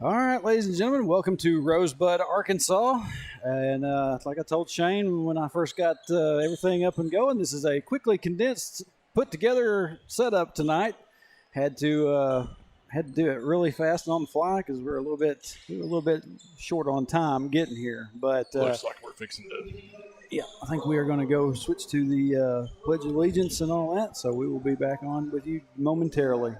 All right, ladies and gentlemen, welcome to Rosebud, Arkansas. And like I told Shane when I first got everything up and going, this is a quickly condensed, put together setup tonight. Had to do it really fast and on the fly because we were a little bit short on time getting here. But looks like we're fixing to. Yeah, I think we are going to go switch to the Pledge of Allegiance and all that. So we will be back on with you momentarily.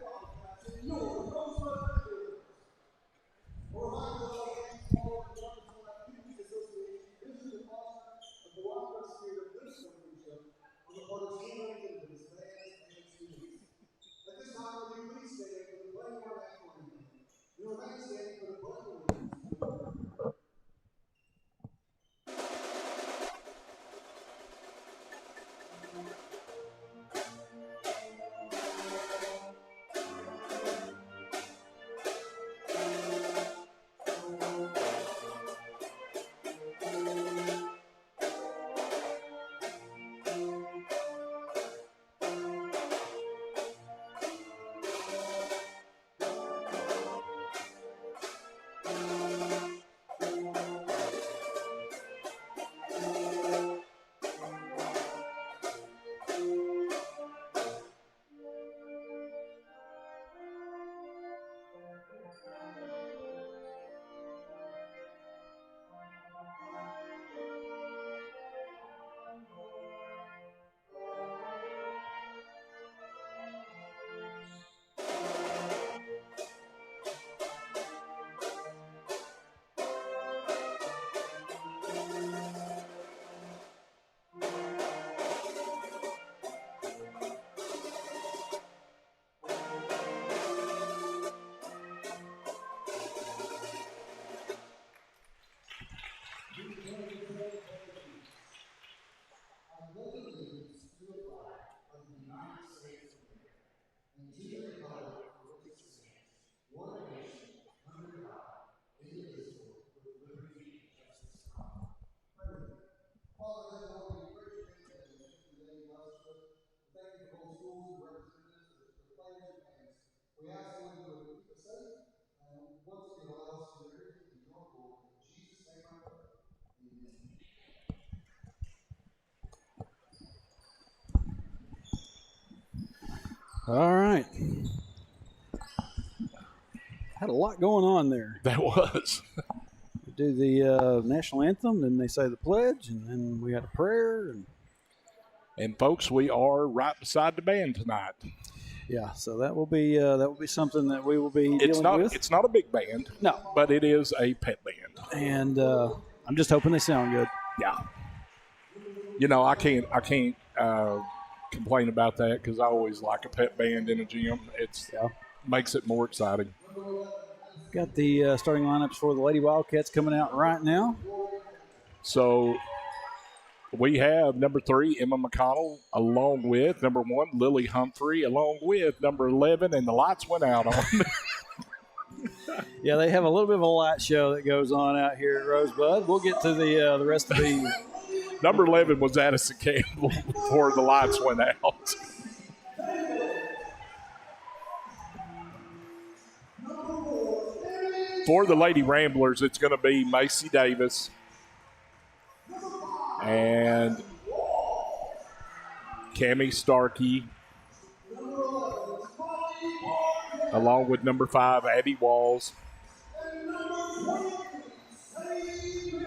All right. Had a lot going on there. That was. We do the national anthem, then they say the pledge, and then we had a prayer. And folks, we are right beside the band tonight. Yeah, so that will be something that we will be dealing with. It's not a big band. No. But it is a pet band. And I'm just hoping they sound good. Yeah. You know, I can't complain about that because I always like a pet band in a gym. Makes it more exciting. Got the starting lineups for the Lady Wildcats coming out right now. So we have number 3, Emma McConnell, along with number 1, Lily Humphrey, along with number 11, and the lights went out on me. Yeah, they have a little bit of a light show that goes on out here at Rosebud. We'll get to the rest of the. Number 11 was Addison Campbell before the lights went out. For the Lady Ramblers, it's going to be Macy Davis and Cammie Starkey, along with number 5, Abby Walls.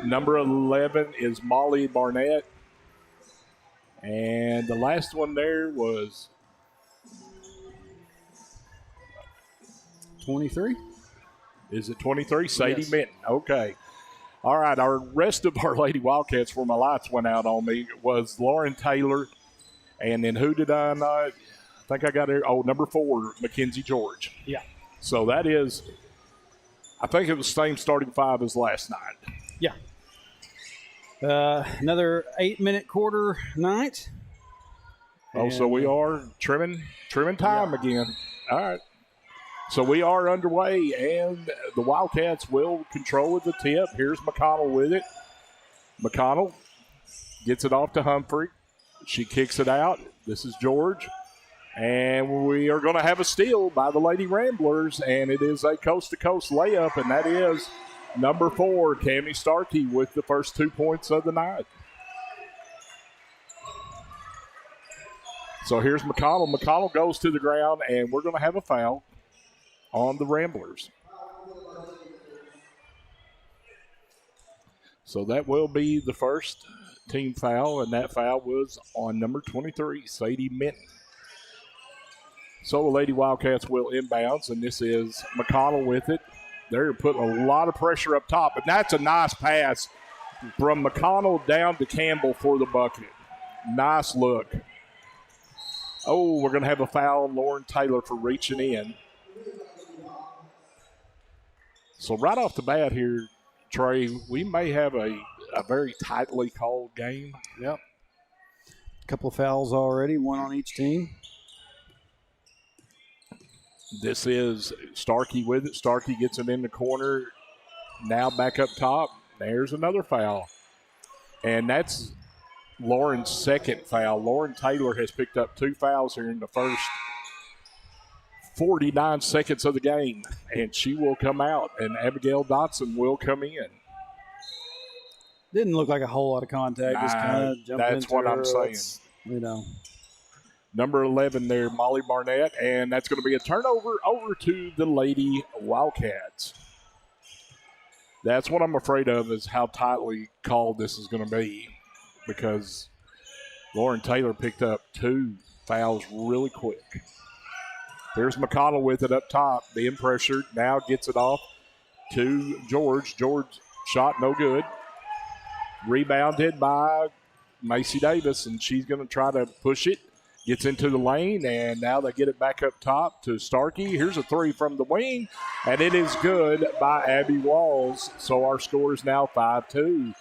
Number 11 is Molly Barnett. And the last one there was 23. Is it 23? Sadie Yes. Minton. Okay. All right. Our rest of our Lady Wildcats, where my lights went out on me, was Lauren Taylor. And then who did I not? I think I got here. Oh, number 4, Mackenzie George. Yeah. So that is, I think it was the same starting 5 as last night. Yeah. Another 8-minute quarter night. Oh, so we are trimming time again. All right. So we are underway, and the Wildcats will control at the tip. Here's McConnell with it. McConnell gets it off to Humphrey. She kicks it out. This is George. And we are going to have a steal by the Lady Ramblers, and it is a coast-to-coast layup, and that is number 4, Cammie Starkey, with the first 2 points of the night. So here's McConnell. McConnell goes to the ground, and we're going to have a foul on the Ramblers. So that will be the first team foul, and that foul was on number 23, Sadie Minton. So the Lady Wildcats will inbounds, and this is McConnell with it. They're putting a lot of pressure up top, but that's a nice pass from McConnell down to Campbell for the bucket. Nice look. Oh, we're going to have a foul on Lauren Taylor for reaching in. So right off the bat here, Trey, we may have a very tightly called game. Yep. A couple of fouls already, one on each team. This is Starkey with it. Starkey gets it in the corner. Now back up top. There's another foul. And that's Lauren's second foul. Lauren Taylor has picked up 2 fouls here in the first 49 seconds of the game. And she will come out, and Abigail Dotson will come in. Didn't look like a whole lot of contact. Just kind of jumped that's into what her. I'm saying. You know. Number 11 there, Molly Barnett, and that's going to be a turnover over to the Lady Wildcats. That's what I'm afraid of, is how tightly called this is going to be, because Lauren Taylor picked up 2 fouls really quick. Here's McConnell with it up top, being pressured. Now gets it off to George. George shot no good. Rebounded by Macy Davis, and she's going to try to push it. Gets into the lane, and now they get it back up top to Starkey. Here's a 3 from the wing, and it is good by Abby Walls. So our score is now 5-2.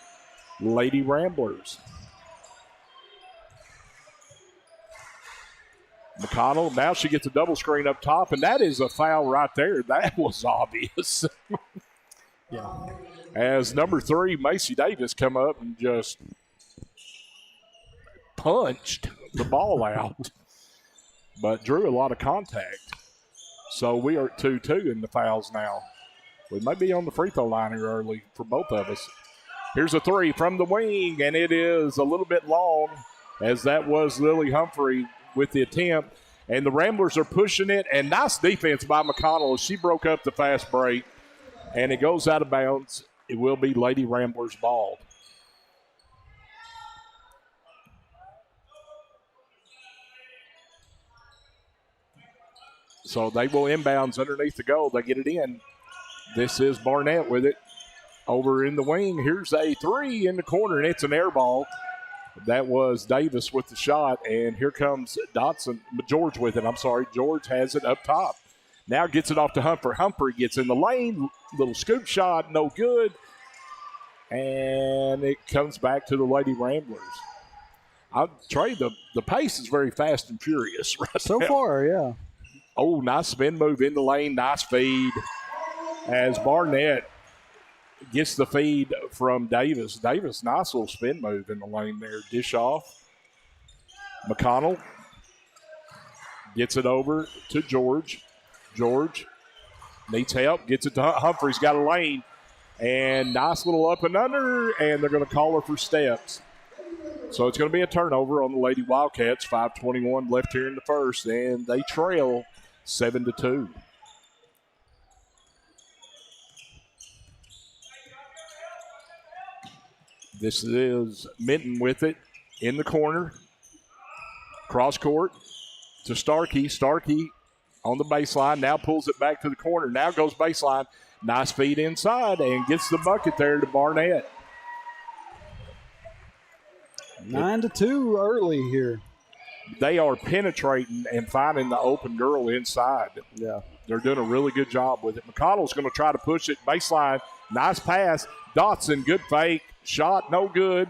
Lady Ramblers. McConnell, now she gets a double screen up top, and that is a foul right there. That was obvious. Yeah. As number 3, Macy Davis, come up and just punched the ball out, but drew a lot of contact. So we are at 2-2 in the fouls now. We may be on the free throw line here early for both of us. Here's a 3 from the wing, and it is a little bit long, as that was Lily Humphrey with the attempt. And the Ramblers are pushing it, and nice defense by McConnell as she broke up the fast break, and it goes out of bounds. It will be Lady Ramblers ball. So they will inbounds underneath the goal. They get it in. This is Barnett with it over in the wing. Here's a 3 in the corner, and it's an air ball. That was Davis with the shot, and here comes George with it. George has it up top. Now gets it off to Humphrey. Humphrey gets in the lane. Little scoop shot, no good. And it comes back to the Lady Ramblers. Trey, the pace is very fast and furious right so now. far, yeah. Oh, nice spin move in the lane. Nice feed as Barnett gets the feed from Davis. Davis, nice little spin move in the lane there. Dish off. McConnell gets it over to George. George needs help. Gets it to Humphrey's got a lane. And nice little up and under, and they're going to call her for steps. So it's going to be a turnover on the Lady Wildcats. 5:21 left here in the first, and they trail 7-2. This is Minton with it in the corner. Cross court to Starkey. Starkey on the baseline. Now pulls it back to the corner. Now goes baseline. Nice feed inside and gets the bucket there to Barnett. 9-2 early here. They are penetrating and finding the open girl inside. Yeah. They're doing a really good job with it. McConnell's going to try to push it baseline. Nice pass. Dotson, good fake. Shot, no good.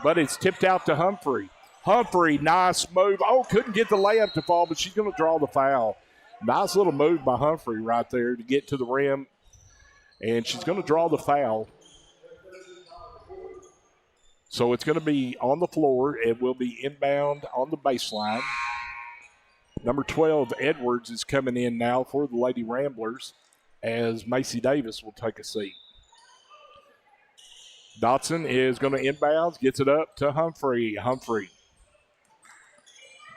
But it's tipped out to Humphrey. Humphrey, nice move. Oh, couldn't get the layup to fall, but she's going to draw the foul. Nice little move by Humphrey right there to get to the rim. And she's going to draw the foul. So it's going to be on the floor. It will be inbound on the baseline. Number 12, Edwards, is coming in now for the Lady Ramblers as Macy Davis will take a seat. Dotson is going to inbounds, gets it up to Humphrey. Humphrey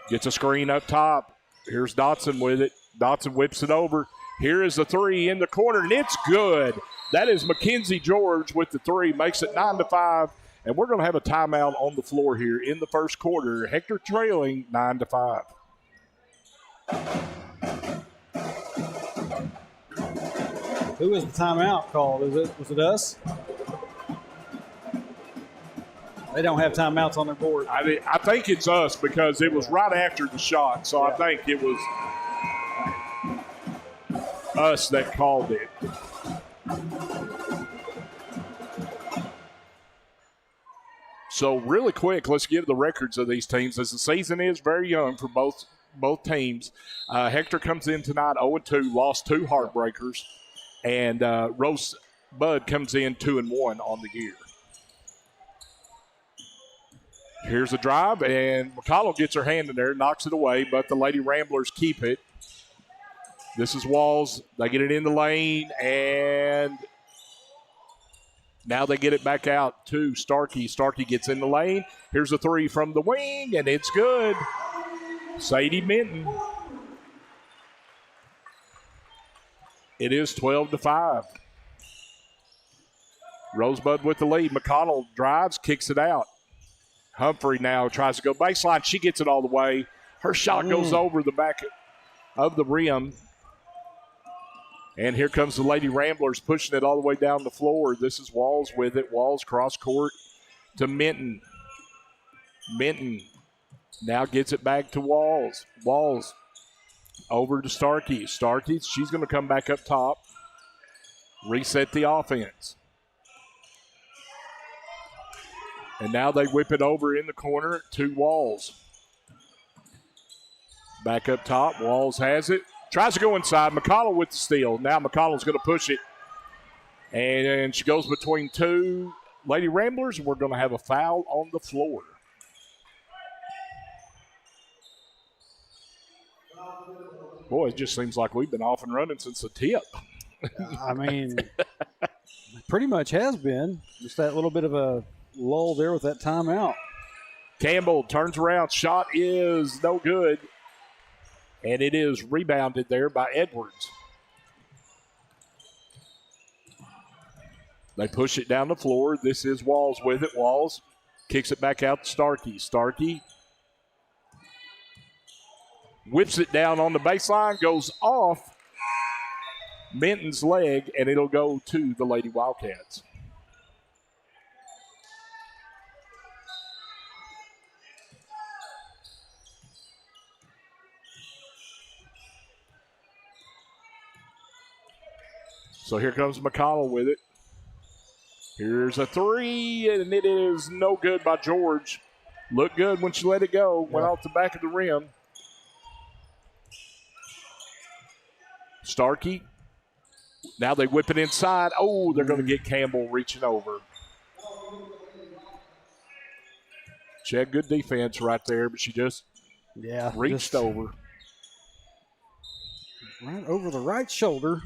gets a screen up top. Here's Dotson with it. Dotson whips it over. Here is the three in the corner, and it's good. That is Mackenzie George with the three, makes it 9-5, and we're going to have a timeout on the floor here in the first quarter. Hector trailing 9-5. Who was the timeout called? Was it us? They don't have timeouts on their board. I think it's us because it was right after the shot, so I think it was us that called it. So really quick, let's give the records of these teams as the season is very young for both teams. Hector comes in tonight 0-2, lost 2 heartbreakers, and Rosebud comes in 2-1 on the year. Here's a drive, and McConnell gets her hand in there, knocks it away, but the Lady Ramblers keep it. This is Walls. They get it in the lane, and now they get it back out to Starkey. Starkey gets in the lane. Here's a three from the wing, and it's good. Sadie Minton. It is 12-5. Rosebud with the lead. McConnell drives, kicks it out. Humphrey now tries to go baseline. She gets it all the way. Her shot goes over the back of the rim. And here comes the Lady Ramblers pushing it all the way down the floor. This is Walls with it. Walls cross court to Minton. Minton now gets it back to Walls. Walls over to Starkey. Starkey, she's going to come back up top. Reset the offense. And now they whip it over in the corner to Walls. Back up top. Walls has it. Tries to go inside. McConnell with the steal. Now McConnell's going to push it. And she goes between 2 Lady Ramblers. We're going to have a foul on the floor. Boy, it just seems like we've been off and running since the tip. I mean, pretty much has been. Just that little bit of a lull there with that timeout. Campbell turns around. Shot is no good. And it is rebounded there by Edwards. They push it down the floor. This is Walls with it. Walls kicks it back out to Starkey. Starkey whips it down on the baseline, goes off Minton's leg, and it'll go to the Lady Wildcats. So here comes McConnell with it. Here's a three, and it is no good by George. Looked good when she let it go. Went off the back of the rim. Starkey. Now they whip it inside. Oh, they're going to get Campbell reaching over. She had good defense right there, but she just reached over. Right over the right shoulder.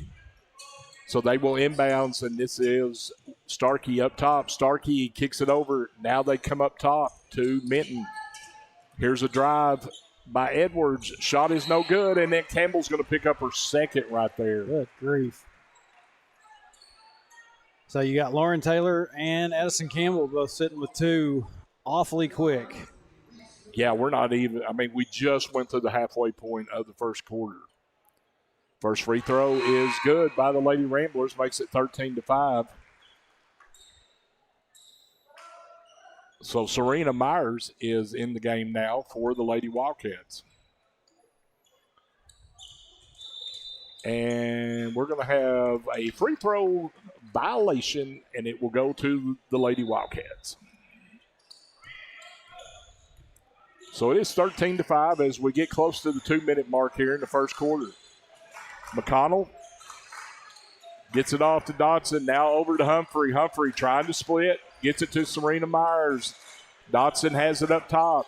So they will inbounds, and this is Starkey up top. Starkey kicks it over. Now they come up top to Minton. Here's a drive by Edwards. Shot is no good, and then Campbell's going to pick up her second right there. Good grief. So you got Lauren Taylor and Addison Campbell both sitting with 2 awfully quick. Yeah, we're not even – I mean, we just went through the halfway point of the first quarter. First free throw is good by the Lady Ramblers, makes it 13-5. So Serena Myers is in the game now for the Lady Wildcats. And we're going to have a free throw violation, and it will go to the Lady Wildcats. So it is 13-5 as we get close to the 2-minute mark here in the first quarter. McConnell gets it off to Dotson. Now over to Humphrey. Humphrey trying to split. Gets it to Serena Myers. Dotson has it up top.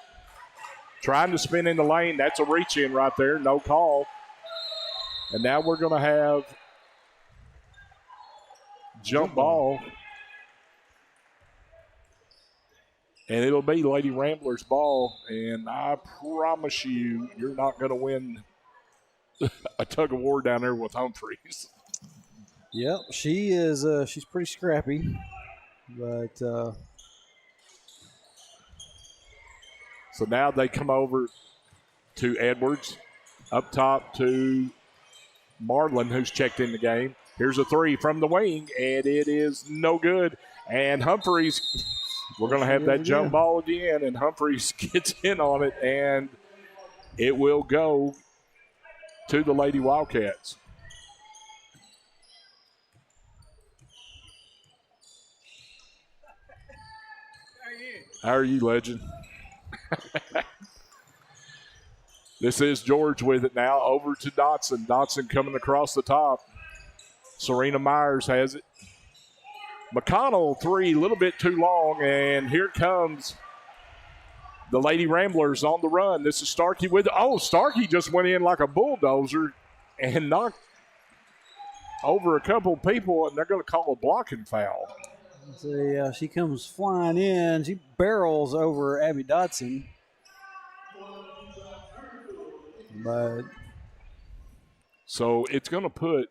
Trying to spin in the lane. That's a reach in right there. No call. And now we're going to have jump ball. And it'll be Lady Ramblers' ball. And I promise you, you're not going to win a tug of war down there with Humphreys. Yep, she is. She's pretty scrappy. But so now they come over to Edwards. Up top to Marlin, who's checked in the game. Here's a three from the wing, and it is no good. And Humphreys, we're going to have that jump ball again, and Humphreys gets in on it, and it will go to the Lady Wildcats. How are you, legend? This is George with it now. Over to Dotson. Dotson coming across the top. Serena Myers has it. McConnell, three, a little bit too long, and here comes the Lady Ramblers on the run. This is Starkey with it. Oh, Starkey just went in like a bulldozer and knocked over a couple people, and they're going to call a blocking foul. So, she comes flying in. She barrels over Abby Dotson. But so it's going to put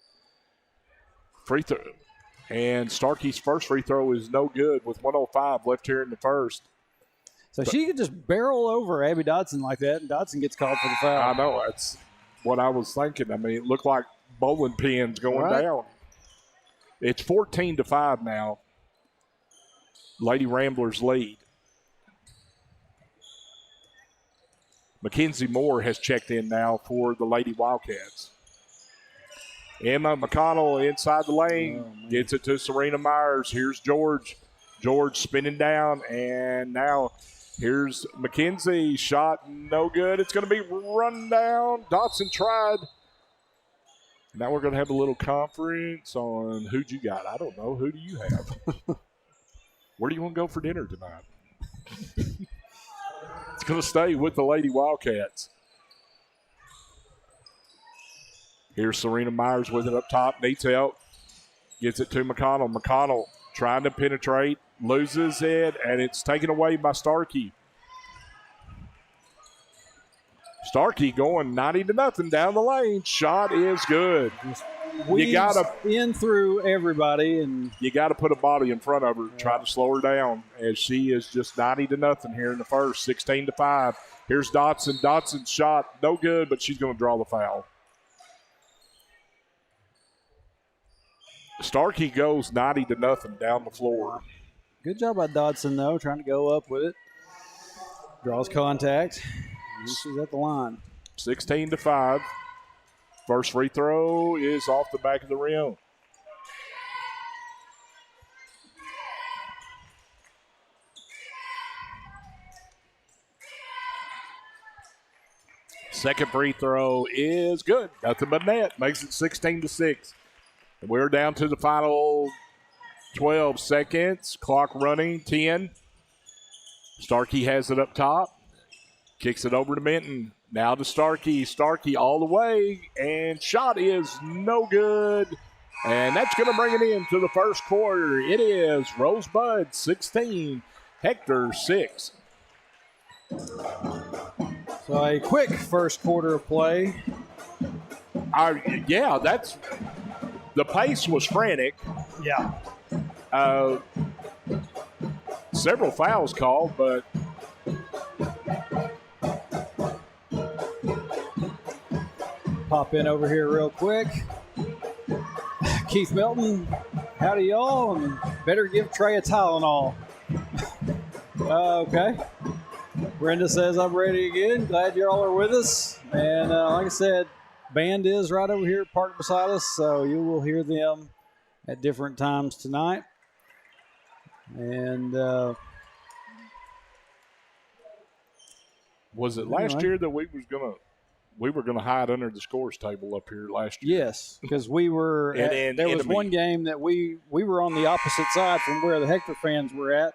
free throw. And Starkey's first free throw is no good with 1:05 left here in the first. So she could just barrel over Abby Dotson like that, and Dotson gets called for the foul. I know. That's what I was thinking. I mean, it looked like bowling pins going down. It's 14-5 now. Lady Ramblers lead. Mackenzie Moore has checked in now for the Lady Wildcats. Emma McConnell inside the lane, gets it to Serena Myers. Here's George. George spinning down, and now here's Mackenzie. Shot no good. It's going to be run down. Dotson tried. Now we're going to have a little conference on who'd you got. I don't know. Who do you have? Where do you want to go for dinner tonight? It's going to stay with the Lady Wildcats. Here's Serena Myers with it up top. Needs help. Gets it to McConnell. McConnell trying to penetrate. Loses it, and it's taken away by Starkey. Starkey going 90-0 down the lane. Shot is good. You got to in through everybody, and you got to put a body in front of her. Try to slow her down as she is just 90-0 here in the first. 16-5. Here's Dotson. Dotson's shot no good, but she's going to draw the foul. Starkey goes 90-0 down the floor. Good job by Dotson, though, trying to go up with it. Draws contact. She's at the line. 16-5. First free throw is off the back of the rim. Second free throw is good. Nothing but net. Makes it 16-6. And we're down to the final 12 seconds. Clock running, 10. Starkey has it up top. Kicks it over to Minton. Now to Starkey. Starkey all the way. And shot is no good. And that's going to bring it into the first quarter. It is Rosebud 16, Hector 6. So a quick first quarter of play. Yeah, that's the pace was frantic. Yeah. Several fouls called, but pop in over here real quick. Keith Melton, howdy y'all, and better give Trey a Tylenol. Okay. Brenda says I'm ready again. Glad you all are with us. And like I said, band is right over here parked beside us, so you will hear them at different times tonight. And was it last year that we were gonna hide under the scores table up here last year? Yes, because we were. There was one game that we were on the opposite side from where the Hector fans were at,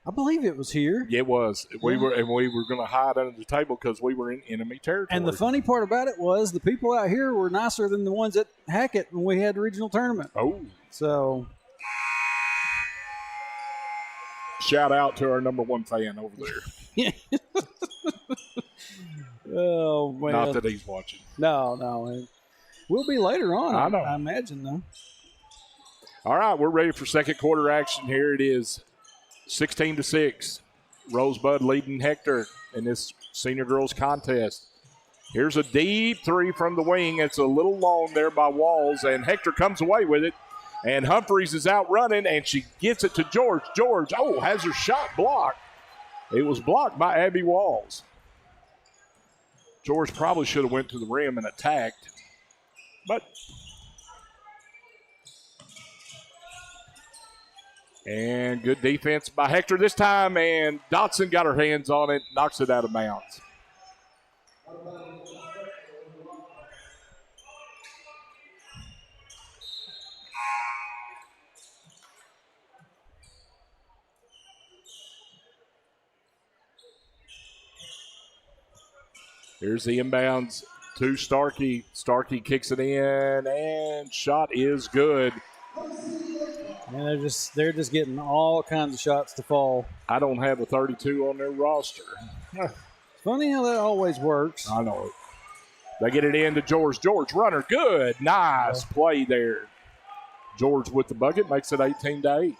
I believe it was here. Yeah, it was. We were going to hide under the table because we were in enemy territory. And the funny part about it was the people out here were nicer than the ones at Hackett when we had the regional tournament. Oh. So. Shout out to our number one fan over there. Oh, man. Not that he's watching. No. We'll be later on, I know. I imagine, though. All right, we're ready for second quarter action. Here it is, 16-6. Rosebud leading Hector in this senior girls contest. Here's a deep three from the wing. It's a little long there by Walls, and Hector comes away with it. And Humphreys is out running, and she gets it to George. George, has her shot blocked. It was blocked by Abby Walls. George probably should have went to the rim and attacked, but and good defense by Hector this time, and Dotson got her hands on it, knocks it out of bounds. Here's the inbounds to Starkey. Starkey kicks it in, and shot is good. And they're just getting all kinds of shots to fall. I don't have a 32 on their roster. Funny how that always works. I know it. They get it in to George. George, runner, good. Nice play there. George with the bucket makes it 18-8.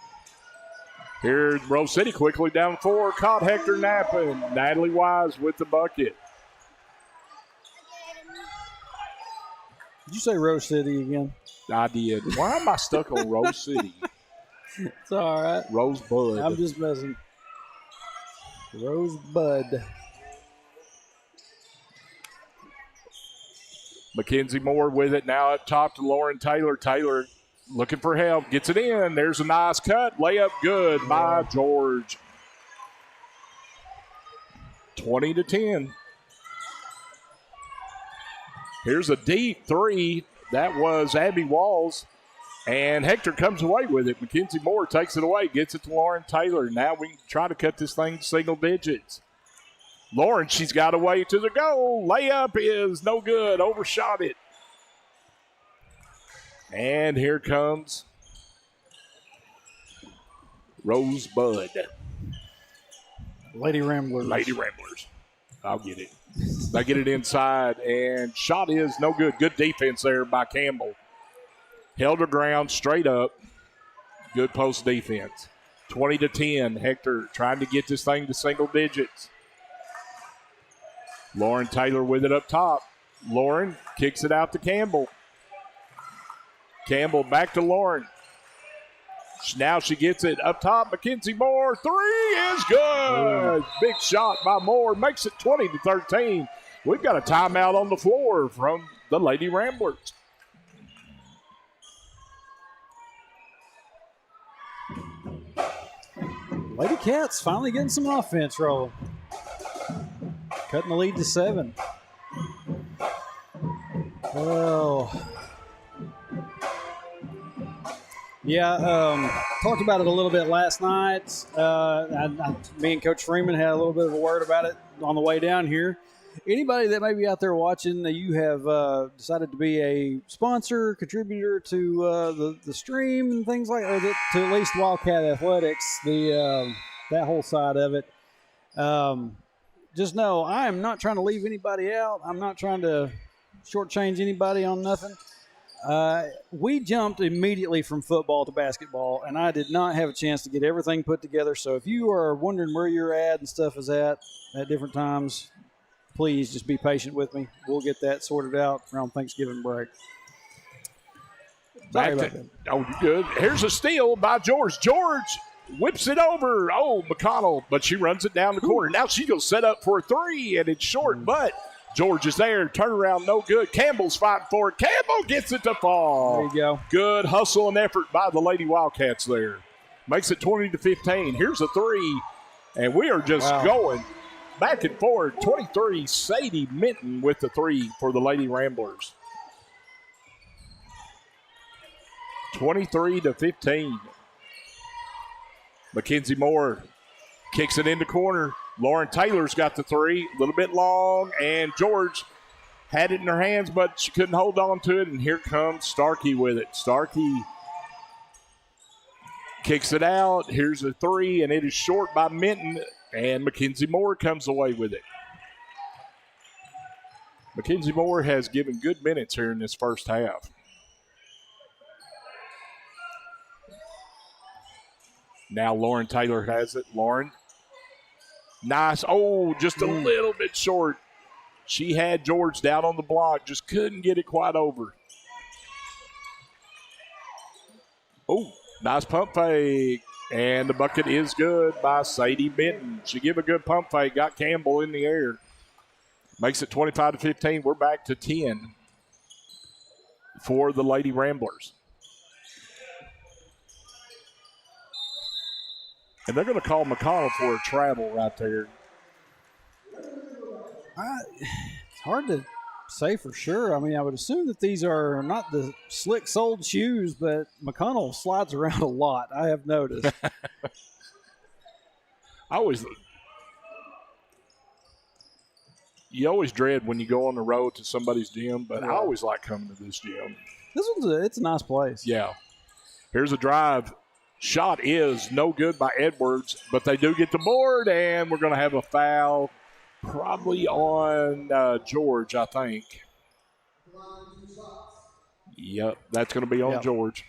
Here's Rose City quickly down 4. Caught Hector napping. Natalie Wise with the bucket. Did you say Rose City again? I did. Why am I stuck on Rose City? It's all right. Rosebud. I'm just messing. Rosebud. Mackenzie Moore with it now up top to Lauren Taylor. Taylor looking for help. Gets it in. There's a nice cut. Layup good by George. 20-10. Here's a deep three. That was Abby Walls. And Hector comes away with it. Mackenzie Moore takes it away, gets it to Lauren Taylor. Now we can try to cut this thing to single digits. Lauren, she's got away to the goal. Layup is no good. Overshot it. And here comes Rosebud. Lady Ramblers. Lady Ramblers. I'll get it. They get it inside, and shot is no good. Good defense there by Campbell. Held her ground straight up. Good post defense. 20-10. Hector trying to get this thing to single digits. Lauren Taylor with it up top. Lauren kicks it out to Campbell. Campbell back to Lauren. Now she gets it up top. Mackenzie Moore. Three is good. Big shot by Moore. Makes it 20-13. We've got a timeout on the floor from the Lady Ramblers. Lady Cats finally getting some offense rolling. Cutting the lead to 7. Oh. Yeah, talked about it a little bit last night. Me and Coach Freeman had a little bit of a word about it on the way down here. Anybody that may be out there watching, you have decided to be a sponsor, contributor to the stream and things like that, to at least Wildcat Athletics, that whole side of it. Just know I am not trying to leave anybody out. I'm not trying to shortchange anybody on nothing. We jumped immediately from football to basketball, and I did not have a chance to get everything put together. So if you are wondering where your ad and stuff is at different times, please just be patient with me. We'll get that sorted out around Thanksgiving break. Sorry about that. Oh, good. Here's a steal by George. George whips it over. Oh, McConnell, but she runs it down the corner. Now she's going to set up for a three, and it's short, but George is there. Turnaround, no good. Campbell's fighting for it. Campbell gets it to fall. There you go. Good hustle and effort by the Lady Wildcats there. Makes it 20-15. Here's a three, and we are just going back and forth. 23, Sadie Minton with the three for the Lady Ramblers. 23-15. Mackenzie Moore Kicks it in the corner. Lauren Taylor's got the three. A little bit long, and George had it in her hands, but she couldn't hold on to it, and here comes Starkey with it. Starkey kicks it out. Here's a three, and it is short by Minton, and Mackenzie Moore comes away with it. Mackenzie Moore has given good minutes here in this first half. Now Lauren Taylor has it. Lauren. Nice. Oh, just a little bit short. She had George down on the block. Just couldn't get it quite over. Oh, nice pump fake. And the bucket is good by Sadie Benton. She gave a good pump fake. Got Campbell in the air. Makes it 25-15. We're back to 10 for the Lady Ramblers. And they're going to call McConnell for a travel right there. It's hard to say for sure. I mean, I would assume that these are not the slick-soled shoes, but McConnell slides around a lot, I have noticed. You always dread when you go on the road to somebody's gym, but I always like coming to this gym. It's a nice place. Yeah. Here's a drive. Shot is no good by Edwards, but they do get the board, and we're going to have a foul probably on George, I think. Yep, that's going to be on George.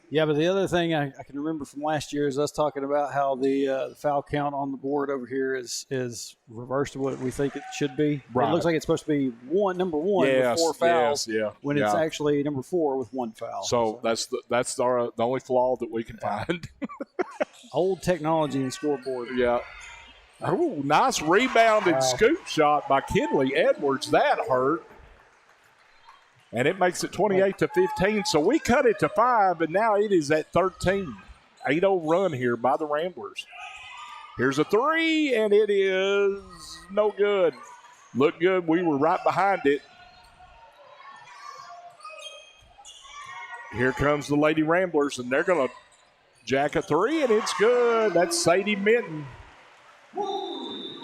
Yeah, but the other thing I can remember from last year is us talking about how the foul count on the board over here is reversed to what we think it should be. Right. It looks like it's supposed to be number one with 4 fouls when it's actually number 4 with 1 foul. So that's the only flaw that we can find. Old technology and scoreboard. Yeah. Oh, nice rebounded scoop shot by Kinley Edwards. That hurt. And it makes it 28-15. So we cut it to 5, and now it is at 13. 8-0 run here by the Ramblers. Here's a three, and it is no good. Looked good. We were right behind it. Here comes the Lady Ramblers, and they're going to jack a three, and it's good. That's Sadie Minton.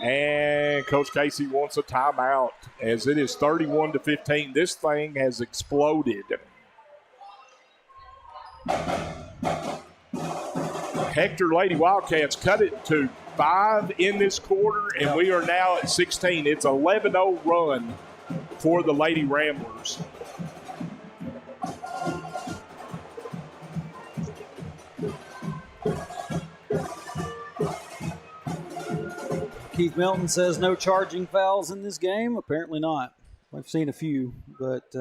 And Coach Casey wants a timeout as it is 31-15. This thing has exploded. Hector Lady Wildcats cut it to 5 in this quarter, and we are now at 16. It's 11-0 run for the Lady Ramblers. Keith Milton says no charging fouls in this game. Apparently not. I've seen a few, but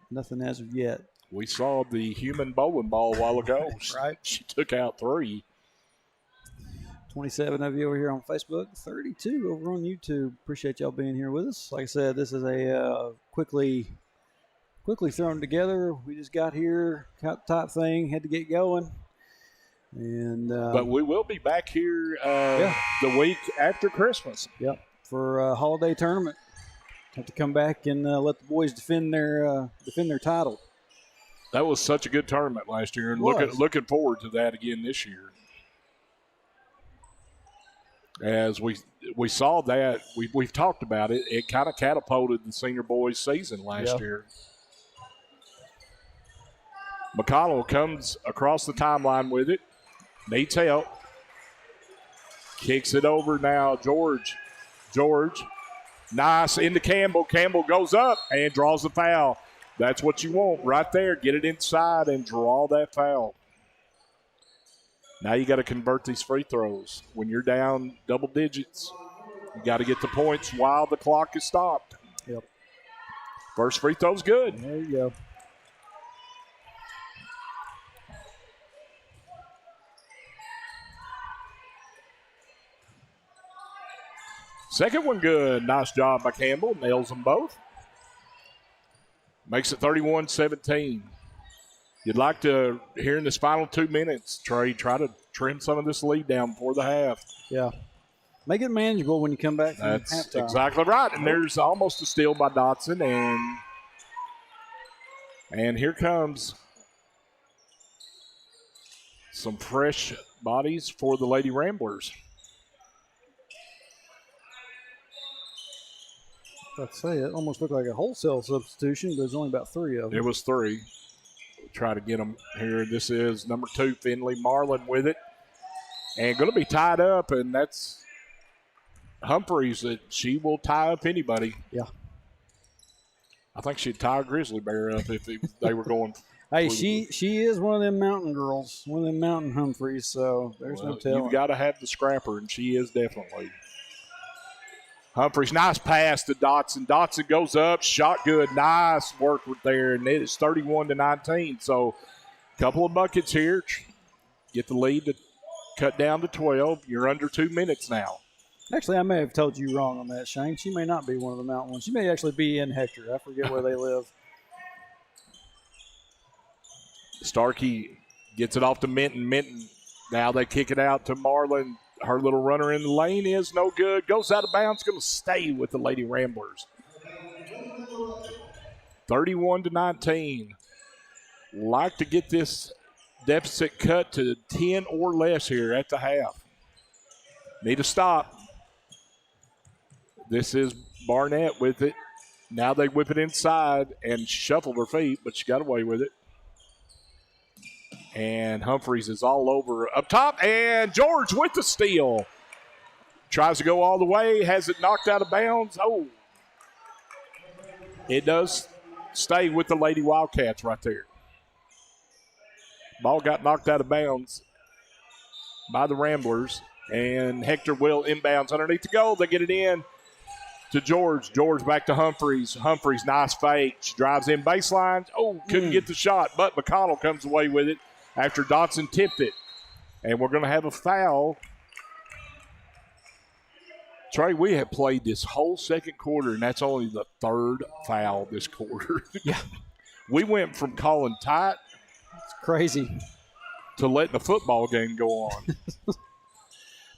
nothing as of yet. We saw the human bowling ball a while ago. Right. She took out 3. 27 of you over here on Facebook, 32 over on YouTube. Appreciate y'all being here with us. Like I said, this is a quickly thrown together. We just got here, type thing, had to get going. And but we will be back here the week after Christmas. Yep, for a holiday tournament. Have to come back and let the boys defend their title. That was such a good tournament last year, and looking forward to that again this year. As we saw that, we've talked about it. It kind of catapulted the senior boys season last year. McConnell comes across the timeline with it. Needs help. Kicks it over now. George. Nice into Campbell. Campbell goes up and draws the foul. That's what you want right there. Get it inside and draw that foul. Now you got to convert these free throws. When you're down double digits, you got to get the points while the clock is stopped. Yep. First free throw's good. There you go. Second one good. Nice job by Campbell. Nails them both. Makes it 31-17. You'd like to, here in this final 2 minutes, Trey, try to trim some of this lead down before the half. Yeah. Make it manageable when you come back from That's halftime. exactly right. And there's almost a steal by Dotson. And here comes some fresh bodies for the Lady Ramblers. Let's say it almost looked like a wholesale substitution, but there's only about 3 of them. It was 3. Try to get them here. This is number 2, Finley Marlin with it. And going to be tied up, and that's Humphreys that she will tie up anybody. Yeah. I think she'd tie a grizzly bear up if they were going. Hey, she is one of them mountain girls, one of them mountain Humphreys, so there's no telling. You've got to have the scrapper, and she is definitely. Humphreys, nice pass to Dotson. Dotson goes up, shot good, nice work there, and it is 31-19. So a couple of buckets here. Get the lead to cut down to 12. You're under 2 minutes now. Actually, I may have told you wrong on that, Shane. She may not be one of the mountain ones. She may actually be in Hector. I forget where they live. Starkey gets it off to Minton. Minton, now they kick it out to Marlin. Her little runner in the lane is no good. Goes out of bounds. Going to stay with the Lady Ramblers. 31-19. Like to get this deficit cut to 10 or less here at the half. Need to stop. This is Barnett with it. Now they whip it inside and shuffled her feet, but she got away with it. And Humphreys is all over up top, and George with the steal. Tries to go all the way, has it knocked out of bounds. Oh, it does stay with the Lady Wildcats right there. Ball got knocked out of bounds by the Ramblers, and Hector will inbounds underneath the goal. They get it in to George. George back to Humphreys. Humphreys, nice fake. She drives in baseline. Oh, couldn't get the shot, but McConnell comes away with it after Dotson tipped it. And we're going to have a foul. Trey, we have played this whole second quarter, and that's only the 3rd foul this quarter. Yeah. We went from calling tight It's crazy to letting the football game go on.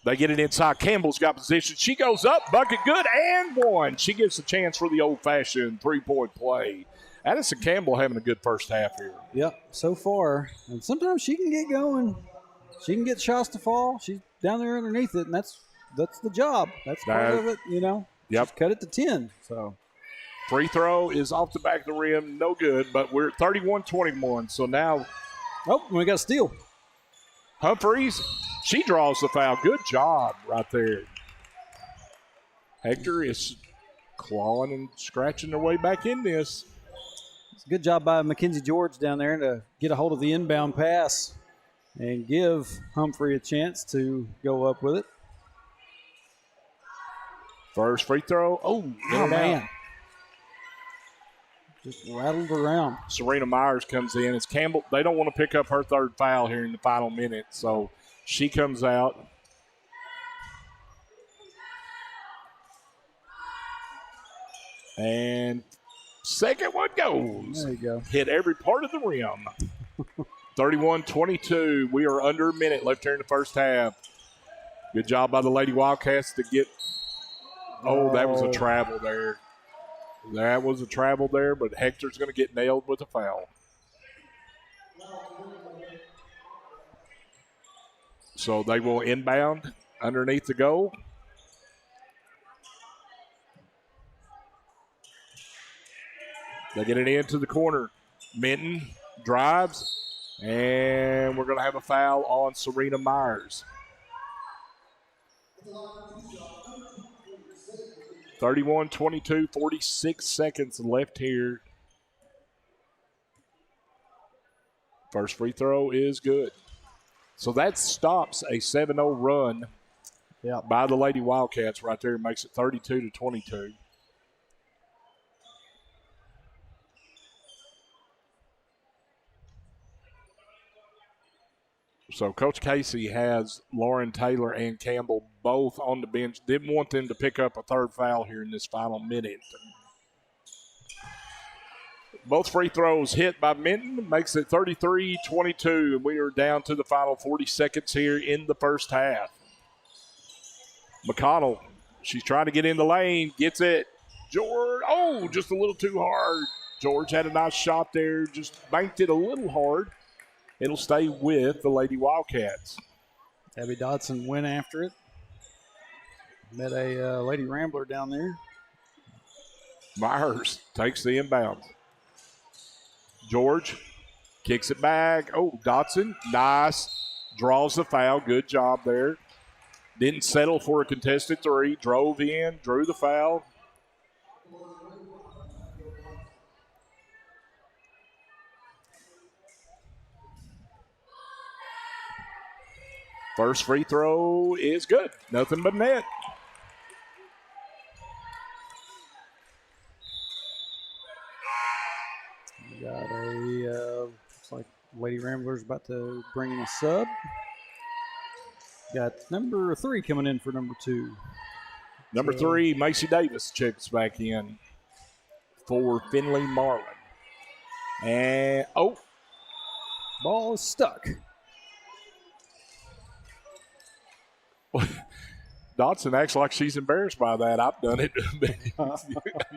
They get it inside. Campbell's got position. She goes up, bucket good, and one. She gets a chance for the old-fashioned three-point play. Addison Campbell having a good first half here. Yep, so far. And sometimes she can get going. She can get shots to fall. She's down there underneath it, and that's the job. That's part of it, you know. Yep. Just cut it to 10. So Free throw is off the back of the rim. No good, but we're at 31-21. So now we got a steal. Humphreys, she draws the foul. Good job right there. Hector is clawing and scratching their way back in this. It's a good job by Mackenzie George down there to get a hold of the inbound pass and give Humphrey a chance to go up with it. First free throw. Oh, man. Just rattled around. Serena Myers comes in. It's Campbell. They don't want to pick up her 3rd foul here in the final minute, so she comes out. And second one goes. There you go. Hit every part of the rim. 31-22. We are under a minute left here in the first half. Good job by the Lady Wildcats to get. Oh, that was a travel there. That was a travel there, but Hector's going to get nailed with a foul. So they will inbound underneath the goal. They get it into the corner. Minton drives, and we're going to have a foul on Serena Myers. 31-22, 46 seconds left here. First free throw is good. So that stops a 7-0 run by the Lady Wildcats right there. Makes it 32-22. So Coach Casey has Lauren Taylor and Campbell both on the bench. Didn't want them to pick up a 3rd foul here in this final minute. Both free throws hit by Minton. Makes it 33-22. And we are down to the final 40 seconds here in the first half. McConnell, she's trying to get in the lane. Gets it. George, just a little too hard. George had a nice shot there. Just banked it a little hard. It'll stay with the Lady Wildcats. Abby Dodson went after it. Met a Lady Rambler down there. Myers takes the inbound. George kicks it back. Oh, Dotson, nice. Draws the foul. Good job there. Didn't settle for a contested three. Drove in, drew the foul. First free throw is good. Nothing but net. We got looks like Lady Ramblers about to bring in a sub. Got number 3 coming in for number 2. Number 3, Macy Davis checks back in for Finley Marlin. And, ball is stuck. Dotson acts like she's embarrassed by that. I've done it. I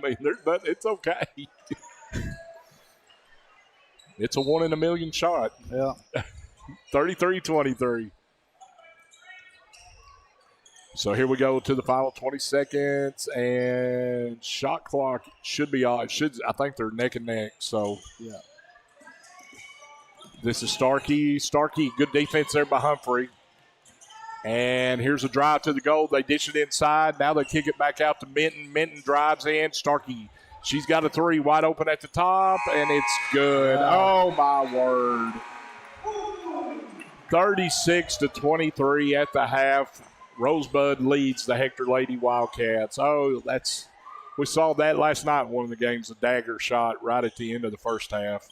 mean, it's okay. It's a 1 in a million shot. Yeah. 33-23. So here we go to the final 20 seconds, and shot clock should be off. I think they're neck and neck. So yeah. This is Starkey. Starkey, good defense there by Humphrey. And here's a drive to the goal. They dish it inside. Now they kick it back out to Minton. Minton drives in. Starkey, she's got a 3 wide open at the top, and it's good. Oh, my word. 36-23 at the half. Rosebud leads the Hector Lady Wildcats. We saw that last night in one of the games, a dagger shot right at the end of the first half.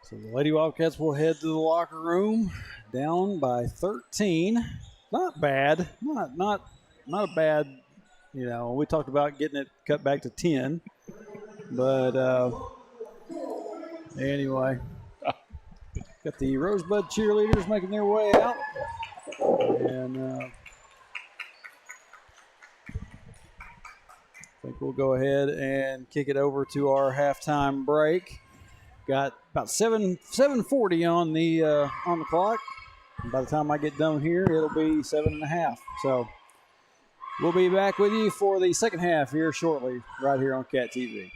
So the Lady Wildcats will head to the locker room, down by 13. Not bad. Not a bad, we talked about getting it cut back to 10. But anyway, got the Rosebud cheerleaders making their way out. And I think we'll go ahead and kick it over to our halftime break. Got about 7:40 on the clock. And by the time I get done here, it'll be 7:30. So we'll be back with you for the second half here shortly, right here on Cat TV.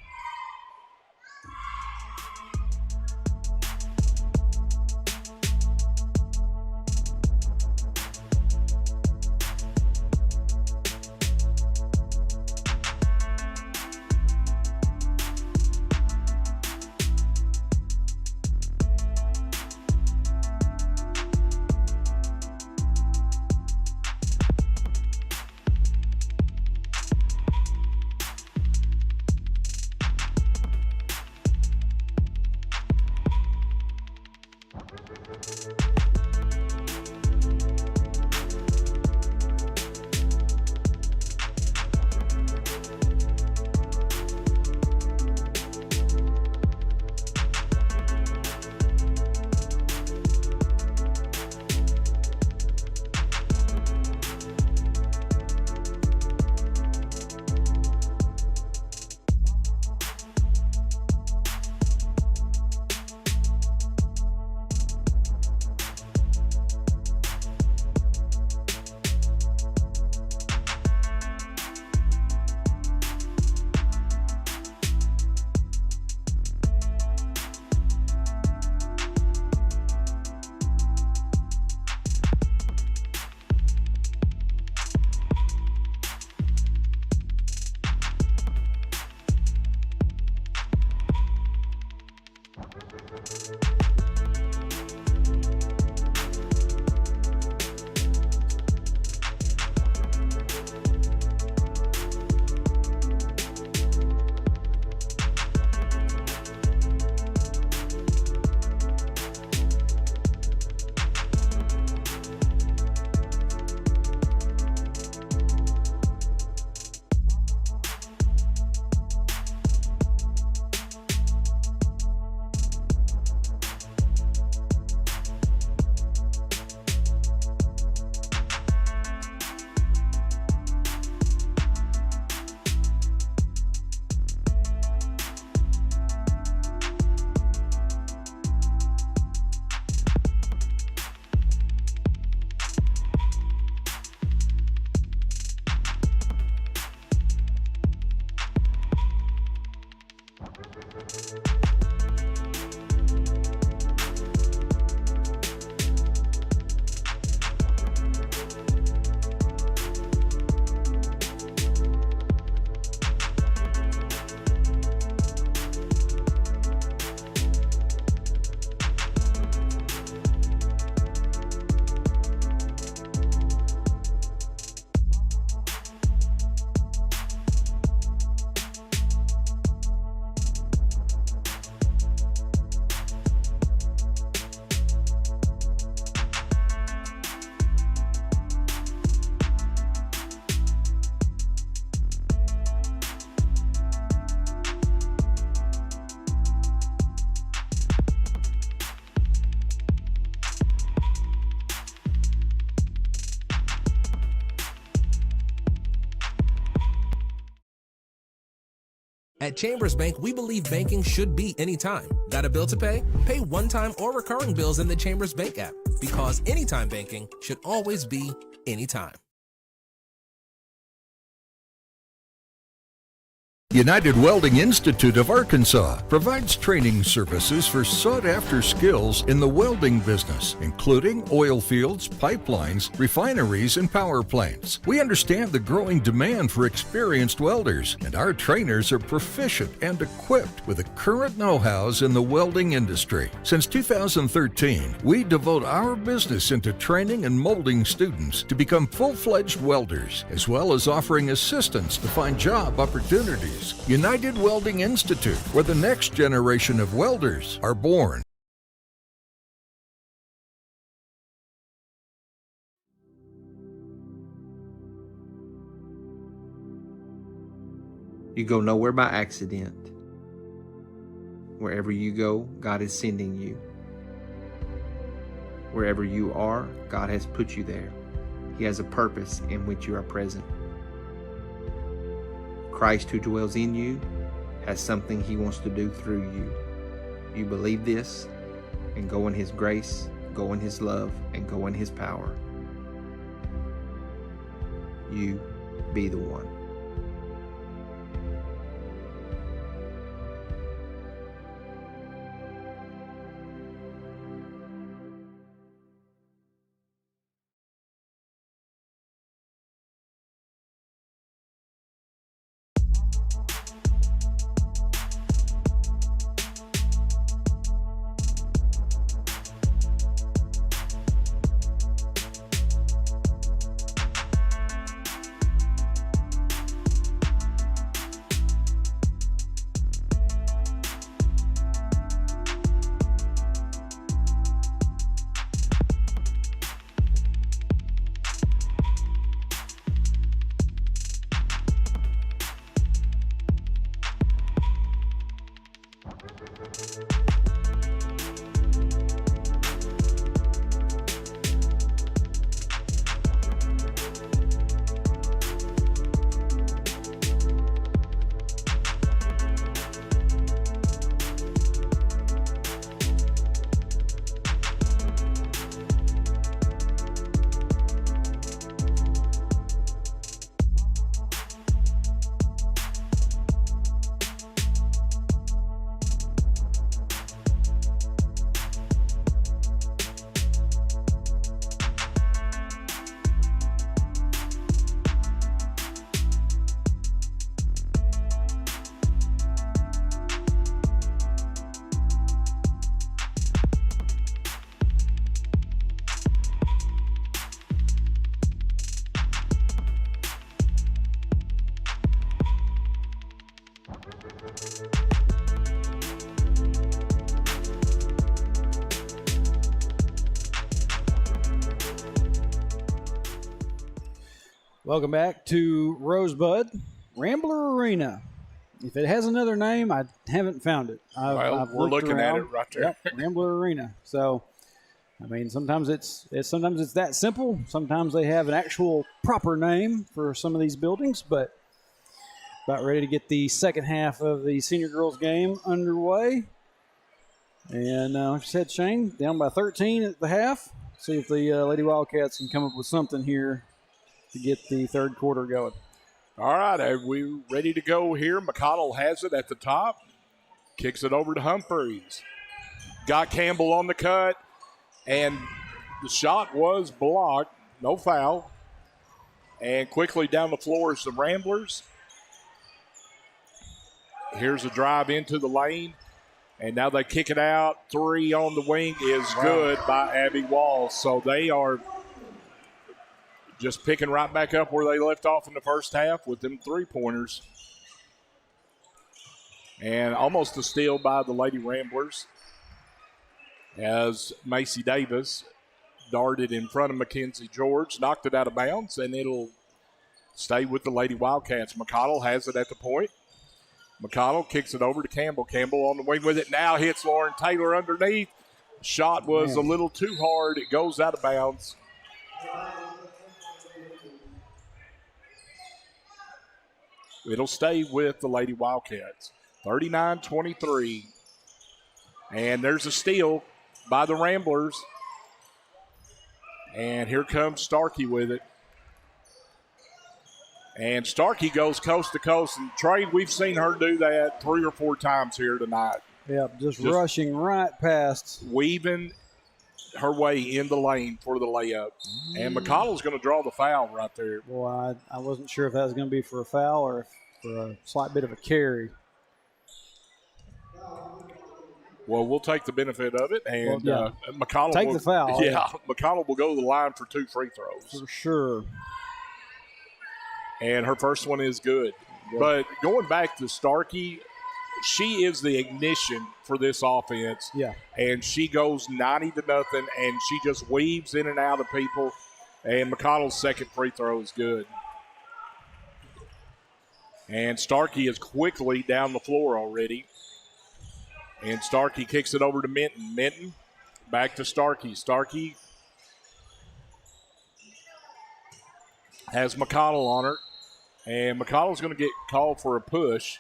At Chambers Bank, we believe banking should be anytime. Got a bill to pay? Pay one-time or recurring bills in the Chambers Bank app, because anytime banking should always be anytime. United Welding Institute of Arkansas provides training services for sought-after skills in the welding business, including oil fields, pipelines, refineries, and power plants. We understand the growing demand for experienced welders, and our trainers are proficient and equipped with the current know-hows in the welding industry. Since 2013, we devote our business into training and molding students to become full-fledged welders, as well as offering assistance to find job opportunities. United Welding Institute, where the next generation of welders are born. You go nowhere by accident. Wherever you go, God is sending you. Wherever you are, God has put you there. He has a purpose in which you are present. Christ who dwells in you has something He wants to do through you. You believe this, and go in His grace, go in His love, and go in His power. You be the one. Welcome back to Rosebud Rambler Arena. If it has another name, I haven't found it. I've we're looking around. at it right there. Yep, Rambler Arena. So, I mean, sometimes it's that simple. Sometimes they have an actual proper name for some of these buildings. But about ready to get the second half of the senior girls game underway. And like I said, Shane, down by 13 at the half. See if the Lady Wildcats can come up with something here to get the third quarter going. All right, are we ready to go here? McConnell has it at the top. Kicks it over to Humphreys. Got Campbell on the cut, and the shot was blocked. No foul. And quickly down the floor is the Ramblers. Here's a drive into the lane, and now they kick it out. Three on the wing is good by Abby Walls. So they are just picking right back up where they left off in the first half with them three-pointers. And almost a steal by the Lady Ramblers as Macy Davis darted in front of Mackenzie George, knocked it out of bounds, and it'll stay with the Lady Wildcats. McConnell has it at the point. McConnell kicks it over to Campbell. Campbell on the wing with it. Now hits Lauren Taylor underneath. Shot was a little too hard. It goes out of bounds. it'll stay with the Lady Wildcats. 39-23. And there's a steal by the Ramblers. And here comes Starkey with it. And Starkey goes coast to coast. And Trey, we've seen her do that 3 or 4 times here tonight. Yep, just rushing right past. Weaving her way in the lane for the layup. And McConnell's going to draw the foul right there. Boy, I wasn't sure if that was going to be for a foul or for a slight bit of a carry. Well, we'll take the benefit of it, and McConnell take the foul. Yeah, McConnell will go to the line for 2 free throws. For sure. And her first one is good. Yeah. But going back to Starkey, she is the ignition for this offense. Yeah. And she goes 90-0, and she just weaves in and out of people. And McConnell's second free throw is good. And Starkey is quickly down the floor already. And Starkey kicks it over to Minton. Minton back to Starkey. Starkey has McConnell on her. And McConnell's going to get called for a push.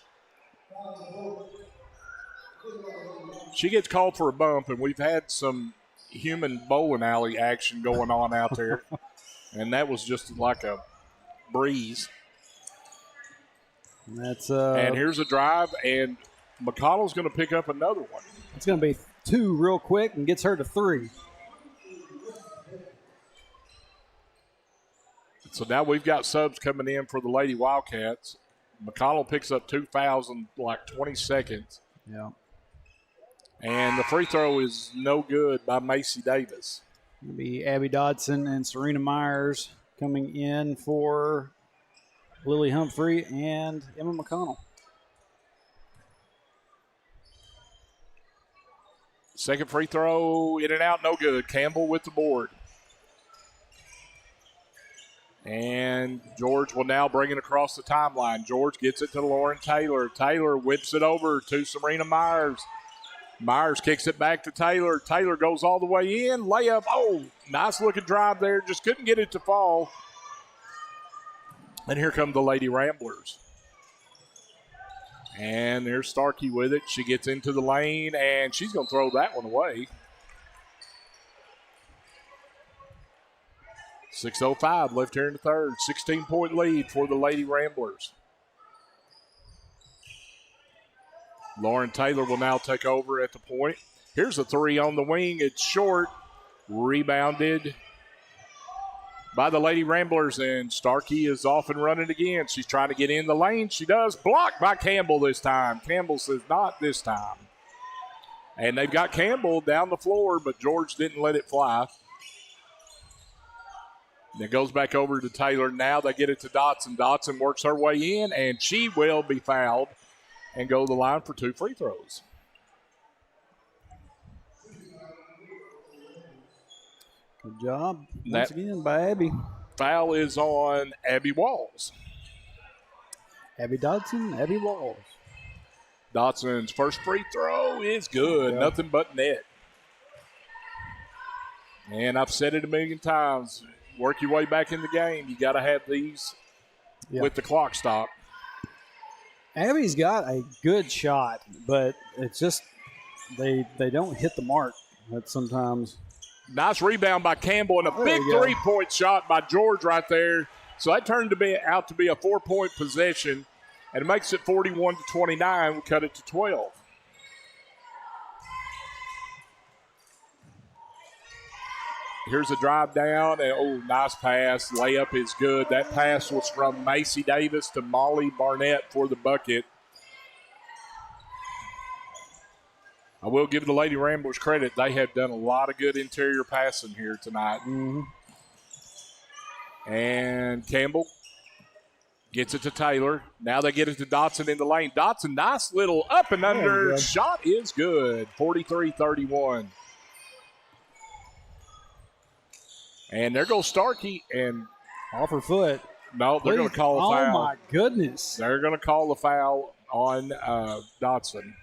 She gets called for a bump, and we've had some human bowling alley action going on out there. And that was just like a breeze. And here's a drive, and McConnell's going to pick up another one. It's going to be 2 real quick and gets her to 3. So now we've got subs coming in for the Lady Wildcats. McConnell picks up 2 fouls in like 20 seconds. Yeah. And the free throw is no good by Macy Davis. It'll be Abby Dodson and Serena Myers coming in for Lily Humphrey and Emma McConnell. Second free throw, in and out, no good. Campbell with the board. And George will now bring it across the timeline. George gets it to Lauren Taylor. Taylor whips it over to Serena Myers. Myers kicks it back to Taylor. Taylor goes all the way in. Layup. Oh, nice looking drive there. Just couldn't get it to fall. And here come the Lady Ramblers. And there's Starkey with it. She gets into the lane, and she's going to throw that one away. 6:05 left here in the third. 16-point lead for the Lady Ramblers. Lauren Taylor will now take over at the point. Here's a 3 on the wing. It's short. Rebounded by the Lady Ramblers, and Starkey is off and running again. She's trying to get in the lane. She does. Blocked by Campbell this time. Campbell says not this time. And they've got Campbell down the floor, but George didn't let it fly. And it goes back over to Taylor. Now they get it to Dotson. Dotson works her way in, and she will be fouled and go to the line for 2 free throws. Good job once again by Abby. Foul is on Abby Walls. Abby Dodson, Abby Walls. Dotson's first free throw is good. Yeah. Nothing but net. And I've said it a million times. Work your way back in the game. You got to have these with the clock stop. Abby's got a good shot, but it's just they don't hit the mark. That sometimes. Nice rebound by Campbell and a big 3-point shot by George right there. So that turned out to be a 4-point possession, and it makes it 41-29. We cut it to 12. Here's a drive down, and nice pass. Layup is good. That pass was from Macy Davis to Molly Barnett for the bucket. I will give the Lady Ramblers credit. They have done a lot of good interior passing here tonight. Mm-hmm. And Campbell gets it to Taylor. Now they get it to Dotson in the lane. Dotson, nice little up and under. Shot is good. 43-31. And there goes Starkey. And off her foot. No, they're going to call a foul. Oh, my goodness. They're going to call the foul on Dotson.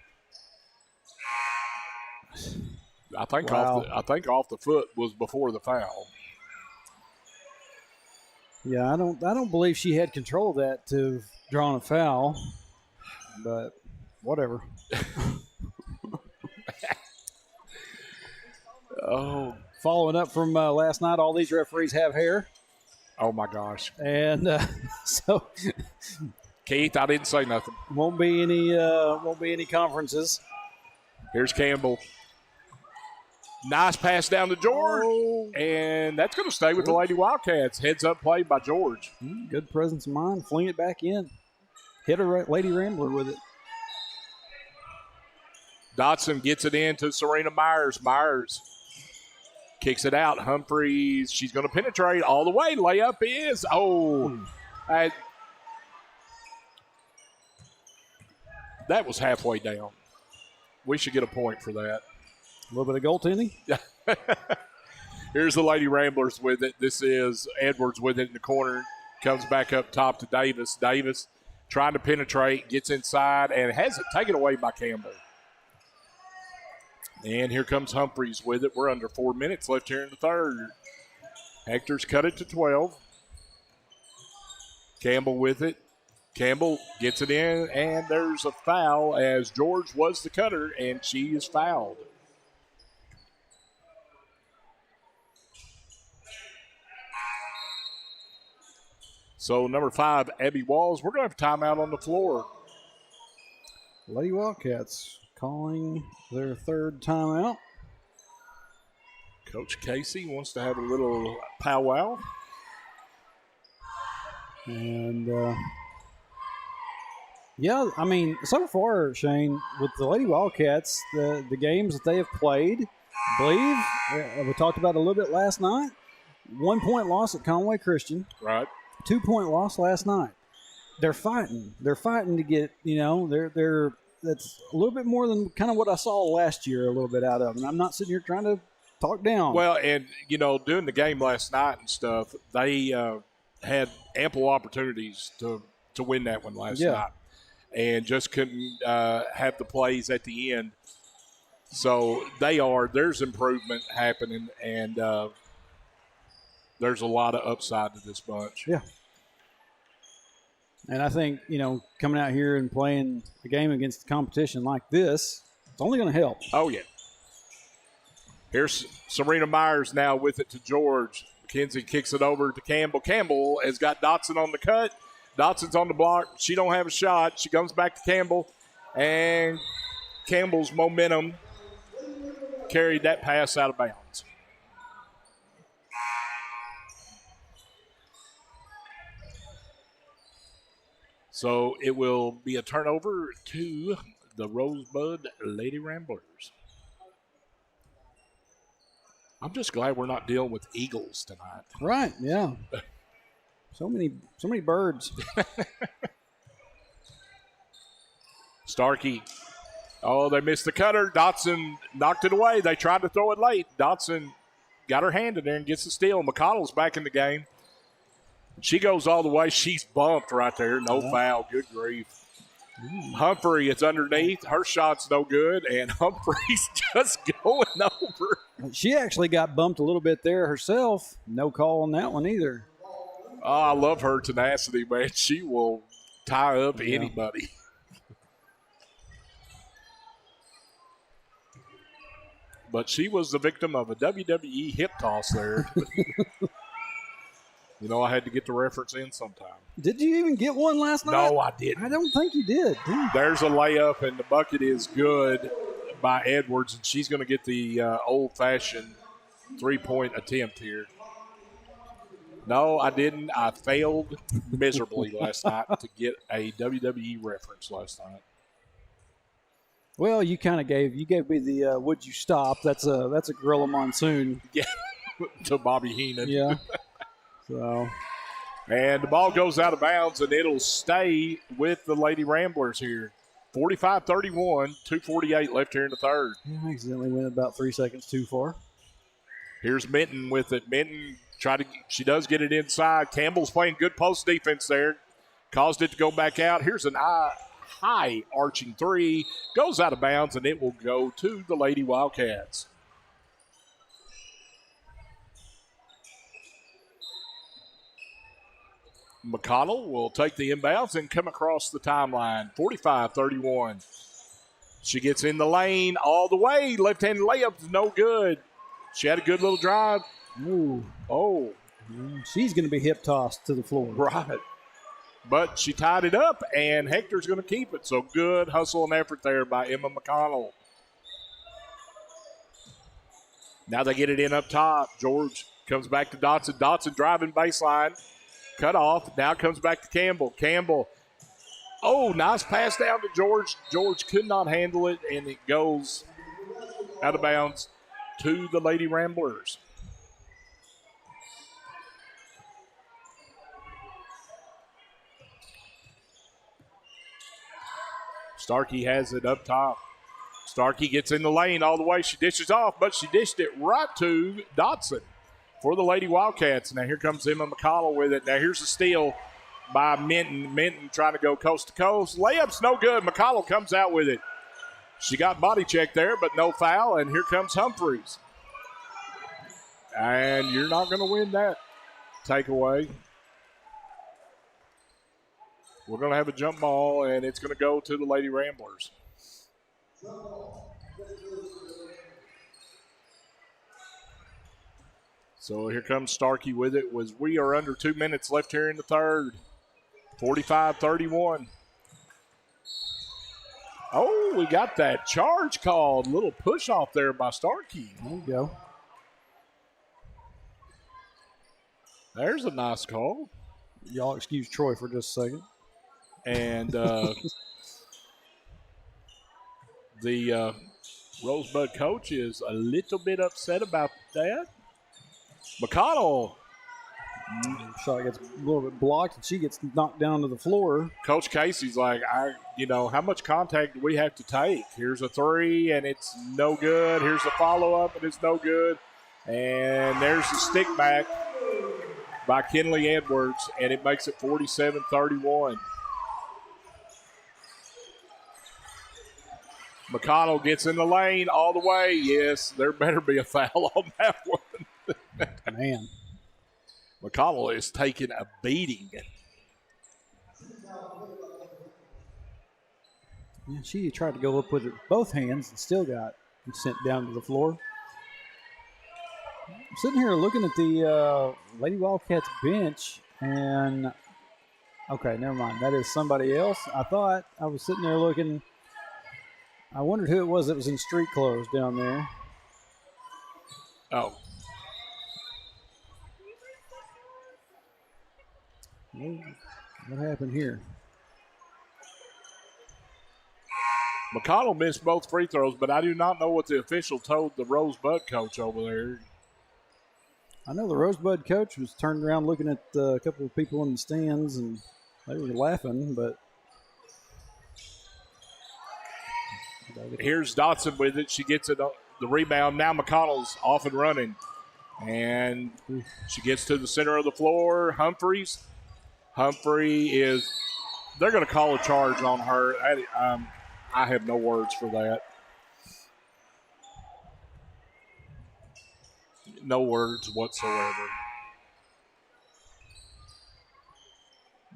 I think off the foot was before the foul. Yeah, I don't believe she had control of that to have drawn a foul, but whatever. Oh. Following up from last night, all these referees have hair, Oh, my gosh. and so Keith, I didn't say nothing. won't be any conferences. Here's Campbell. Nice pass down to George, and that's going to stay with the Lady Wildcats. Heads up play by George. Good presence of mind. Fling it back in. Hit a Lady Rambler with it. Dotson gets it in to Serena Myers. Myers kicks it out. Humphreys, she's going to penetrate all the way. Layup is, that was halfway down. We should get a point for that. A little bit of goaltending. Here's the Lady Ramblers with it. This is Edwards with it in the corner. Comes back up top to Davis. Davis trying to penetrate, gets inside, and has it taken away by Campbell. And here comes Humphreys with it. We're under 4 minutes left here in the third. Hector's cut it to 12. Campbell with it. Campbell gets it in, and there's a foul as George was the cutter, and she is fouled. So number 5, Abby Walls, we're going to have a timeout on the floor. Lady Wildcats calling their third timeout. Coach Casey wants to have a little powwow. And, yeah, I mean, so far, Shane, with the Lady Wildcats, the games that they have played, I believe, we talked about it a little bit last night, 1 point loss at Conway Christian. Right. 2 point loss last night. They're fighting. They're fighting to get, they're that's a little bit more than kind of what I saw last year a little bit out of them. I'm not sitting here trying to talk down. Well, and, doing the game last night and stuff, they had ample opportunities to win that one last night and just couldn't have the plays at the end. So there's improvement happening, and there's a lot of upside to this bunch. Yeah. And I think, coming out here and playing a game against competition like this, it's only going to help. Oh, yeah. Here's Serena Myers now with it to George. McKenzie kicks it over to Campbell. Campbell has got Dotson on the cut. Dotson's on the block. She don't have a shot. She comes back to Campbell, and Campbell's momentum carried that pass out of bounds. So it will be a turnover to the Rosebud Lady Ramblers. I'm just glad we're not dealing with Eagles tonight. Right, yeah. So many birds. Starkey. Oh, they missed the cutter. Dotson knocked it away. They tried to throw it late. Dotson got her hand in there and gets the steal. McConnell's back in the game. She goes all the way. She's bumped right there. No foul. Good grief. Humphrey, it's underneath. Her shot's no good, and Humphrey's just going over. She actually got bumped a little bit there herself. No call on that one either. Oh, I love her tenacity, man. She will tie up anybody. But she was the victim of a WWE hip toss there. I had to get the reference in sometime. Did you even get one last night? No, I didn't. I don't think you did. There's a layup, and the bucket is good by Edwards, and she's going to get the old-fashioned three-point attempt here. No, I didn't. I failed miserably last night to get a WWE reference last night. Well, you gave me the would you stop? That's a Gorilla Monsoon. Yeah, to Bobby Heenan. Yeah. So, and the ball goes out of bounds, and it'll stay with the Lady Ramblers here. 45-31, 2:48 left here in the third. I accidentally went about 3 seconds too far. Here's Minton with it. Minton she does get it inside. Campbell's playing good post defense there. Caused it to go back out. Here's an high arching three. Goes out of bounds, and it will go to the Lady Wildcats. McConnell will take the inbounds and come across the timeline. 45-31. She gets in the lane all the way. Left-handed layup is no good. She had a good little drive. Ooh. Oh. She's going to be hip tossed to the floor. Right. But she tied it up, and Hector's going to keep it. So good hustle and effort there by Emma McConnell. Now they get it in up top. George comes back to Dotson. Dotson driving baseline. Cut off. Now comes back to Campbell. Campbell. Oh, nice pass down to George. George could not handle it, and it goes out of bounds to the Lady Ramblers. Starkey has it up top. Starkey gets in the lane all the way. She dishes off, but she dished it right to Dotson for the Lady Wildcats. Now here comes Emma McConnell with it. Now here's a steal by Minton. Minton trying to go coast to coast. Layup's no good. McConnell comes out with it. She got body checked there, but no foul. And here comes Humphreys. And you're not going to win that takeaway. We're going to have a jump ball, and it's going to go to the Lady Ramblers. So here comes Starkey with it. We are under 2 minutes left here in the third. 45-31. Oh, we got that charge called. Little push off there by Starkey. There you go. There's a nice call. Y'all excuse Troy for just a second. And the Rosebud coach is a little bit upset about that. McConnell. Shot gets a little bit blocked, and she gets knocked down to the floor. Coach Casey's like, how much contact do we have to take? Here's a three, and it's no good. Here's a follow-up, and it's no good. And there's the stick back by Kenley Edwards, and it makes it 47-31. McConnell gets in the lane all the way. Yes, there better be a foul on that one. Man. McConnell is taking a beating. Yeah, she tried to go up with it with both hands and still got sent down to the floor. I'm sitting here looking at the Lady Wildcats bench, and okay, never mind. That is somebody else. I thought I was sitting there looking. I wondered who it was that was in street clothes down there. Oh. What happened here? McConnell missed both free throws, but I do not know what the official told the Rosebud coach over there. I know the Rosebud coach was turned around looking at a couple of people in the stands, and they were laughing, but. Here's Dotson with it. She gets it, the rebound. Now McConnell's off and running. And she gets to the center of the floor. Humphreys. Humphrey is – they're going to call a charge on her. I have no words for that. No words whatsoever.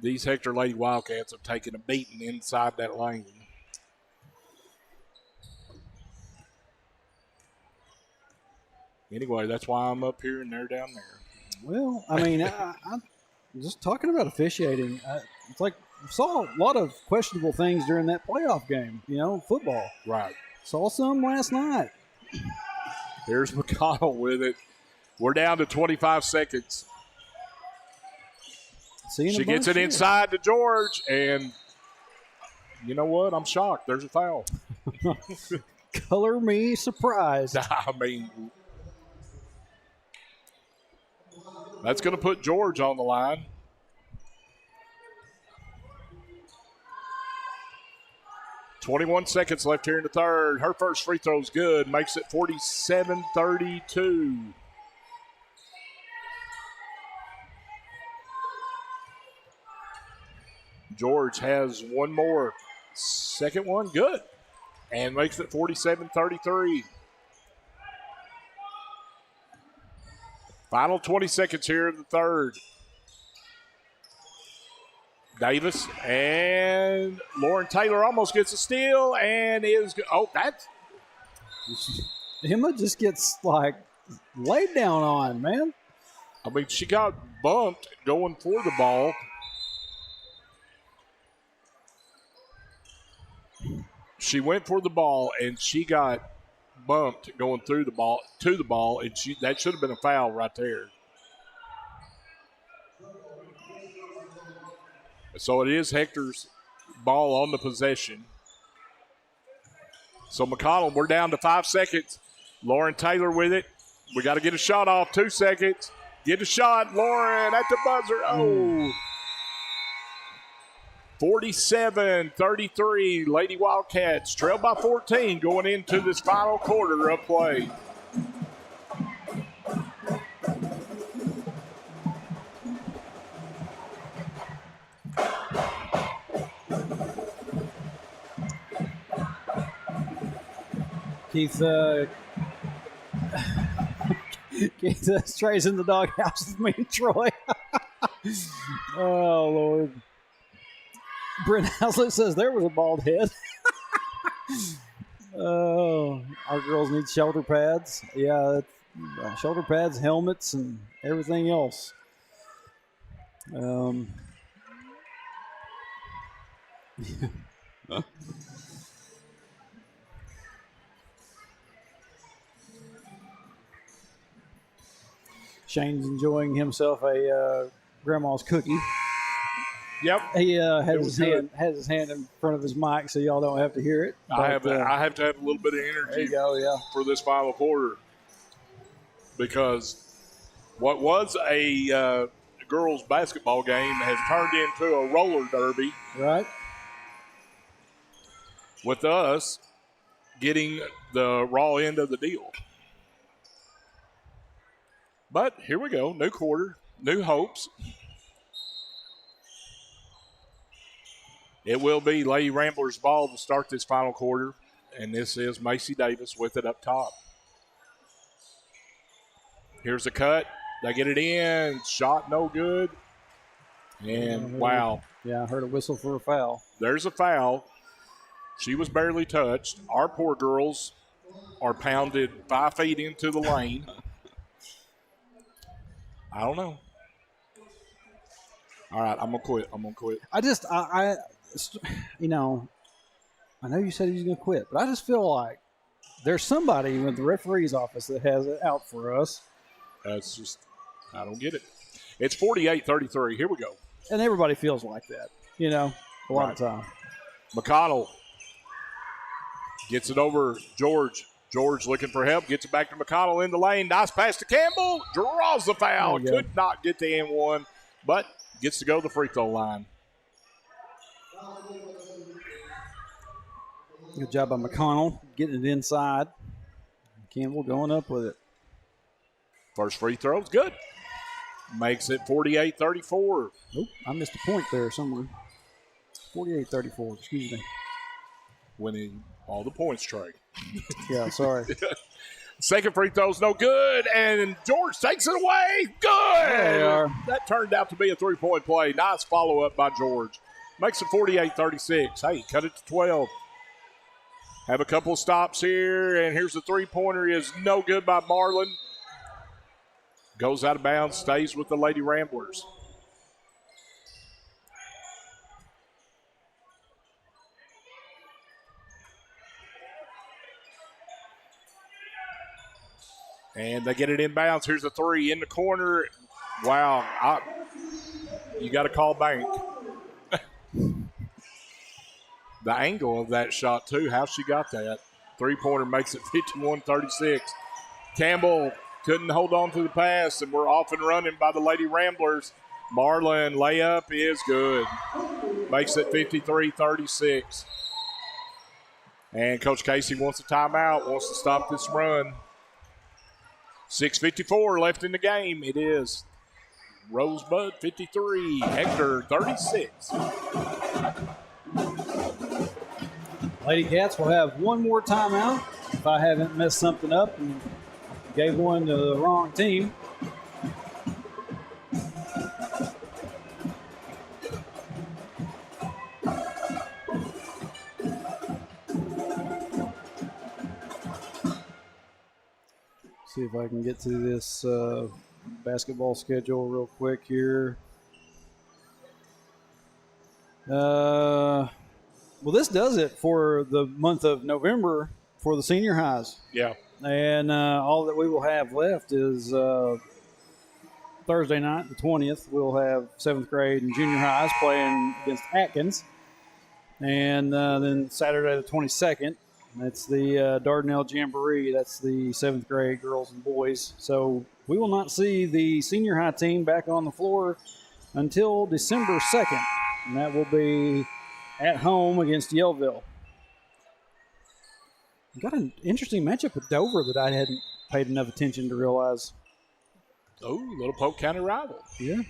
These Hector Lady Wildcats have taken a beating inside that lane. Anyway, that's why I'm up here and they're down there. Well, I mean, I'm just talking about officiating. It's like I saw a lot of questionable things during that playoff game, football. Right. Saw some last night. Here's McConnell with it. We're down to 25 seconds. She gets it inside to George, and you know what? I'm shocked. There's a foul. Color me surprised. I mean, that's going to put George on the line. .21 seconds left here in the third. Her first free throw is good. Makes it 47-32. George has one more. Second one, good. And makes it 47-33. Final 20 seconds here in the third. Davis and Lauren Taylor almost gets a steal and is – oh, that's – Emma just gets, like, laid down on, man. I mean, she got bumped going for the ball. She went for the ball, and she got bumped going through the ball to the ball, and that should have been a foul right there. So it is Hector's ball on the possession. So McConnell, we're down to 5 seconds. Lauren Taylor with it. We got to get a shot off. 2 seconds. Get a shot. Lauren at the buzzer. Oh. 47-33. Lady Wildcats trail by 14 going into this final quarter of play. Keith strays in the doghouse with me and Troy. Oh, Lord. Brent Haslett says there was a bald head. Oh, our girls need shoulder pads. Yeah, shoulder pads, helmets, and everything else. Shane's enjoying himself a grandma's cookie. Yep. He has his hand in front of his mic, so y'all don't have to hear it. I have to have a little bit of energy. There you go, yeah. For this final quarter, because what was a girls' basketball game has turned into a roller derby. Right. With us getting the raw end of the deal. But here we go. New quarter, new hopes. It will be Lady Ramblers' ball to start this final quarter, and this is Macy Davis with it up top. Here's a cut. They get it in. Shot no good. And wow. Yeah, I heard a whistle for a foul. There's a foul. She was barely touched. Our poor girls are pounded 5 feet into the lane. I don't know. All right, I'm going to quit. I know you said he was going to quit, but I just feel like there's somebody with the referee's office that has it out for us. That's just, I don't get it. It's 48-33. Here we go. And everybody feels like that, a lot of time. McConnell gets it over George. George looking for help. Gets it back to McConnell in the lane. Nice pass to Campbell. Draws the foul. Could not get the N1, but gets to go to the free throw line. Good job by McConnell getting it inside. Campbell going up with it. First free throw is good. Makes it 48-34. Nope, I missed a point there somewhere. 48-34, excuse me. Winning all the points, Trey. Yeah, sorry. Second free throw's no good, and George takes it away. Good! There they are. That turned out to be a three-point play. Nice follow-up by George. Makes it 48-36. Hey, cut it to 12. Have a couple of stops here, and here's the three-pointer is no good by Marlin. Goes out of bounds, stays with the Lady Ramblers. And they get it inbounds. Here's a three in the corner. Wow. You got to call bank. The angle of that shot, too, how she got that. Three-pointer makes it 51-36. Campbell couldn't hold on to the pass, and we're off and running by the Lady Ramblers. Marlin layup is good. Makes it 53-36. And Coach Casey wants a timeout, wants to stop this run. 6:54 left in the game. It is Rosebud 53, Hector 36. Lady Cats will have one more timeout if I haven't messed something up and gave one to the wrong team. if I can get to this basketball schedule real quick here. Well, this does it for the month of November for the senior highs. Yeah. And all that we will have left is Thursday night, the 20th. We'll have 7th grade and junior highs playing against Atkins. And then Saturday, the 22nd, that's the Dardanelle Jamboree. That's the 7th grade girls and boys. So we will not see the senior high team back on the floor until December 2nd. And that will be at home against Yellville. Got an interesting matchup with Dover that I hadn't paid enough attention to realize. Oh, little Polk County rival. Yeah.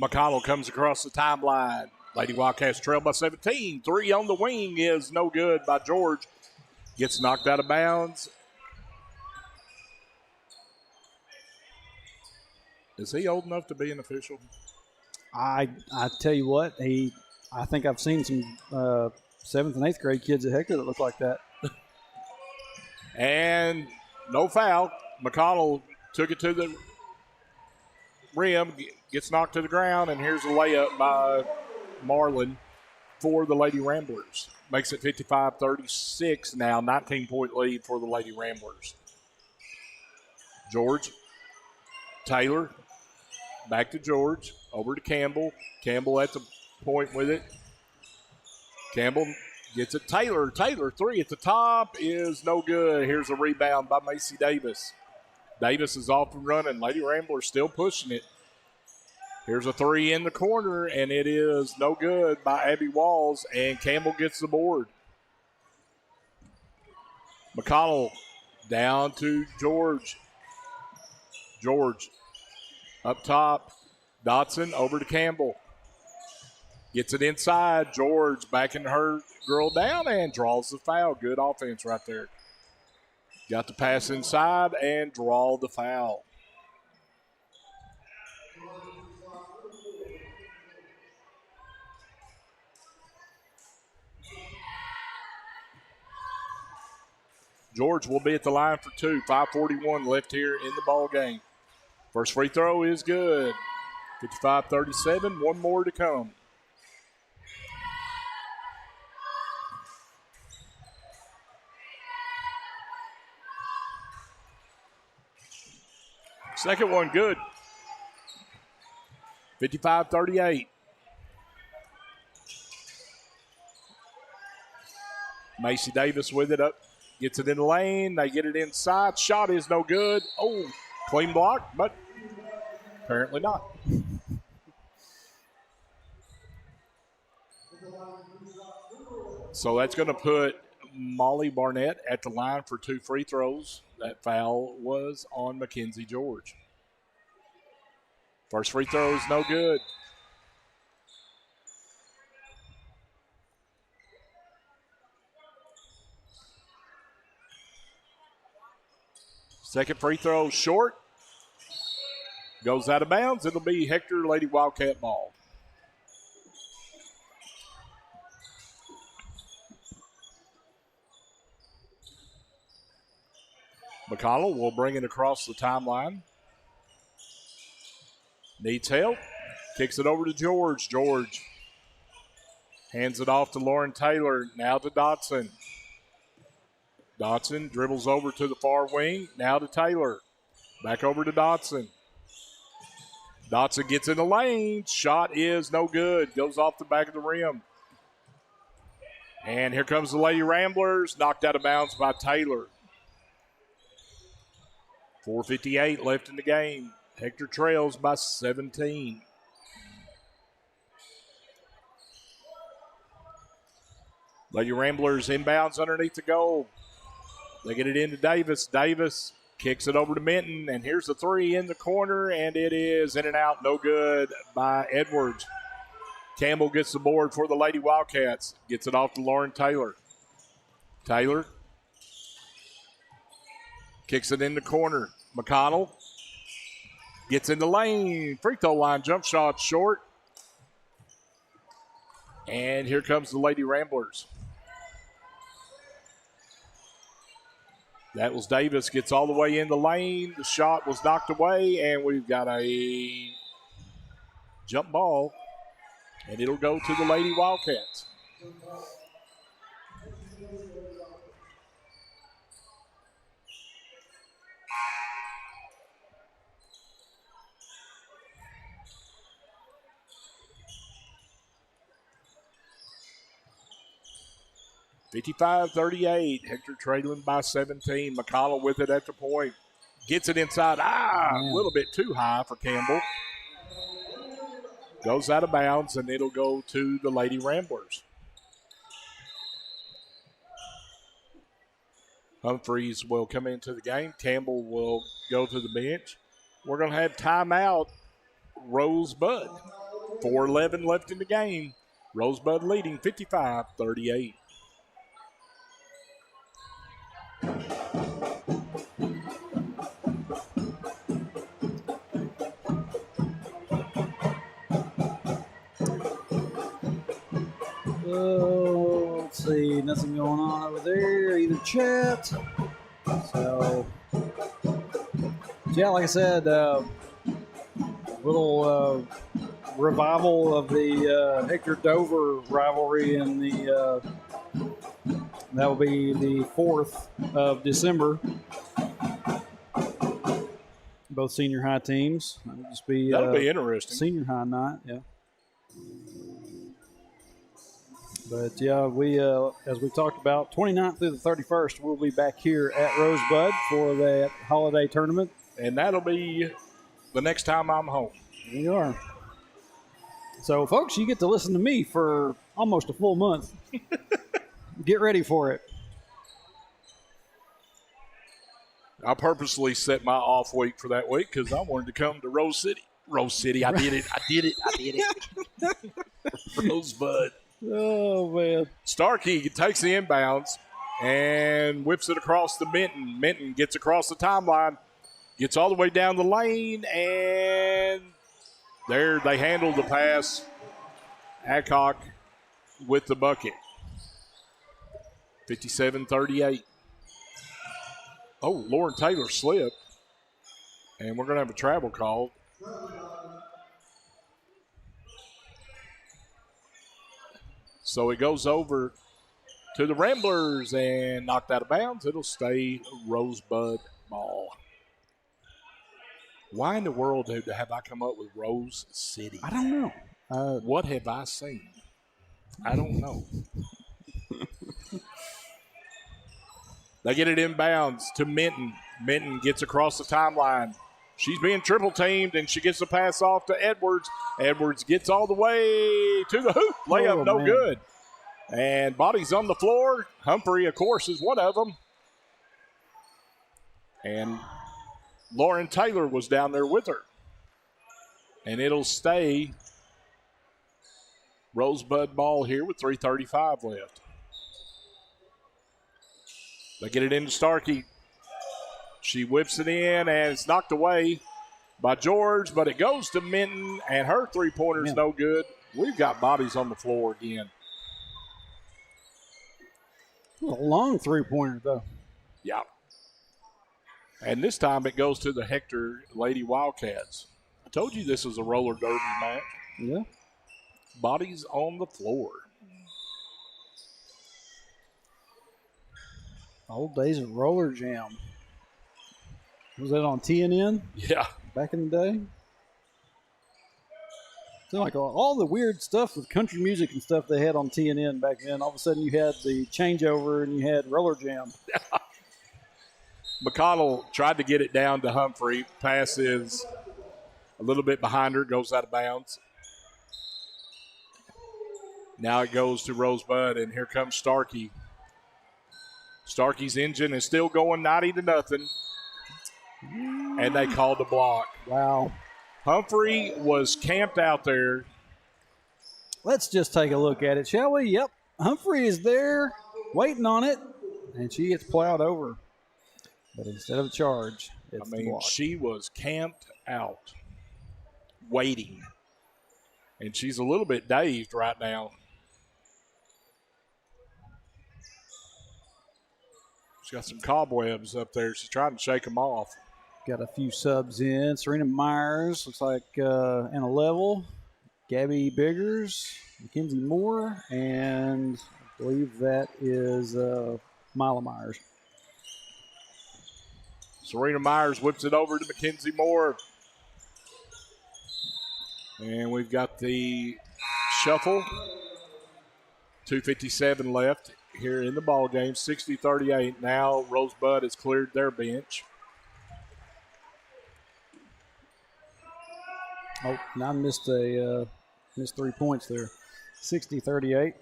McConnell comes across the timeline. Lady Wildcats trail by 17. 3 on the wing is no good by George. Gets knocked out of bounds. Is he old enough to be an official? I tell you what, I think I've seen some 7th and 8th grade kids at Hector that look like that. And no foul. McConnell took it to the rim, gets knocked to the ground, and here's a layup by Marlin for the Lady Ramblers. Makes it 55-36 now, 19-point lead for the Lady Ramblers. George, Taylor, back to George, over to Campbell. Campbell at the point with it. Campbell gets it. Taylor, 3 at the top is no good. Here's a rebound by Macy Davis. Davis is off and running. Lady Ramblers still pushing it. Here's a 3 in the corner, and it is no good by Abby Walls, and Campbell gets the board. McConnell down to George. George up top. Dotson over to Campbell. Gets it inside. George backing her girl down and draws the foul. Good offense right there. Got the pass inside and draw the foul. George will be at the line for 2. 5:41 left here in the ball game. First free throw is good. 55-37. One more to come. Second one good. 55-38. Macy Davis with it up. Gets it in the lane. They get it inside. Shot is no good. Oh, clean block, but apparently not. So that's going to put Molly Barnett at the line for 2 free throws. That foul was on Mackenzie George. First free throw is no good. Second free throw short. Goes out of bounds. It'll be Hector Lady Wildcat ball. McConnell will bring it across the timeline. Needs help. Kicks it over to George. George hands it off to Lauren Taylor. Now to Dotson. Dotson dribbles over to the far wing. Now to Taylor. Back over to Dotson. Dotson gets in the lane. Shot is no good. Goes off the back of the rim. And here comes the Lady Ramblers. Knocked out of bounds by Taylor. 4:58 left in the game. Hector trails by 17. Lady Ramblers inbounds underneath the goal. They get it into Davis. Davis kicks it over to Minton, and here's the 3 in the corner, and it is in and out, no good by Edwards. Campbell gets the board for the Lady Wildcats. Gets it off to Lauren Taylor. Taylor kicks it in the corner. McConnell gets in the lane. Free throw line, jump shot short. And here comes the Lady Ramblers. That was Davis, gets all the way in the lane. The shot was knocked away, and we've got a jump ball, and it'll go to the Lady Wildcats. (55-38). Hector trailing by 17. McConnell with it at the point. Gets it inside. A little bit too high for Campbell. Goes out of bounds, and it'll go to the Lady Ramblers. Humphreys will come into the game. Campbell will go to the bench. We're going to have timeout, Rosebud. 4:11 left in the game. Rosebud leading 55-38. Let's see, nothing going on over there, either chat. So, yeah, like I said, little revival of the Hector Dover rivalry in the that will be the 4th of December. Both senior high teams. That'll be interesting. Senior high night, yeah. But, yeah, we as we talked about, 29th through the 31st, we'll be back here at Rosebud for that holiday tournament. And that'll be the next time I'm home. Here you are. So, folks, you get to listen to me for almost a full month. Get ready for it. I purposely set my off week for that week because I wanted to come to Rose City. Rose City, I did it. Rosebud. Oh, man. Starkey takes the inbounds and whips it across to Minton. Minton gets across the timeline, gets all the way down the lane, and there they handle the pass. Adcock with the bucket. 57-38. Oh, Lauren Taylor slipped, and we're going to have a travel call. So it goes over to the Ramblers and knocked out of bounds. It'll stay Rosebud ball. Why in the world have I come up with Rose City? I don't know. What have I seen? I don't know. They get it inbounds to Minton. Minton gets across the timeline. She's being triple teamed, and she gets the pass off to Edwards. Edwards gets all the way to the hoop. Layup, no good. And bodies on the floor. Humphrey, of course, is one of them. And Lauren Taylor was down there with her. And it'll stay Rosebud ball here with 3:35 left. They get it into Starkey. She whips it in, and it's knocked away by George, but it goes to Minton, and her three-pointer's no good. We've got bodies on the floor again. A long three-pointer, though. Yeah. And this time it goes to the Hector Lady Wildcats. I told you this was a roller derby match. Yeah. Bodies on the floor. Old days of roller jam. Was that on TNN? Yeah. Back in the day? So like all the weird stuff with country music and stuff they had on TNN back then, all of a sudden you had the changeover and you had roller jam. McConnell tried to get it down to Humphrey. Pass is a little bit behind her, goes out of bounds. Now it goes to Rosebud, and here comes Starkey. Starkey's engine is still going 90-0. And they called the block. Wow. Humphrey was camped out there. Let's just take a look at it, shall we? Yep. Humphrey is there waiting on it, and she gets plowed over. But instead of a charge, it's the block. She was camped out, waiting. And she's a little bit dazed right now. She's got some cobwebs up there. She's trying to shake them off. Got a few subs in. Serena Myers looks like in a level. Gabby Biggers, Mackenzie Moore, and I believe that is Mila Myers. Serena Myers whips it over to Mackenzie Moore. And we've got the shuffle. 2:57 left here in the ball game. 60-38. Now Rosebud has cleared their bench. Oh, now I missed 3 points there. 60-38.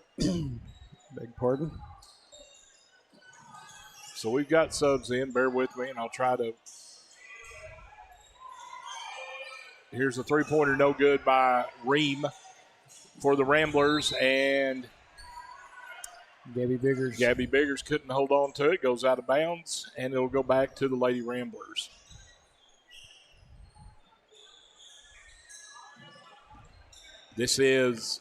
Beg pardon. So we've got subs in. Bear with me, and I'll try to. Here's a three-pointer, no good by Ream for the Ramblers, and Gabby Biggers couldn't hold on to it. Goes out of bounds, and it'll go back to the Lady Ramblers. This is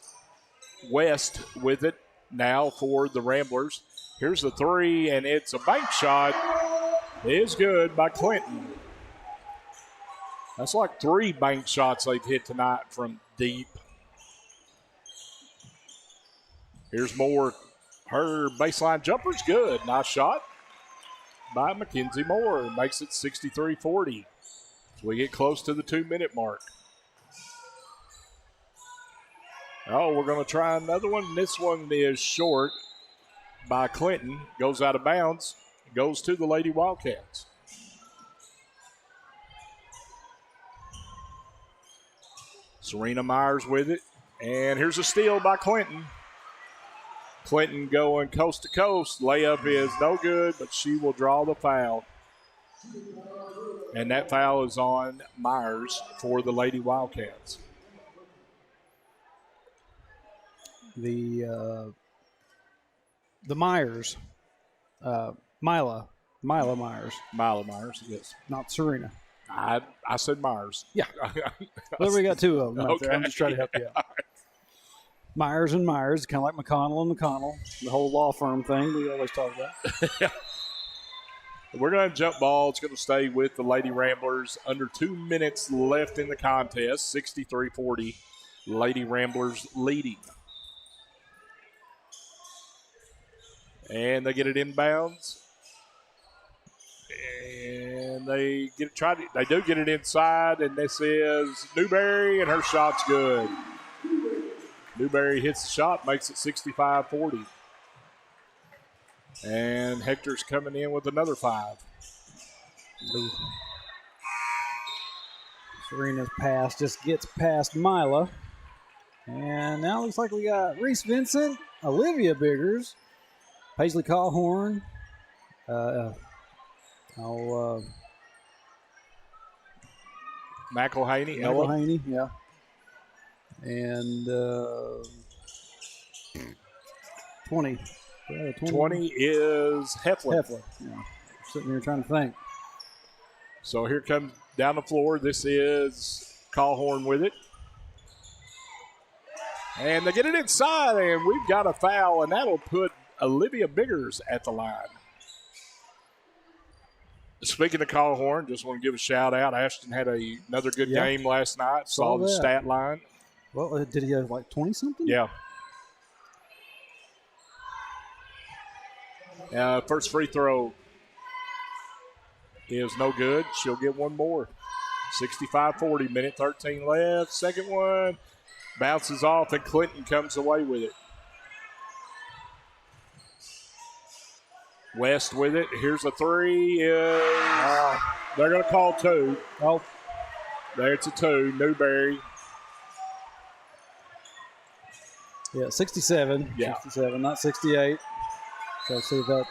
West with it now for the Ramblers. Here's the three, and it's a bank shot. It is good by Clinton. That's like 3 bank shots they've hit tonight from deep. Here's Moore. Her baseline jumper's good. Nice shot by Mackenzie Moore. Makes it 63-40. So we get close to the 2-minute mark. Oh, we're going to try another one. This one is short by Clinton. Goes out of bounds. Goes to the Lady Wildcats. Serena Myers with it. And here's a steal by Clinton. Clinton going coast to coast. Layup is no good, but she will draw the foul. And that foul is on Myers for the Lady Wildcats. The Myers, Mila Myers. Mila Myers, yes. Not Serena. I said Myers. Yeah. Well, we got 2 of them out there. I'm just trying to help you out. Myers and Myers, kind of like McConnell and McConnell, the whole law firm thing we always talk about. We're going to jump ball. It's going to stay with the Lady Ramblers. Under 2 minutes left in the contest. 63-40. Lady Ramblers leading. And they get it inbounds. And they do get it inside, and this is Newberry, and her shot's good. Newberry hits the shot, makes it 65-40. And Hector's coming in with another 5. Ooh. Serena's pass just gets past Mila. And now it looks like we got Reese Vincent, Olivia Biggers, Paisley Callhorn, McElhaney, yeah. And 20. 20 is Heflin. Yeah. Sitting here trying to think. So here comes down the floor. This is Callhorn with it. And they get it inside, and we've got a foul, and that'll put Olivia Biggers at the line. Speaking of Callhorn, just want to give a shout out. Ashton had another good game last night. Saw the stat line. Well, did he have like 20-something? Yeah. First free throw is no good. She'll get one more. 65-40, minute 13 left. Second one bounces off, and Clinton comes away with it. West with it. Here's a three. They're going to call 2. Oh, there it's a 2. Newberry. Yeah, 67. Yeah. 67, not 68. So see that.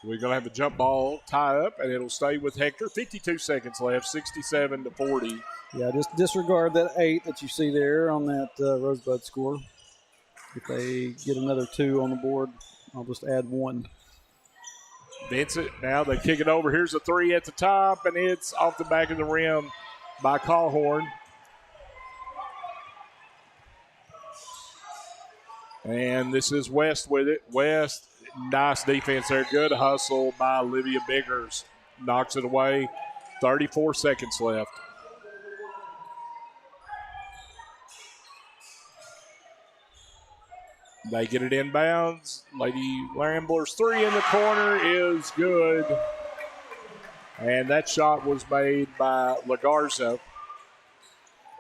We're going to have a jump ball tie up, and it'll stay with Hector. 52 seconds left, 67-40. Yeah, just disregard that 8 that you see there on that Rosebud score. If they get another 2 on the board, I'll just add 1. Vincent, now they kick it over. Here's a 3 at the top, and it's off the back of the rim by Callhorn. And this is West with it. West Nice defense there. Good hustle by Olivia Biggers. Knocks it away. 34 seconds left. They get it inbounds. Lady Ramblers 3 in the corner is good. And that shot was made by Lagarza.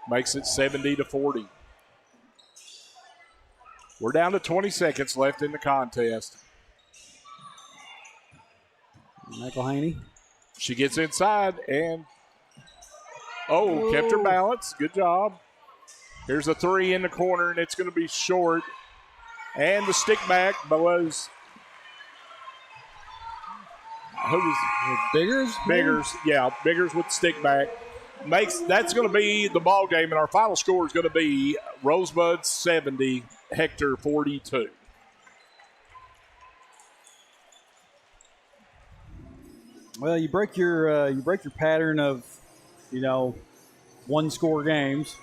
Makes it 70-40. We're down to 20 seconds left in the contest. McElhaney. She gets inside and, kept her balance. Good job. Here's a 3 in the corner, and it's going to be short. And the stick back was Biggers? Biggers. Yeah, Biggers with the stick back. That's going to be the ball game, and our final score is going to be Rosebud 70, Hector 42. Well, you break your pattern of, one score games,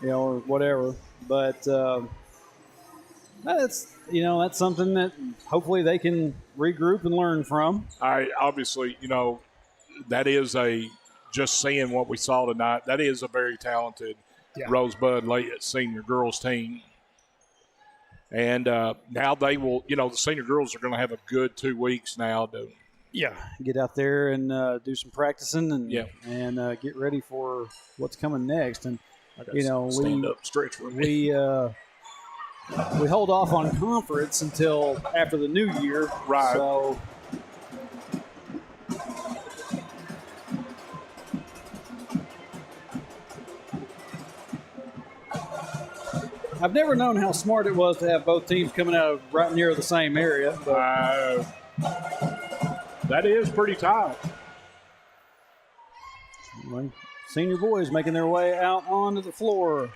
or whatever. But that's something that hopefully they can regroup and learn from. Obviously, that is just seeing what we saw tonight. That is a very talented Rosebud senior girls team. And now they will, the senior girls are going to have a good 2 weeks now to get out there and do some practicing and get ready for what's coming next. And stand up, stretch with me. We hold off on conference until after the new year, right? So I've never known how smart it was to have both teams coming out of right near the same area. But that is pretty tight. Senior boys making their way out onto the floor.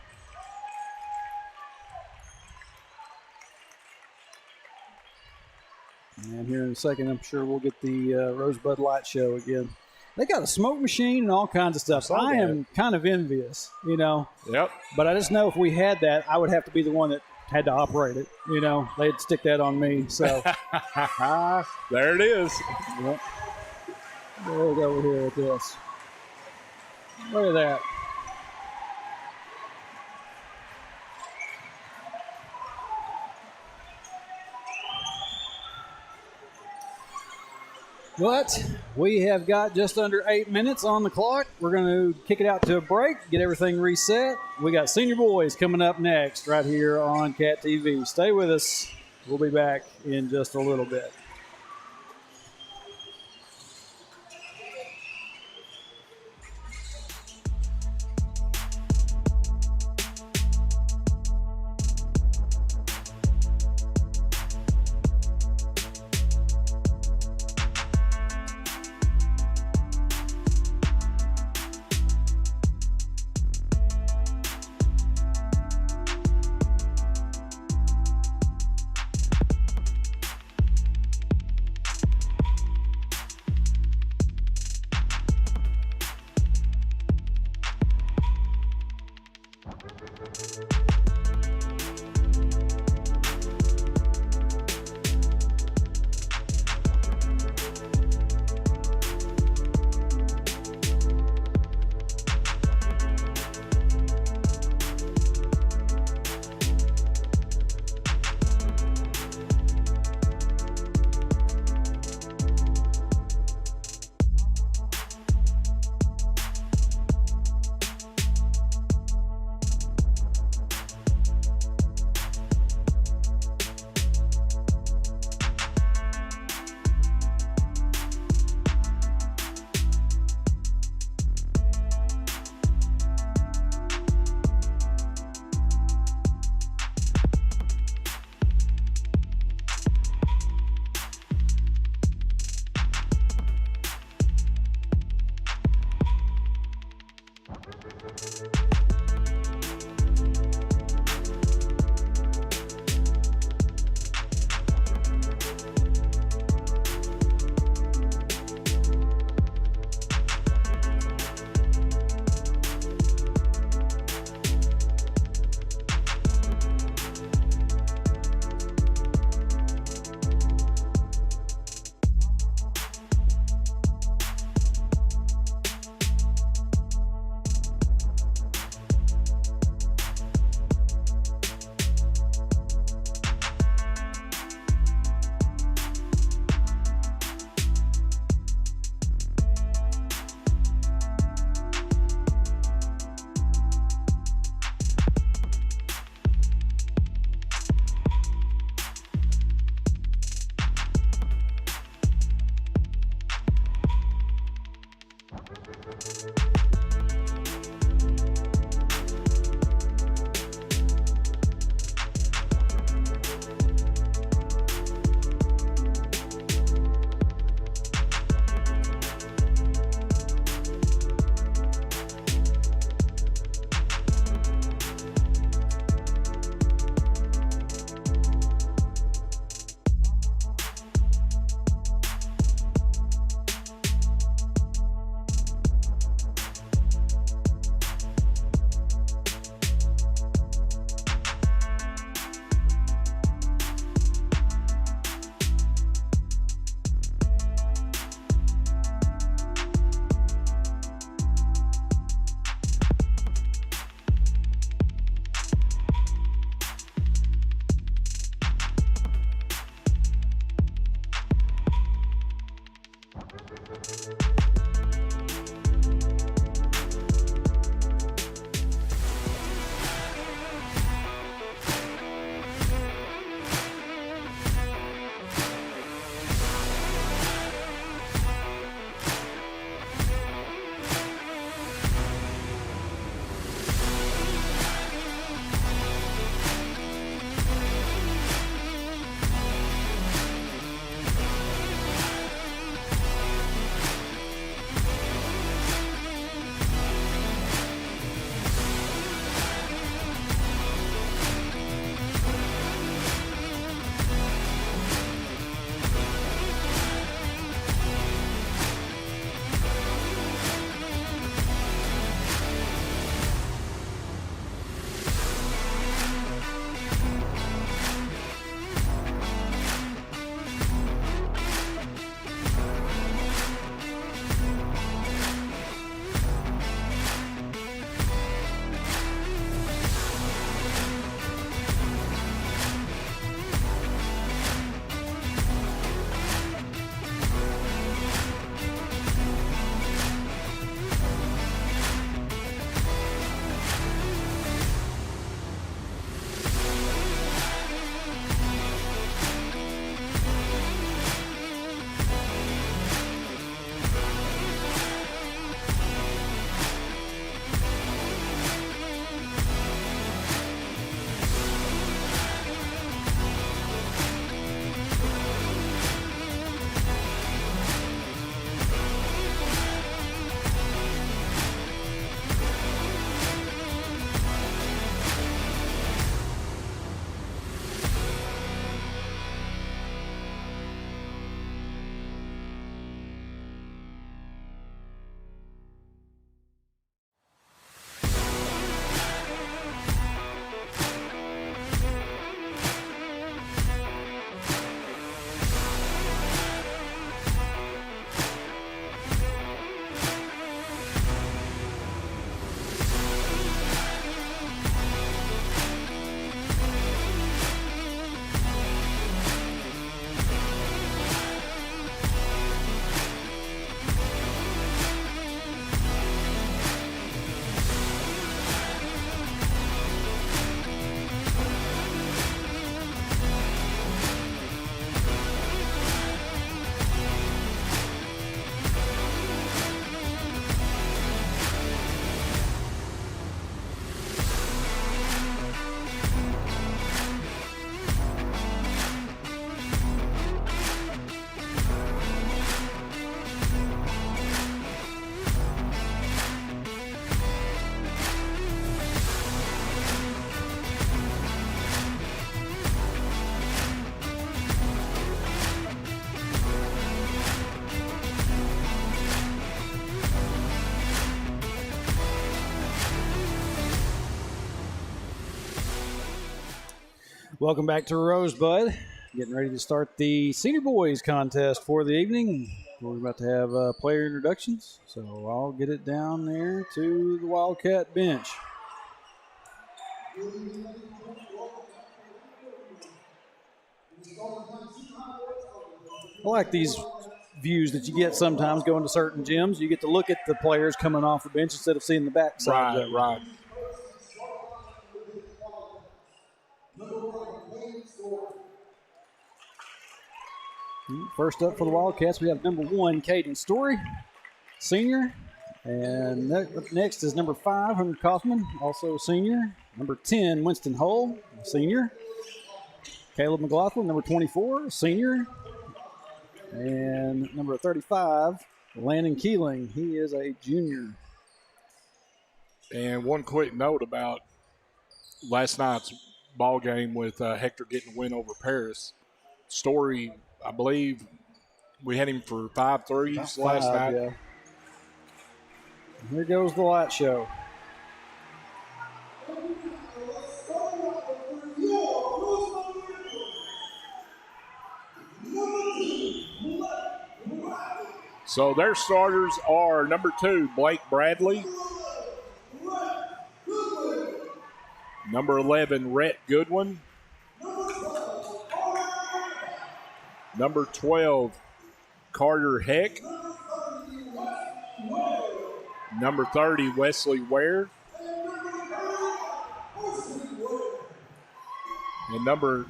And here in a second, I'm sure we'll get the Rosebud Light Show again. They got a smoke machine and all kinds of stuff. I am kind of envious, Yep. But I just know if we had that, I would have to be the one that had to operate it. They'd stick that on me. So there it is. Yep. We'll go over here with this. Look at that. But we have got just under 8 minutes on the clock. We're going to kick it out to a break, get everything reset. We got senior boys coming up next right here on Cat TV. Stay with us. We'll be back in just a little bit. Welcome back to Rosebud. Getting ready to start the Senior Boys contest for the evening. We're about to have player introductions, so I'll get it down there to the Wildcat bench. I like these views that you get sometimes going to certain gyms. You get to look at the players coming off the bench instead of seeing the backside. Right. First up for the Wildcats, we have number 1, Caden Story, senior. And up next is number 5, Hunter Kaufman, also a senior. Number 10, Winston Hull, a senior. Caleb McLaughlin, number 24, a senior. And number 35, Landon Keeling, he is a junior. And one quick note about last night's ball game with Hector getting a win over Paris. Story, I believe we had him for 5 threes last night. Yeah. Here goes the light show. So their starters are number 2, Blake Bradley. Number 11, Rhett Goodwin. Number 12, Carter Heck. Number 30, Wesley Ware. And number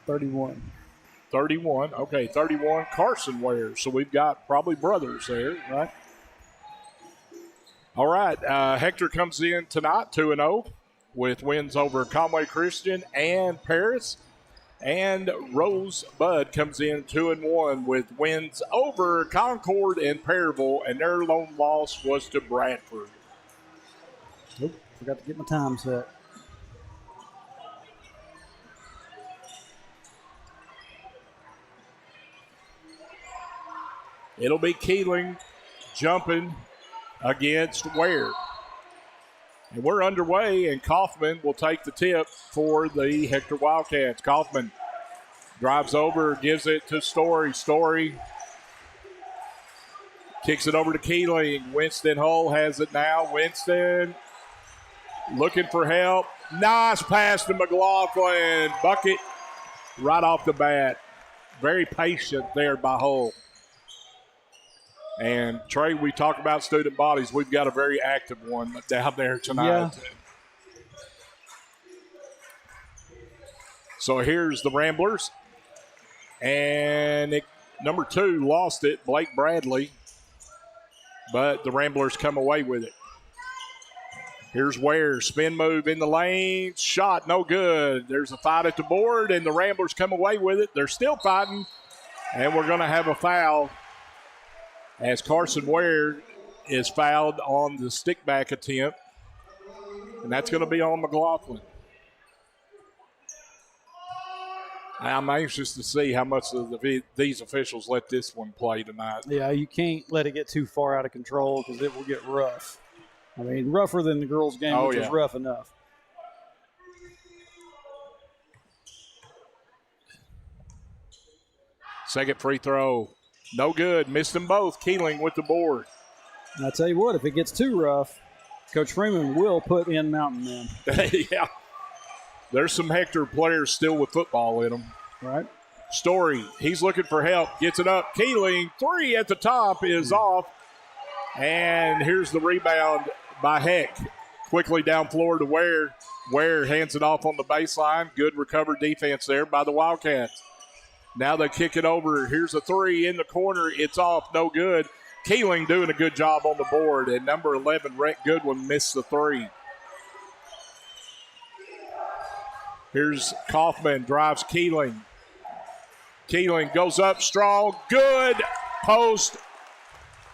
31. 31, okay, 31, Carson Ware. So we've got probably brothers there, right? All right, Hector comes in tonight 2-0 with wins over Conway Christian and Paris. And Rosebud comes in 2-1 with wins over Concord and Perryville, and their lone loss was to Bradford. Nope, forgot to get my time set. It'll be Keeling jumping against Ware. And we're underway, and Kaufman will take the tip for the Hector Wildcats. Kaufman drives over, gives it to Story. Story kicks it over to Keeling. Winston Hull has it now. Winston looking for help. Nice pass to McLaughlin. Bucket right off the bat. Very patient there by Hull. And, Trey, we talk about student bodies. We've got a very active one down there tonight. Yeah. So here's the Ramblers. And number 2 lost it, Blake Bradley. But the Ramblers come away with it. Here's Ware. Spin move in the lane. Shot no good. There's a fight at the board, and the Ramblers come away with it. They're still fighting. And we're going to have a foul as Carson Ware is fouled on the stick-back attempt. And that's going to be on McLaughlin. I'm anxious to see how much of these officials let this one play tonight. Yeah, you can't let it get too far out of control because it will get rough. I mean, rougher than the girls' game, which was rough enough. Second free throw. No good. Missed them both. Keeling with the board. And I tell you what, if it gets too rough, Coach Freeman will put in Mountain Men. Yeah. There's some Hector players still with football in them. Right. Story, he's looking for help. Gets it up. Keeling, 3 at the top is off. And here's the rebound by Heck. Quickly down floor to Ware. Ware hands it off on the baseline. Good recovered defense there by the Wildcats. Now they kick it over. Here's a 3 in the corner. It's off. No good. Keeling doing a good job on the board. And number 11, Rhett Goodwin, missed the 3. Here's Kaufman. Drives Keeling. Keeling goes up strong. Good post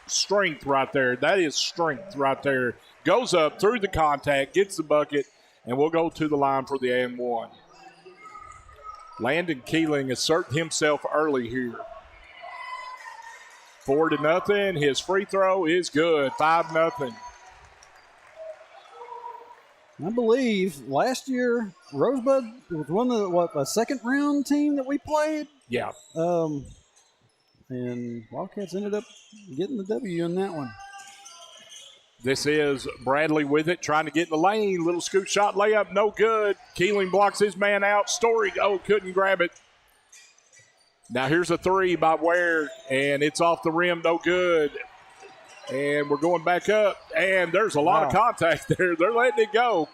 strength right there. That is strength right there. Goes up through the contact. Gets the bucket. And we'll go to the line for the and 1. Landon Keeling asserted himself early here. 4-0. His free throw is good. 5-0. I believe last year Rosebud was one of a second round team that we played. Yeah. And Wildcats ended up getting the W in that one. This is Bradley with it, trying to get in the lane. Little scoop shot layup, no good. Keeling blocks his man out. Story, couldn't grab it. Now here's a 3 by Ware, and it's off the rim, no good. And we're going back up, and there's a lot of contact there. They're letting it go.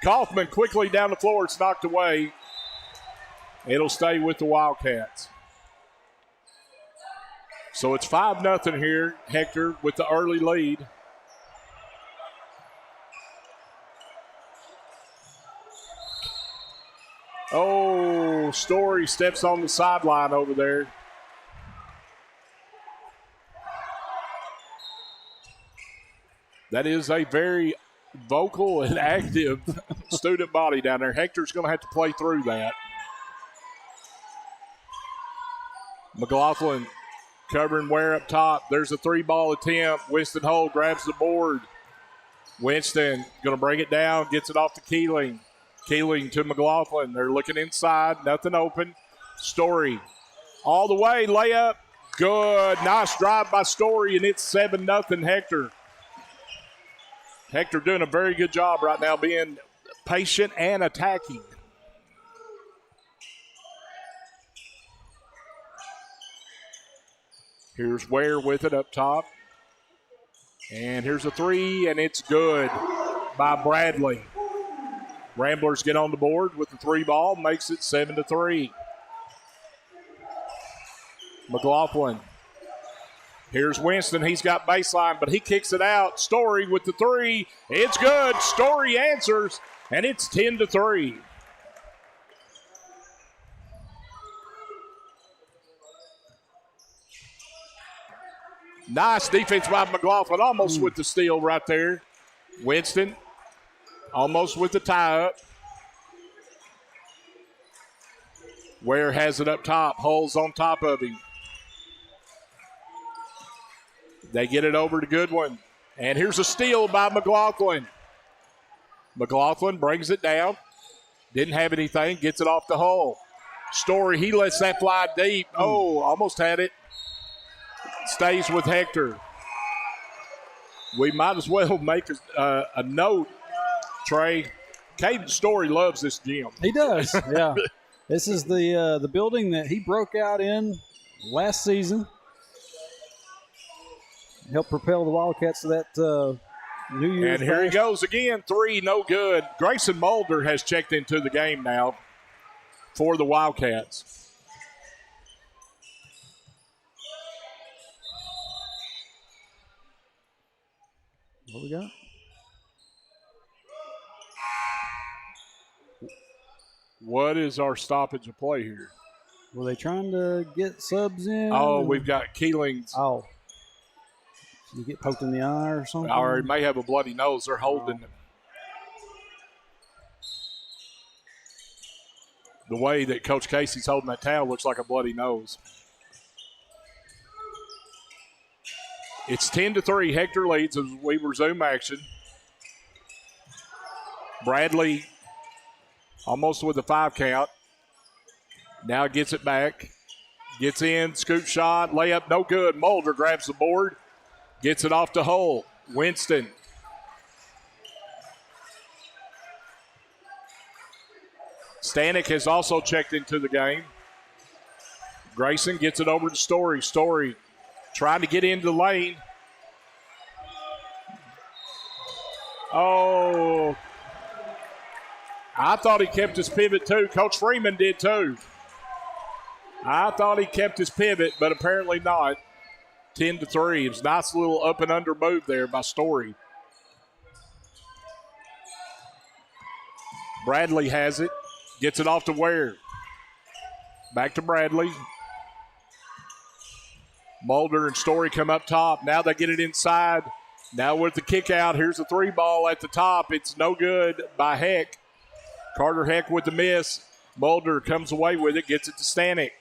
Kaufman quickly down the floor. It's knocked away. It'll stay with the Wildcats. So it's 5-0 here. Hector with the early lead. Oh, Story steps on the sideline over there. That is a very vocal and active student body down there. Hector's going to have to play through that. McLaughlin covering Ware up top. There's a 3-ball attempt. Winston Hull grabs the board. Winston going to bring it down, gets it off to Keeling. Keeling to McLaughlin. They're looking inside. Nothing open. Story all the way. Layup. Good. Nice drive by Story, and it's 7-0 Hector. Hector doing a very good job right now being patient and attacking. Here's Ware with it up top. And here's a 3, and it's good by Bradley. Ramblers get on the board with the 3-ball, makes it 7-3. McLaughlin. Here's Winston. He's got baseline, but he kicks it out. Story with the 3. It's good. Story answers, and it's 10-3. Nice defense by McLaughlin, almost with the steal right there. Winston almost with the tie-up. Ware has it up top. Hull's on top of him. They get it over to Goodwin. And here's a steal by McLaughlin. McLaughlin brings it down. Didn't have anything. Gets it off the Hull. Story, he lets that fly deep. Oh, almost had it. Stays with Hector. We might as well make a note, Trey. Caden Story loves this gym. He does, yeah. This is the building that he broke out in last season. Helped propel the Wildcats to that New Year's. And here he goes again. 3, no good. Grayson Mulder has checked into the game now for the Wildcats. What we got? What is our stoppage of play here? Were they trying to get subs in? Oh, we've got Keeling's. Oh. You get poked in the eye or something? Or he may have a bloody nose. They're holding him. The way that Coach Casey's holding that towel looks like a bloody nose. It's 10-3. Hector leads as we resume action. Bradley almost with a 5 count. Now gets it back. Gets in, scoop shot, layup, no good. Mulder grabs the board. Gets it off to Hull. Winston. Stanek has also checked into the game. Grayson gets it over to Story. Story trying to get into the lane. Oh, I thought he kept his pivot too. Coach Freeman did too. I thought he kept his pivot, but apparently not. 10-3. It was a nice little up and under move there by Story. Bradley has it. Gets it off to Ware. Back to Bradley. Mulder and Story come up top. Now they get it inside. Now with the kick out, here's a 3-ball at the top. It's no good by Heck. Carter Heck with the miss. Mulder comes away with it, gets it to Stanek.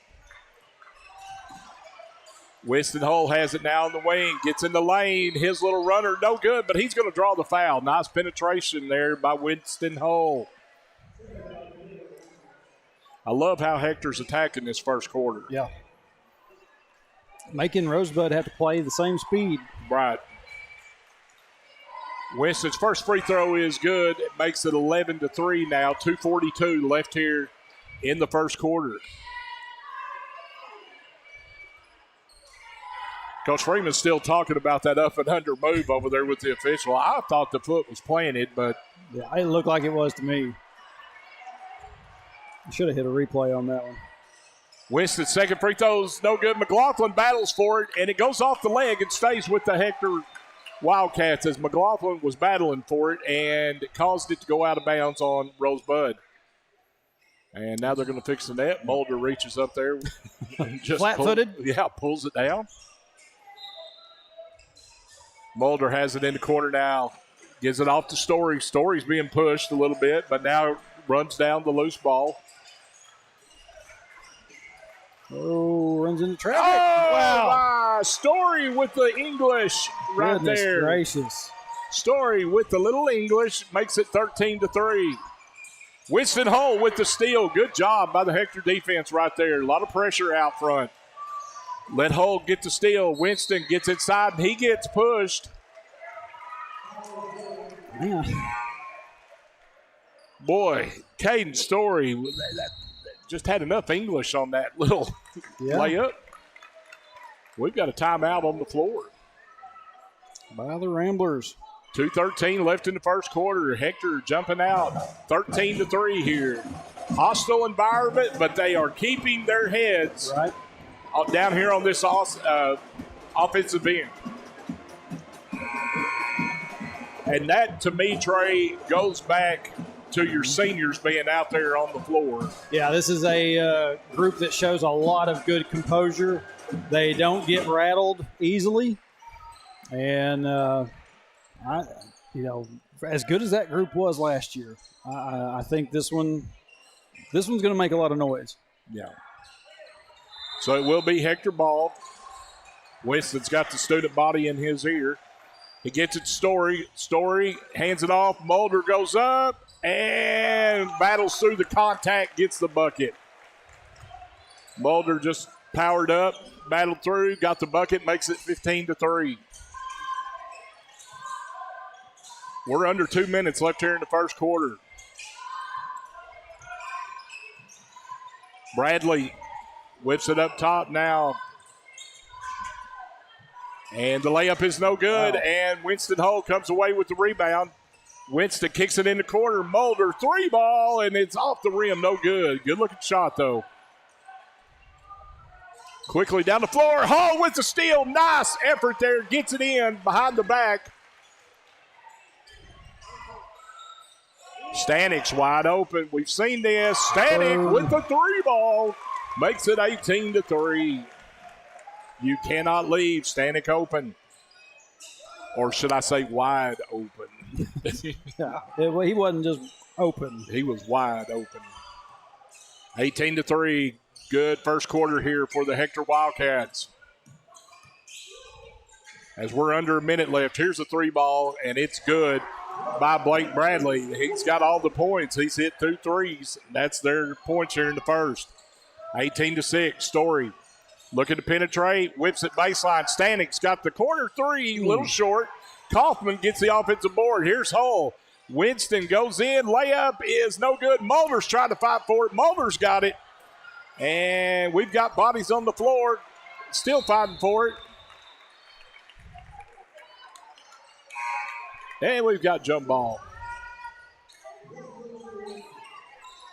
Winston Hull has it now in the wing, gets in the lane. His little runner, no good, but he's going to draw the foul. Nice penetration there by Winston Hull. I love how Hector's attacking this first quarter. Yeah. Making Rosebud have to play the same speed. Right. Winston's first free throw is good. It makes it 11-3 now. 2:42 left here in the first quarter. Coach Freeman's still talking about that up and under move over there with the official. I thought the foot was planted, but yeah, it looked like it was to me. Should have hit a replay on that one. Winston's second free throw's no good. McLaughlin battles for it, and it goes off the leg and stays with the Hector Wildcats as McLaughlin was battling for it and it caused it to go out of bounds on Rosebud. And now they're going to fix the net. Mulder reaches up there. And just Flat-footed? pulls it down. Mulder has it in the corner now. Gives it off to Story. Story's being pushed a little bit, but now runs down the loose ball. Oh, runs into traffic. Oh, Wow. Story with the English right Goodness there. gracious. Story with the little English makes it 13-3. Winston Hull with the steal. Good job by the Hector defense right there. A lot of pressure out front. Let Hull get the steal. Winston gets inside, and he gets pushed. Yeah. Boy, Caden Story just had enough English on that little layup. We've got a timeout on the floor. By the Ramblers. 2:13 left in the first quarter. Hector jumping out. 13-3 here. Hostile environment, but they are keeping their heads Right. down here on this offensive end. And that, to me, Trey, goes back to your seniors being out there on the floor. Yeah, this is a group that shows a lot of good composure. They don't get rattled easily. And, as good as that group was last year, I think this one's going to make a lot of noise. Yeah. So it will be Hector ball. Winston's got the student body in his ear. He gets it to Story. Story hands it off. Mulder goes up and battles through the contact, gets the bucket. Mulder just powered up, battled through, got the bucket, makes it 15-3. We're under 2 minutes left here in the first quarter. Bradley whips it up top now. And the layup is no good, and Winston Hull comes away with the rebound. Winston kicks it in the corner. Mulder, 3-ball, and it's off the rim. No good. Good-looking shot, though. Quickly down the floor. Hull with the steal. Nice effort there. Gets it in behind the back. Stanik's wide open. We've seen this. Stanik with the 3-ball. Makes it 18-3. You cannot leave Stanik open. Or should I say wide open? Yeah, he wasn't just open. He was wide open. 18-3. Good first quarter here for the Hector Wildcats. As we're under a minute left, here's a 3-ball, and it's good by Blake Bradley. He's got all the points. He's hit 2 threes. That's their points here in the first. 18-6. Story looking to penetrate, whips it baseline. Stanik's got the corner 3, a little short. Kaufman gets the offensive board. Here's Hull. Winston goes in. Layup is no good. Mulder's trying to fight for it. Mulder's got it. And we've got bodies on the floor. Still fighting for it. And we've got jump ball.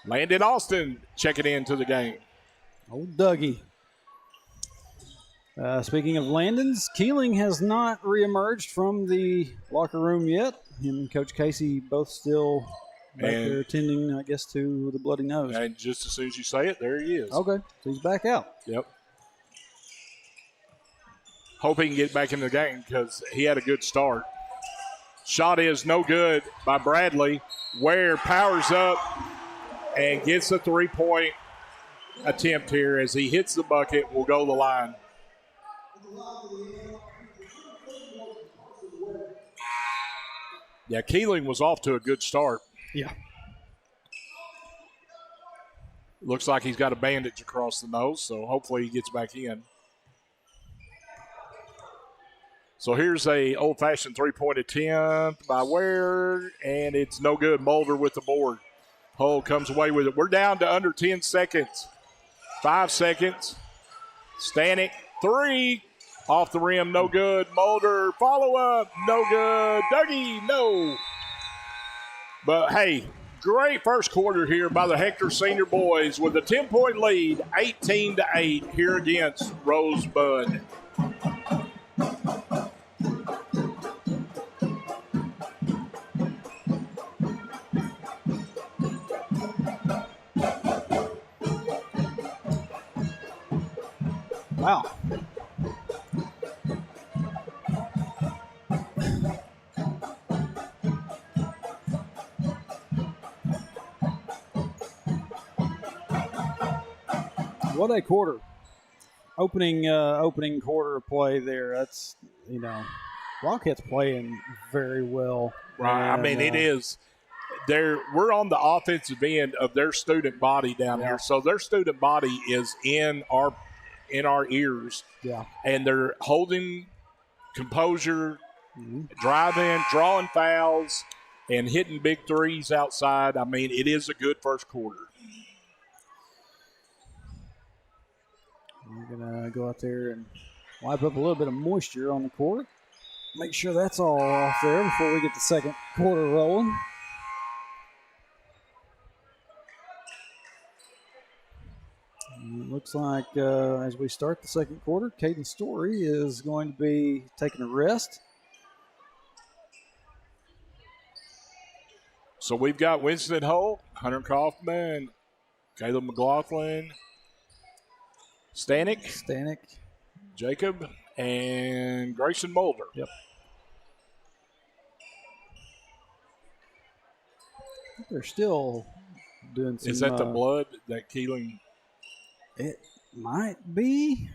Landon Austin checking into the game. Old Dougie. Speaking of Landons, Keeling has not reemerged from the locker room yet. Him and Coach Casey both still back there attending, I guess, to the bloody nose. And just as soon as you say it, there he is. Okay, so he's back out. Yep. Hope he can get back in the game because he had a good start. Shot is no good by Bradley. Ware powers up and gets a 3-point attempt here as he hits the bucket. Will go the line. Yeah, Keeling was off to a good start. Yeah. Looks like he's got a bandage across the nose, so hopefully he gets back in. So here's a old-fashioned 3-point attempt by Ware, and it's no good. Mulder with the board. Hull comes away with it. We're down to under 10 seconds. 5 seconds. Stanik, 3. Off the rim, no good. Mulder, follow-up, no good. Dougie, no. But, hey, great first quarter here by the Hector Senior boys with a 10-point lead, 18-8 here against Rosebud. Wow. What a quarter. Opening quarter of play there. That's, Wildcats playing very well. Right. And, I mean, it is. We're on the offensive end of their student body down here. So their student body is in our ears. Yeah. And they're holding composure, driving, drawing fouls, and hitting big threes outside. I mean, it is a good first quarter. We're going to go out there and wipe up a little bit of moisture on the court. Make sure that's all off there before we get the second quarter rolling. And it looks like as we start the second quarter, Caden Story is going to be taking a rest. So we've got Winston Holt, Hunter Kaufman, Caleb McLaughlin, Stanek, Jacob, and Grayson Mulder. Yep. They're still doing some. Is that the blood that Keeling? It might be.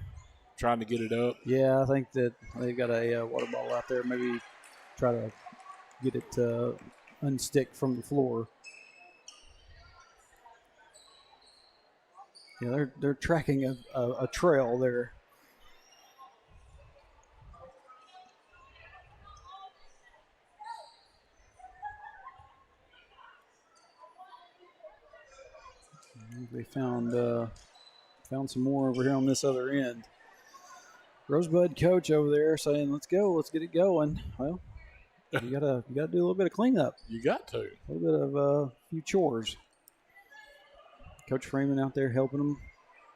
Trying to get it up. Yeah, I think that they've got a water bottle out there. Maybe try to get it unstick from the floor. Yeah, they're tracking a trail there. They found some more over here on this other end. Rosebud coach over there saying, "Let's go, let's get it going." Well, you gotta do a little bit of cleanup. You got to. A little bit of a few chores. Coach Freeman out there helping them,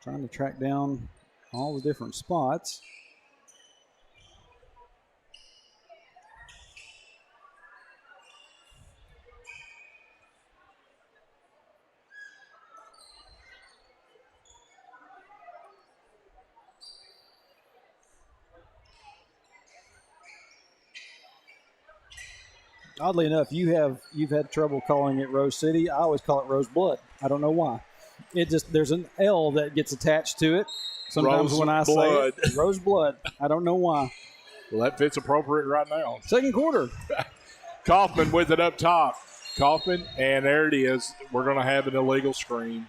trying to track down all the different spots. Oddly enough, you've had trouble calling it Rose City. I always call it Rose Blood. I don't know why. There's an L that gets attached to it. Sometimes when I say it, Rose Blood. I don't know why. Well, that fits appropriate right now. Second quarter. Kaufman with it up top. Kaufman, and there it is. We're going to have an illegal screen.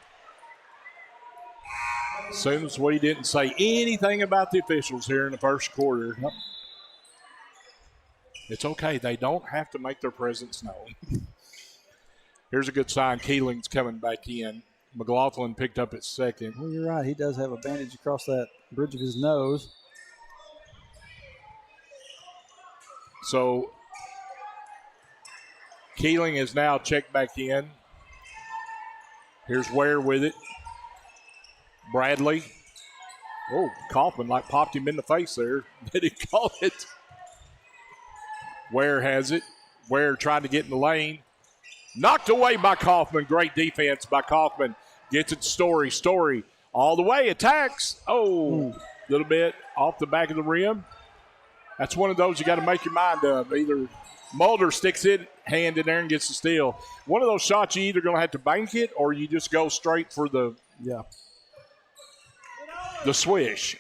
As soon as we didn't say anything about the officials here in the first quarter. Yep. It's okay. They don't have to make their presence known. Here's a good sign. Keeling's coming back in. McLaughlin picked up at second. Well, you're right. He does have a bandage across that bridge of his nose. So Keeling is now checked back in. Here's Ware with it. Bradley. Oh, Kaufman like popped him in the face there. Did he call it? Ware has it. Ware trying to get in the lane. Knocked away by Kaufman. Great defense by Kaufman. Gets it to Story. Story all the way. Attacks. Oh, a little bit off the back of the rim. That's one of those you got to make your mind up. Either Mulder sticks his hand in there and gets the steal. One of those shots you either going to have to bank it or you just go straight for the swish.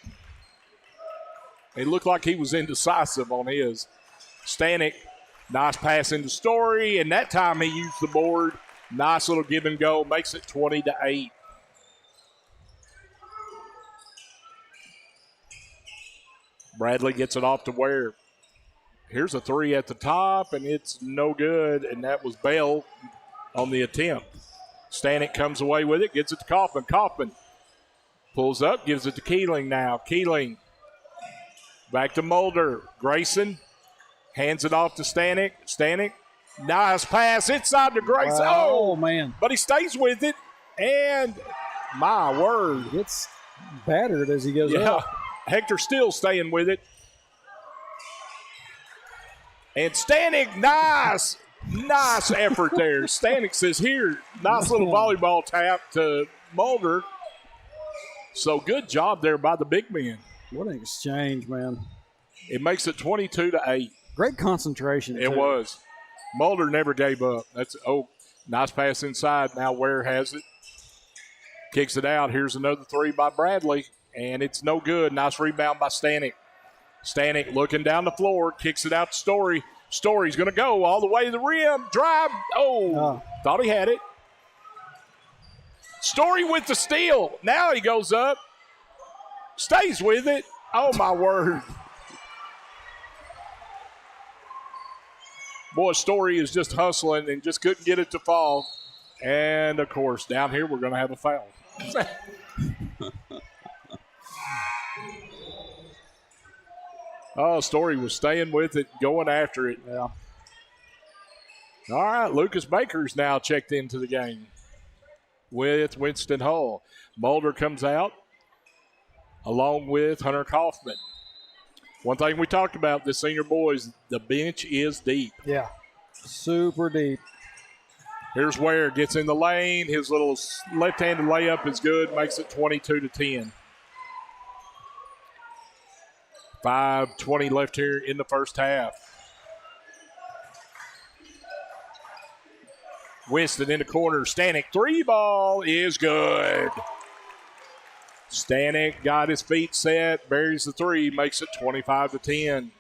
It looked like he was indecisive on his. Stanek, nice pass into Story, and that time he used the board. Nice little give and go, makes it 20-8. Bradley gets it off to Ware. Here's a three at the top, and it's no good, and that was Bell on the attempt. Stanek comes away with it, gets it to Kaufman. Kaufman pulls up, gives it to Keeling now. Keeling back to Mulder. Grayson hands it off to Stanek. Stanek, nice pass inside to Grayson. Wow. Oh, man. But he stays with it, and my word. Gets battered as he goes up. Hector still staying with it. And Stanek, nice effort there. Stanek says, here, nice little volleyball tap to Mulder. So good job there by the big men. What an exchange, man. It makes it 22-8. Great concentration. It was. Mulder never gave up. Nice pass inside. Now Ware has it. Kicks it out. Here's another three by Bradley, and it's no good. Nice rebound by Stanek. Stanek looking down the floor, kicks it out to Story. Story's going to go all the way to the rim. Drive. Thought he had it. Story with the steal. Now he goes up. Stays with it. Oh, my word. Boy, Story is just hustling and just couldn't get it to fall. And, of course, down here we're going to have a foul. Story was staying with it, going after it. Yeah. All right, Lucas Baker's now checked into the game with Winston Hull. Mulder comes out along with Hunter Kaufman. One thing we talked about, the senior boys, the bench is deep. Yeah, super deep. Here's Ware, gets in the lane. His little left-handed layup is good, makes it 22-10. 5:20 left here in the first half. Winston in the corner. Stanek, three ball is good. Stanek got his feet set, buries the three, makes it 25-10.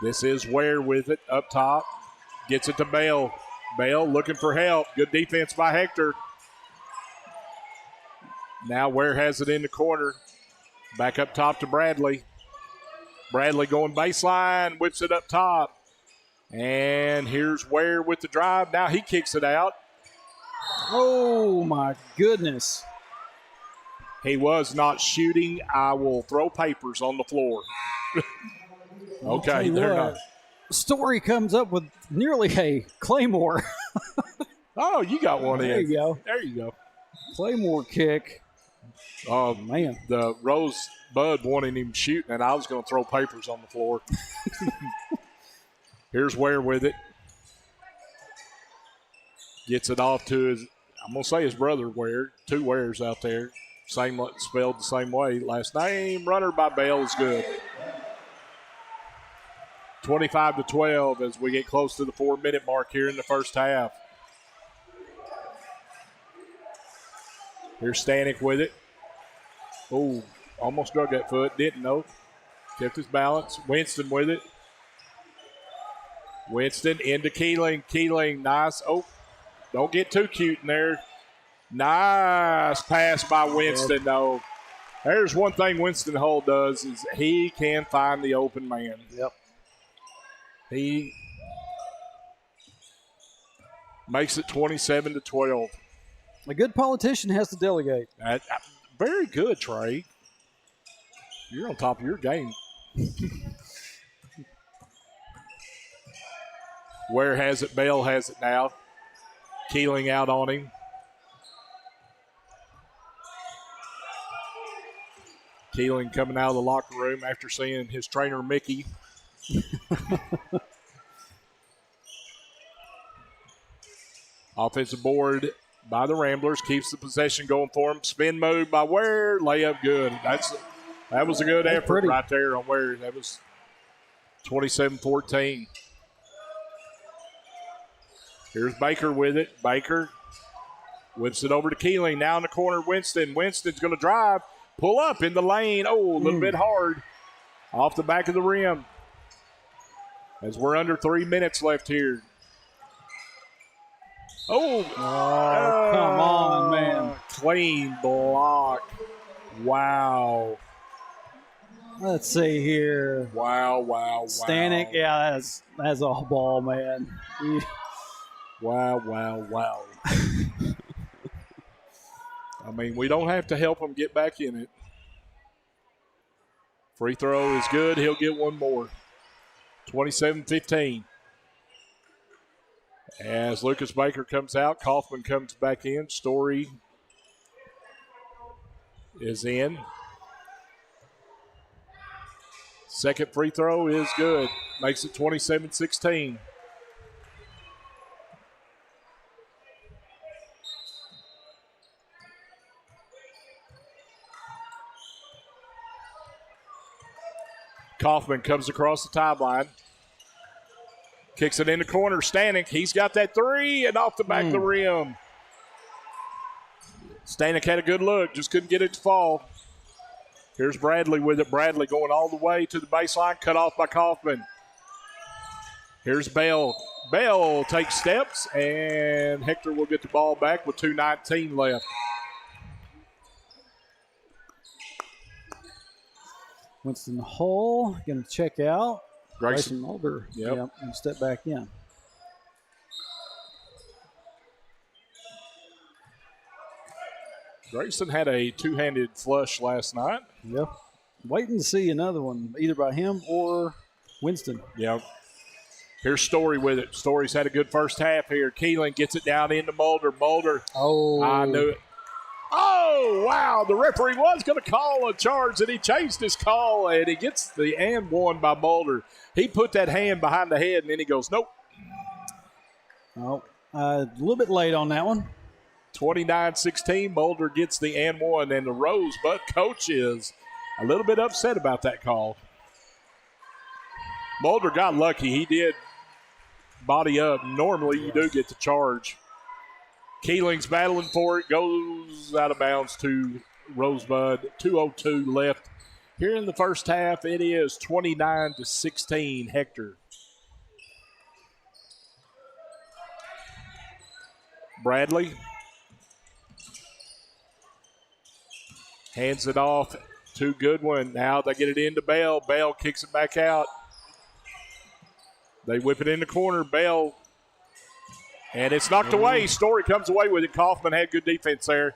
This is Ware with it up top. Gets it to Bell. Bell looking for help. Good defense by Hector. Now Ware has it in the corner. Back up top to Bradley. Bradley going baseline, whips it up top. And here's Ware with the drive. Now he kicks it out. Oh, my goodness. He was not shooting. I will throw papers on the floor. Okay, they're not. Story comes up with nearly a Claymore. Oh, you got one in. There you go. There you go. Claymore kick. Oh, man. The Rosebud wanted him shooting, and I was going to throw papers on the floor. Here's Ware with it. Gets it off to his, I'm going to say his brother Ware. Two Wares out there. Spelled the same way. Last name, runner by Bell is good. 25-12 as we get close to the 4-minute mark here in the first half. Here's Stanek with it. Oh, almost drug that foot. Didn't know. Kept his balance. Winston with it. Winston into Keeling. Keeling, nice. Oh, don't get too cute in there. Nice pass by Winston, though. There's one thing Winston Hull does is he can find the open man. Yep. He makes it 27-12. A good politician has to delegate. Very good, Trey. You're on top of your game. Ware has it. Bell has it now. Keeling out on him. Keeling coming out of the locker room after seeing his trainer, Mickey. Offensive board by the Ramblers. Keeps the possession going for him. Spin move by Ware. Layup good. That was a good effort right there on Ware. That was 27-14. Here's Baker with it. Baker whips it over to Keeling. Now in the corner, Winston. Winston's going to drive. Pull up in the lane. Oh, a little bit hard. Off the back of the rim. As we're under 3 minutes left here. Oh, come on, man. Clean block. Wow. Let's see here. Wow. Stanek, yeah, that's a ball, man. Wow. I mean, we don't have to help him get back in it. Free throw is good. He'll get one more. 27-15. As Lucas Baker comes out, Kaufman comes back in. Story is in. Second free throw is good. Makes it 27-16. Kaufman comes across the timeline. Kicks it in the corner. Stanek, he's got that three and off the back of the rim. Stanek had a good look, just couldn't get it to fall. Here's Bradley with it. Bradley going all the way to the baseline, cut off by Kaufman. Here's Bell. Bell takes steps, and Hector will get the ball back with 2:19 left. Winston Hull going to check out. Grayson Mulder. Yep. And step back in. Grayson had a two-handed flush last night. Yep. Waiting to see another one, either by him or Winston. Yep. Here's Story with it. Story's had a good first half here. Keeling gets it down into Mulder. Mulder. Oh. I knew it. Oh, wow. The referee was going to call a charge, and he changed his call, and he gets the and one by Mulder. He put that hand behind the head, and then he goes, nope. Oh, a little bit late on that one. 29-16. Mulder gets the and one, and the Rosebud coach is a little bit upset about that call. Mulder got lucky. He did body up. Normally, you do get the charge. Keeling's battling for it. Goes out of bounds to Rosebud. 2:02 left. Here in the first half, it is 29-16, Hector. Bradley hands it off to Goodwin. Now they get it into Bell. Bell kicks it back out. They whip it in the corner. Bell. And it's knocked away. Story comes away with it. Kaufman had good defense there.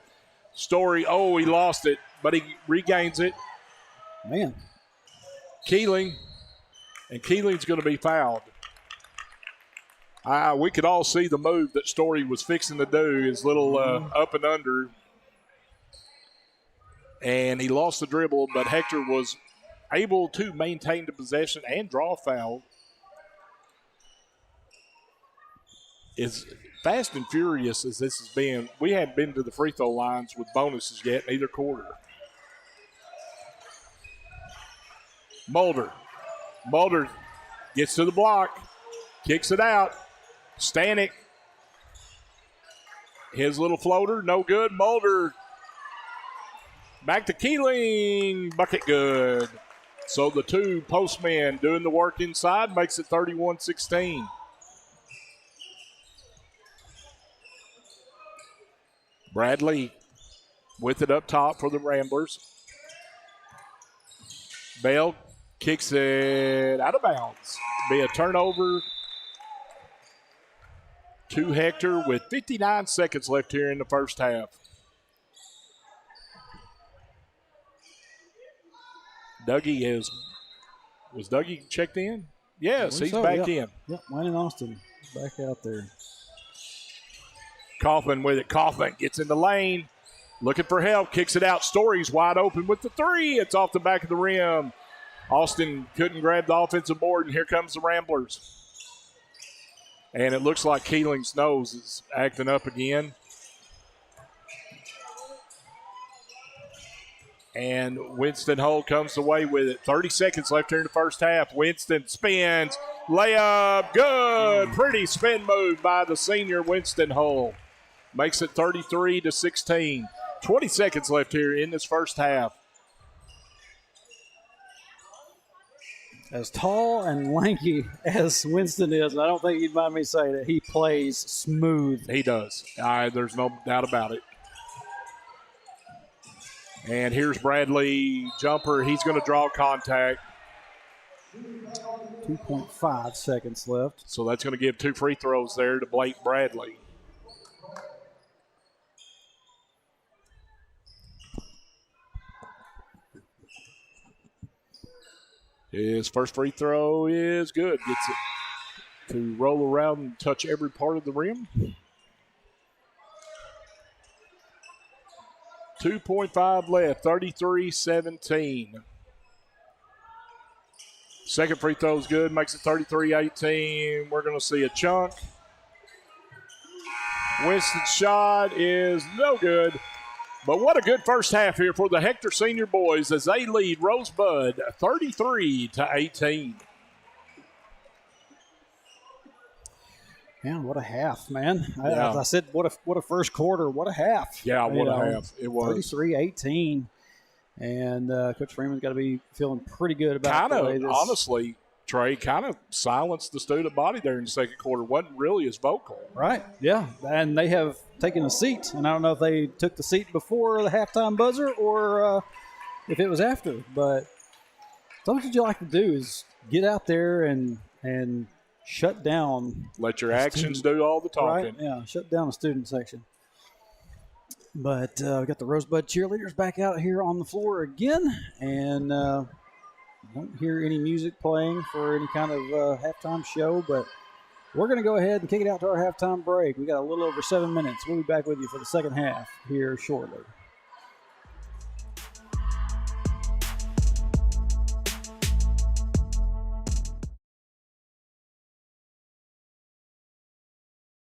Story, he lost it, but he regains it. Man. Keeling. And Keeling's going to be fouled. We could all see the move that Story was fixing to do, his little up and under. And he lost the dribble, but Hector was able to maintain the possession and draw a foul. As fast and furious as this has been, we haven't been to the free throw lines with bonuses yet in either quarter. Mulder gets to the block, kicks it out. Stanek, his little floater, no good. Mulder back to Keeling, bucket good. So the two postmen doing the work inside makes it 31-16. Bradley with it up top for the Ramblers. Bell kicks it out of bounds. Be a turnover to Hector with 59 seconds left here in the first half. Was Dougie checked in? Yes, he's back in. Yep, Wayne Austin back out there. Kaufman with it. Kaufman gets in the lane. Looking for help. Kicks it out. Story's wide open with the three. It's off the back of the rim. Austin couldn't grab the offensive board, and here comes the Ramblers. And it looks like Keeling's nose is acting up again. And Winston Hull comes away with it. 30 seconds left here in the first half. Winston spins. Layup. Good. Pretty spin move by the senior Winston Hull. Makes it 33-16. 20 seconds left here in this first half. As tall and lanky as Winston is, and I don't think you'd mind me saying that, he plays smooth. He does. There's no doubt about it. And here's Bradley, jumper. He's going to draw contact. 2.5 seconds left. So that's going to give two free throws there to Blake Bradley. His first free throw is good. Gets it to roll around and touch every part of the rim. 2.5 left, 33-17. Second free throw is good, makes it 33-18. We're going to see a chunk. Winston's shot is no good. But what a good first half here for the Hector Senior boys as they lead Rosebud 33-18. Yeah, what a half, man. Yeah. I said, what a first quarter. What a half. Yeah, what a half. It was. 33-18. And Coach Freeman's got to be feeling pretty good about the way this. Honestly, Trey kind of silenced the student body there in the second quarter. Wasn't really as vocal. Right, yeah. And they have taken a seat. And I don't know if they took the seat before the halftime buzzer or if it was after. But something that you like to do is get out there and shut down. Let your actions do all the talking. Right, yeah, shut down the student section. But we got the Rosebud cheerleaders back out here on the floor again. And don't hear any music playing for any kind of halftime show, but we're going to go ahead and kick it out to our halftime break. We got a little over 7 minutes. We'll be back with you for the second half here shortly.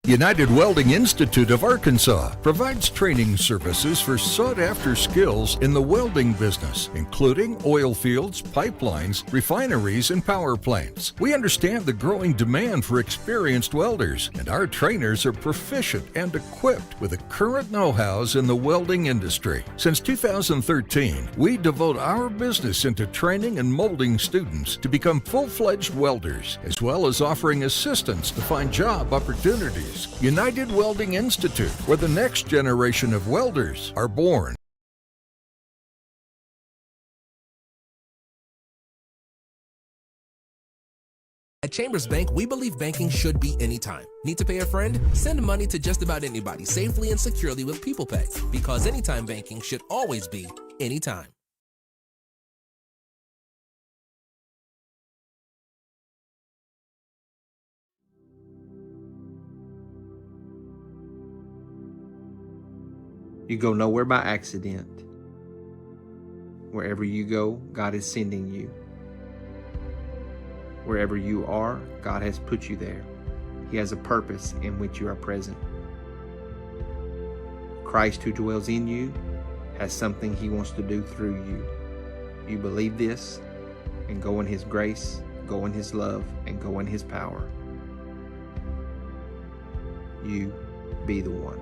United Welding Institute of Arkansas provides training services for sought-after skills in the welding business, including oil fields, pipelines, refineries, and power plants. We understand the growing demand for experienced welders, and our trainers are proficient and equipped with the current know-hows in the welding industry. Since 2013, we devote our business into training and molding students to become full-fledged welders, as well as offering assistance to find job opportunities. United Welding Institute, where the next generation of welders are born. At Chambers Bank, we believe banking should be anytime. Need to pay a friend? Send money to just about anybody safely and securely with People Pay, because anytime banking should always be anytime. You go nowhere by accident. Wherever you go, God is sending you. Wherever you are, God has put you there. He has a purpose in which you are present. Christ who dwells in you has something He wants to do through you. You believe this, and go in His grace, go in His love, and go in His power. You be the one.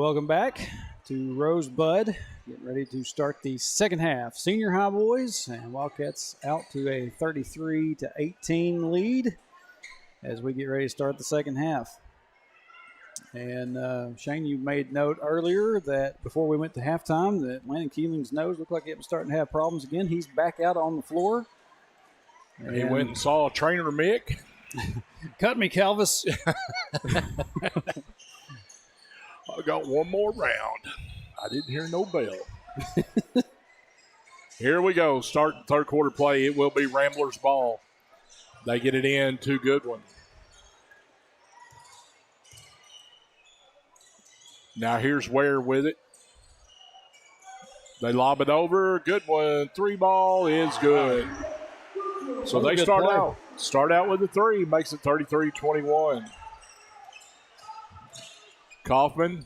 Welcome back to Rosebud. Getting ready to start the second half. Senior high boys and Wildcats out to a 33-18 lead as we get ready to start the second half. And Shane, you made note earlier that before we went to halftime that Landon Keeling's nose looked like it was starting to have problems again. He's back out on the floor. And he went and saw Trainer Mick. Cut me, Calvis. I got one more round. I didn't hear no bell. Here we go. Start third quarter play. It will be Ramblers ball. They get it in to Goodwin. Now here's Ware with it. They lob it over. Goodwin. 3-ball is good. So they start out with a 3. Makes it 33-21. Kaufman,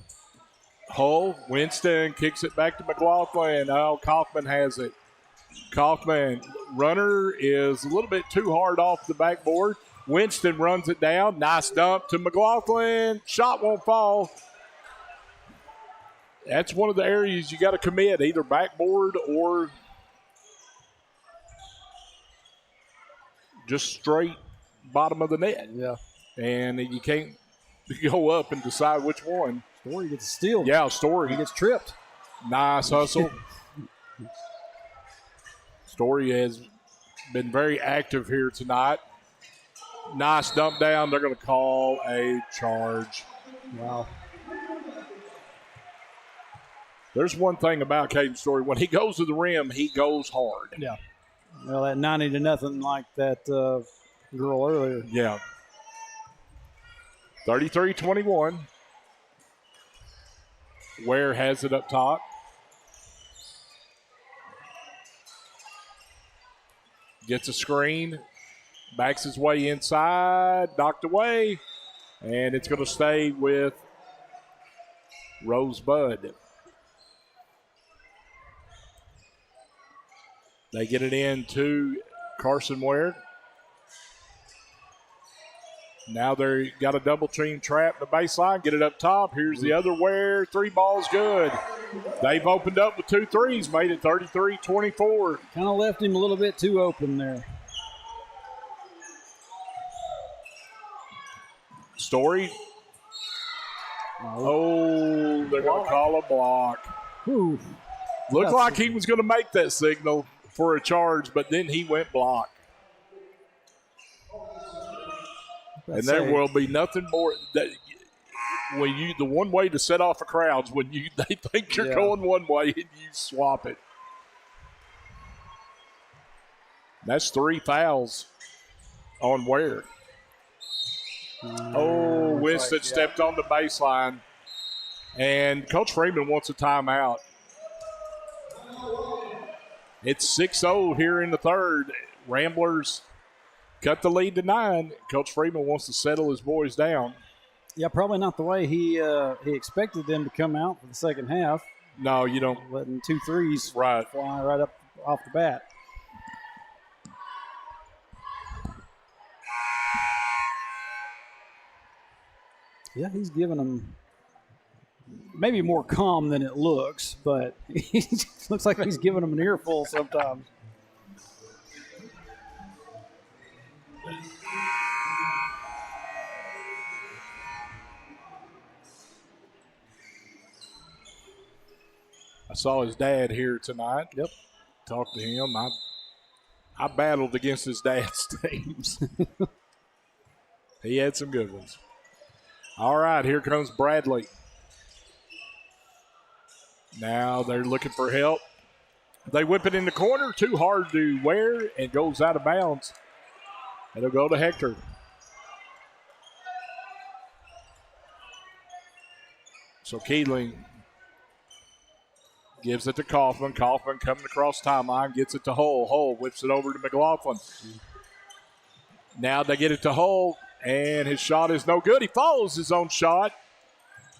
Hull, Winston kicks it back to McLaughlin. Oh, Kaufman has it. Kaufman, runner is a little bit too hard off the backboard. Winston runs it down. Nice dump to McLaughlin. Shot won't fall. That's one of the areas you got to commit, either backboard or just straight bottom of the net. Yeah. And you can't go up and decide which one. Story gets a steal. Yeah, Story. He gets tripped. Nice hustle. Story has been very active here tonight. Nice dump down. They're going to call a charge. Wow. There's one thing about Caden Story. When he goes to the rim, he goes hard. Yeah. Well, that 90-0 like that girl earlier. Yeah. 33-21. Ware has it up top. Gets a screen. Backs his way inside. Knocked away. And it's going to stay with Rosebud. They get it in to Carson Ware. Now they got a double team trap in the baseline. Get it up top. Here's the other Ware. 3-ball's good. They've opened up with 2 threes. Made it 33-24. Kind of left him a little bit too open there. Story. Oh, they're going to call a block. Ooh. Looked like he was going to make that signal for a charge, but then he went block. And there will be nothing more that when the one way to set off a crowd's when they think you're going one way and you swap it. That's 3 fouls on Ware. Winston stepped on the baseline, and Coach Freeman wants a timeout. It's 6-0 here in the third. Ramblers cut the lead to 9. Coach Freeman wants to settle his boys down. Yeah, probably not the way he expected them to come out for the second half. No, you don't. Letting 2 threes fly right up off the bat. Yeah, he's giving them maybe more calm than it looks, but he looks like he's giving them an earful sometimes. I saw his dad here tonight. Yep. Talked to him. I battled against his dad's teams. He had some good ones. All right, here comes Bradley. Now they're looking for help. They whip it in the corner. Too hard to wear and goes out of bounds. It'll go to Hector. So Keeling gives it to Kaufman. Kaufman coming across timeline, gets it to Hull. Hull whips it over to McLaughlin. Now they get it to Hull, and his shot is no good. He follows his own shot.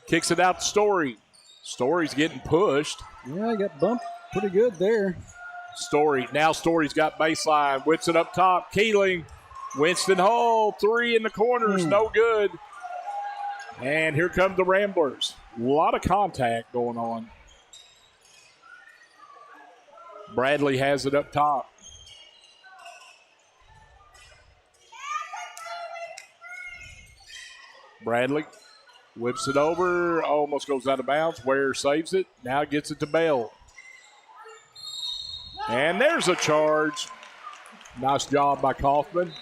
Kicks it out to Story. Story's getting pushed. Yeah, he got bumped pretty good there. Story. Now Story's got baseline. Whips it up top. Keeling. Winston Hull. 3 in the corners. No good. And here come the Ramblers. A lot of contact going on. Bradley has it up top. Bradley whips it over, almost goes out of bounds. Ware saves it, now gets it to Bell. And there's a charge. Nice job by Kaufman.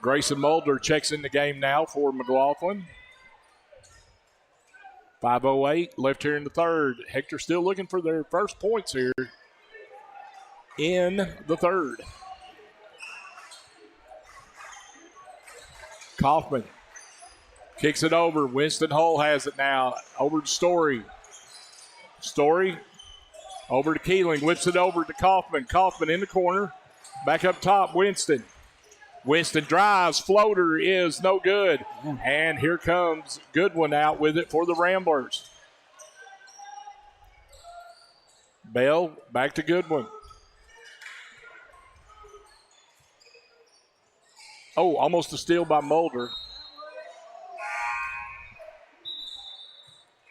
Grayson Mulder checks in the game now for McLaughlin. 5:08 left here in the third. Hector still looking for their first points here in the third. Kaufman kicks it over. Winston Hull has it now. Over to Story. Story over to Keeling. Whips it over to Kaufman. Kaufman in the corner. Back up top, Winston. Winston drives. Floater is no good. And here comes Goodwin out with it for the Ramblers. Bell back to Goodwin. Oh, almost a steal by Mulder.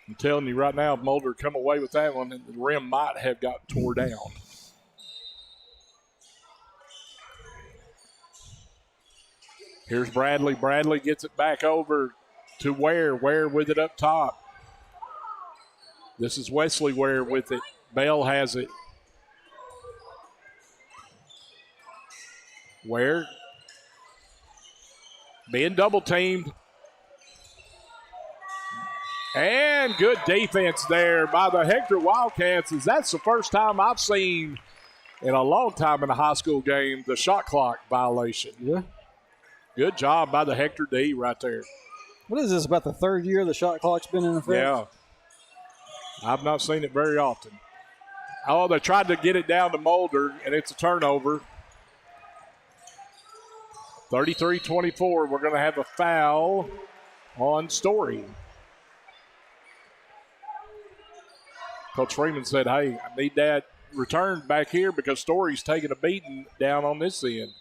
I'm telling you right now, if Mulder come away with that one, the rim might have got tore down. Here's Bradley. Bradley gets it back over to Ware. Ware with it up top. This is Wesley Ware with it. Bell has it. Ware being double teamed. And good defense there by the Hector Wildcats. That's the first time I've seen in a long time in a high school game the shot clock violation. Yeah. Good job by the Hector D right there. What is this, about the third year the shot clock's been in effect? Yeah. I've not seen it very often. Oh, they tried to get it down to Mulder, and it's a turnover. 33-24. We're going to have a foul on Story. Coach Freeman said, hey, I need that return back here because Story's taking a beating down on this end.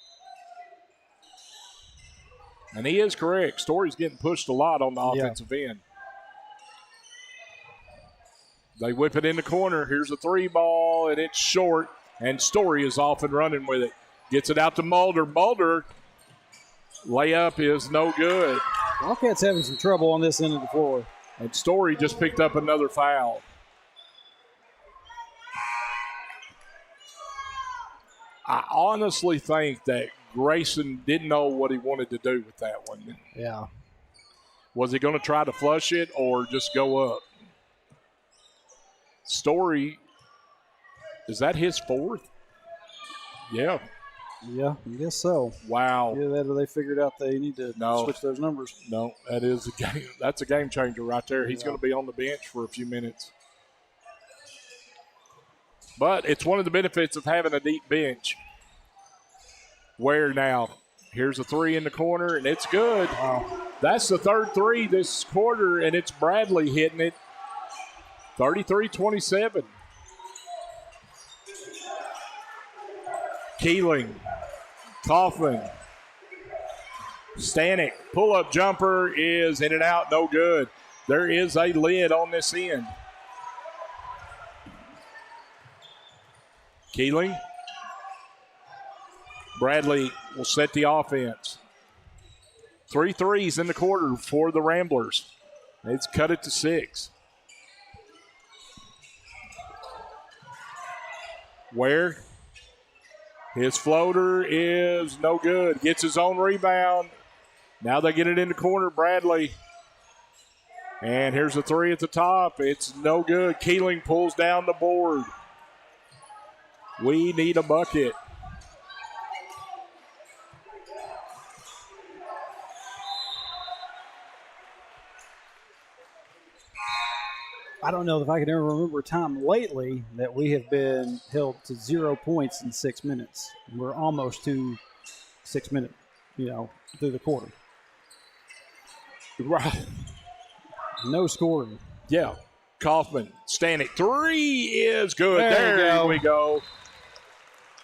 And he is correct. Story's getting pushed a lot on the offensive end. They whip it in the corner. Here's a three ball, and it's short. And Story is off and running with it. Gets it out to Mulder. Mulder, layup is no good. Wildcats having some trouble on this end of the floor. And Story just picked up another foul. I honestly think that Grayson didn't know what he wanted to do with that one. Yeah. Was he going to try to flush it or just go up? Story, is that his fourth? Yeah. Yeah, I guess so. Wow. Yeah, they figured out they need to switch those numbers. No, that is a game. That's a game changer right there. He's going to be on the bench for a few minutes. But it's one of the benefits of having a deep bench. Where now? Here's a three in the corner, and it's good. Wow. That's the third three this quarter, and it's Bradley hitting it. 33-27. Keeling. Kaufman. Stanek. Pull-up jumper is in and out, no good. There is a lid on this end. Keeling. Bradley will set the offense. 3 threes in the quarter for the Ramblers. It's cut it to 6. Ware. His floater is no good. Gets his own rebound. Now they get it in the corner. Bradley. And here's a three at the top. It's no good. Keeling pulls down the board. We need a bucket. I don't know if I can ever remember a time lately that we have been held to 0 points in 6 minutes. We're almost to 6 minutes, through the quarter. Right. No scoring. Yeah. Kaufman, Stanek, three is good. There we go.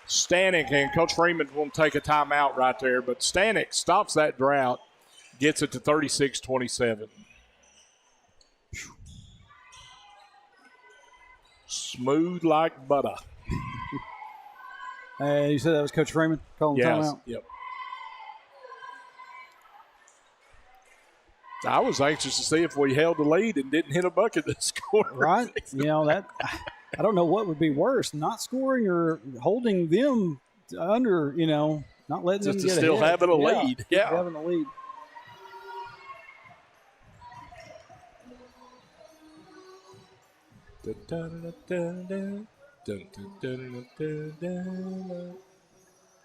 Stanek, and Coach Freeman will take a timeout right there, but Stanek stops that drought, gets it to 36-27. Smooth like butter. You said that was Coach Freeman calling the timeout? Yep. I was anxious to see if we held the lead and didn't hit a bucket this quarter. Right. That I don't know what would be worse, not scoring or holding them under, not letting Just them to get still ahead. having a lead. Yeah. Having a lead.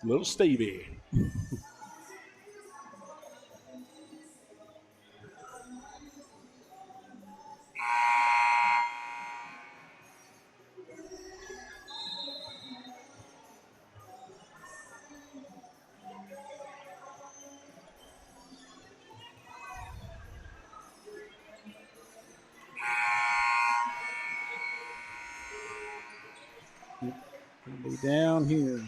Little Stevie. Be down here.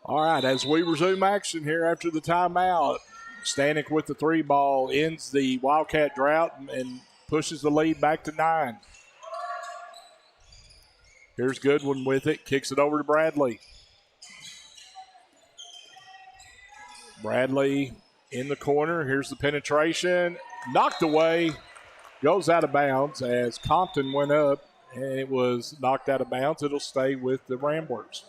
All right, as we resume action here after the timeout, Stanek with the 3 ball ends the Wildcat drought and pushes the lead back to 9. Here's Goodwin with it, kicks it over to Bradley. Bradley in the corner. Here's the penetration. Knocked away. Goes out of bounds as Compton went up, and it was knocked out of bounds. It'll stay with the Ramblers.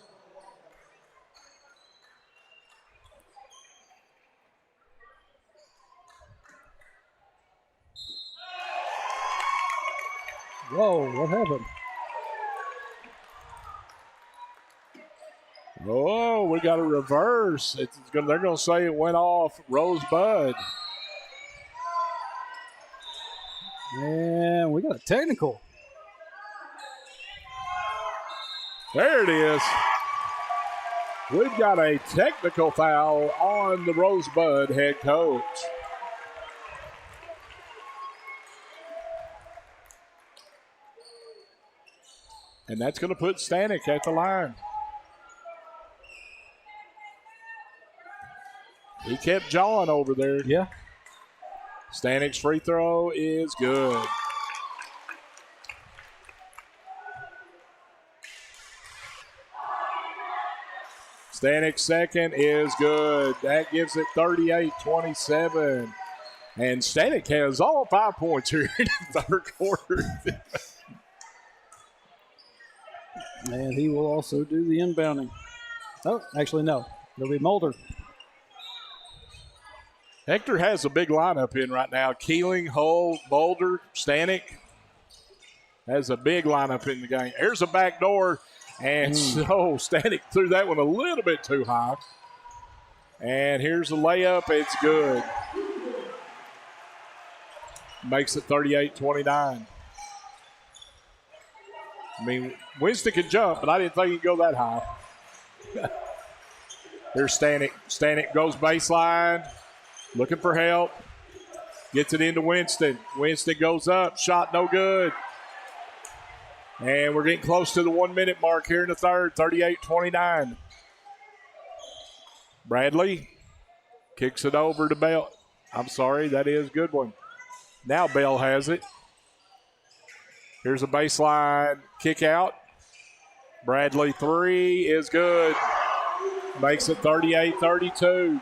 Whoa, what happened? Oh, we got a reverse. They're going to say it went off Rosebud. And we got a technical. There it is. We've got a technical foul on the Rosebud head coach. And that's going to put Stanek at the line. He kept jawing over there. Yeah. Stanek's free throw is good. Stanek's second is good. That gives it 38-27. And Stanek has all 5 points here in the third quarter. And he will also do the inbounding. Oh, actually, no. It'll be Mulder. Hector has a big lineup in right now. Keeling, Hull, Boulder, Stanek. Has a big lineup in the game. Here's a back door. And so Stanek threw that one a little bit too high. And here's the layup. It's good. Makes it 38-29. I mean, Winston can jump, but I didn't think he'd go that high. Here's Stanek. Stanek goes baseline. Looking for help. Gets it into Winston. Winston goes up. Shot no good. And we're getting close to the 1 minute mark here in the third. 38-29. Bradley kicks it over to Bell. I'm sorry, that is Goodwin. Now Bell has it. Here's a baseline kick out. Bradley 3 is good. Makes it 38-32.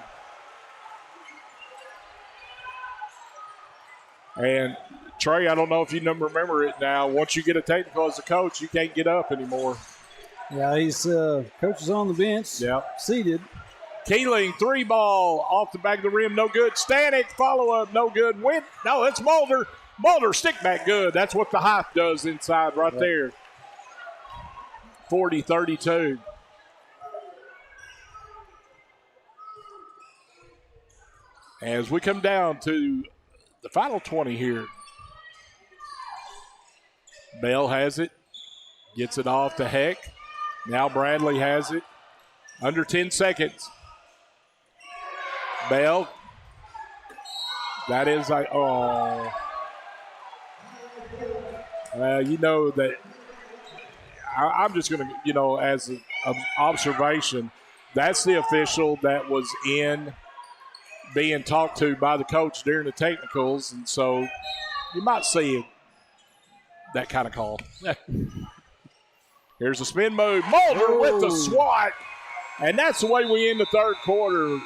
And Trey, I don't know if you remember it now. Once you get a technical as a coach, you can't get up anymore. Yeah, he's coach is on the bench. Yep. Seated. Keeling, 3 ball off the back of the rim, no good. Stanek, follow up, no good. No, that's Mulder. Mulder, stick back good. That's what the hype does inside right there. 40-32. As we come down to the final 20 here. Bell has it. Gets it off to Heck. Now Bradley has it. Under 10 seconds. Bell. That is like, oh. You know that I'm just going to, as an observation, that's the official that was in being talked to by the coach during the technicals. And so you might see that kind of call. Here's a spin move. Mulder with the swat. And that's the way we end the third quarter.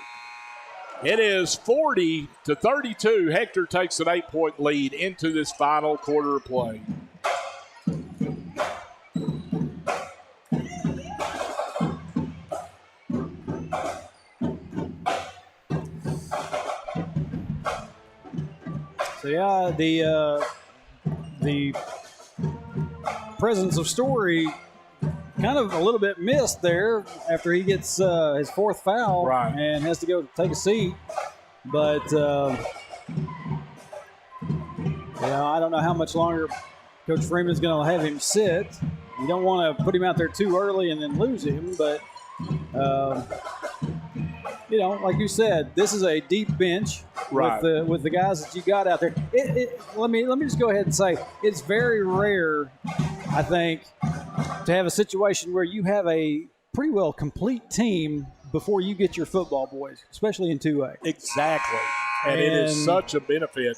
It is 40-32. Hector takes an 8-point lead into this final quarter of play. So yeah, the presence of Story kind of a little bit missed there after he gets his fourth foul and has to go take a seat. But I don't know how much longer Coach Freeman's going to have him sit. You don't want to put him out there too early and then lose him, but like you said, this is a deep bench with the guys that you got out there. Let me just go ahead and say it's very rare, I think, to have a situation where you have a pretty well complete team before you get your football boys, especially in 2A. Exactly, and it is such a benefit.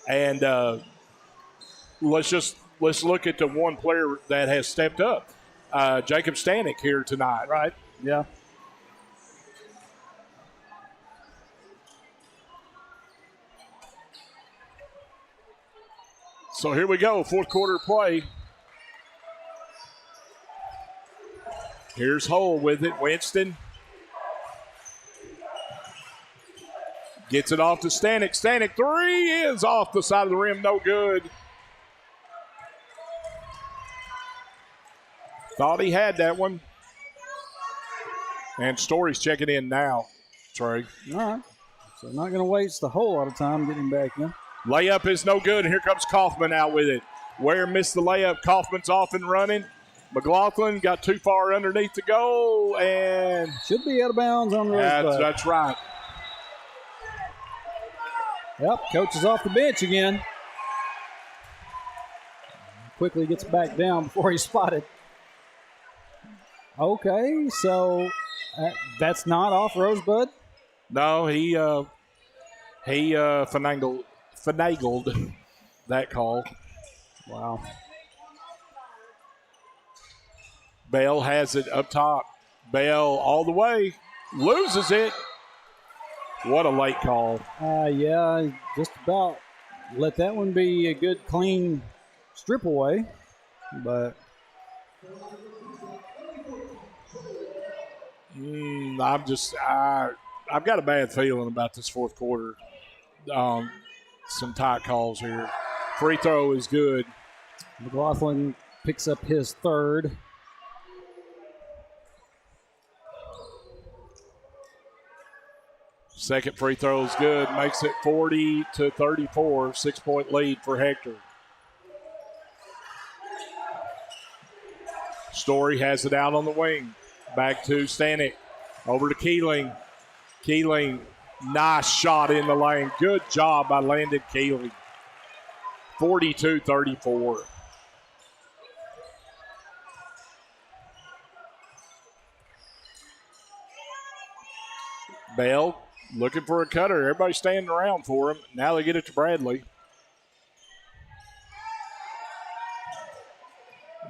And let's look at the one player that has stepped up, Jacob Stanek here tonight. Right. Yeah. So here we go, fourth quarter play. Here's Hull with it. Winston gets it off to Stanek. Stanek three is off the side of the rim. No good. Thought he had that one. And Story's checking in now, Trey. All right. So not going to waste a whole lot of time getting back in. Layup is no good, and here comes Kaufman out with it. Ware missed the layup. Kaufman's off and running. McLaughlin got too far underneath the goal, and should be out of bounds on the Rosebud. That's right. Yep, coach is off the bench again. Quickly gets back down before he's spotted. Okay, so that's not off Rosebud? No, he finagled that call. Wow. Bell has it up top. Bell all the way. Loses it. What a late call. Yeah, just about let that one be a good, clean strip away. But I've got a bad feeling about this fourth quarter. Some tight calls here. Free throw is good. McLaughlin picks up his third. Second free throw is good. Makes it 40-34. 6-point lead for Hector. Story has it out on the wing. Back to Stanek. Over to Keeling. Keeling, nice shot in the lane. Good job by Landon Keeling. 42-34. Bell looking for a cutter. Everybody's standing around for him. Now they get it to Bradley.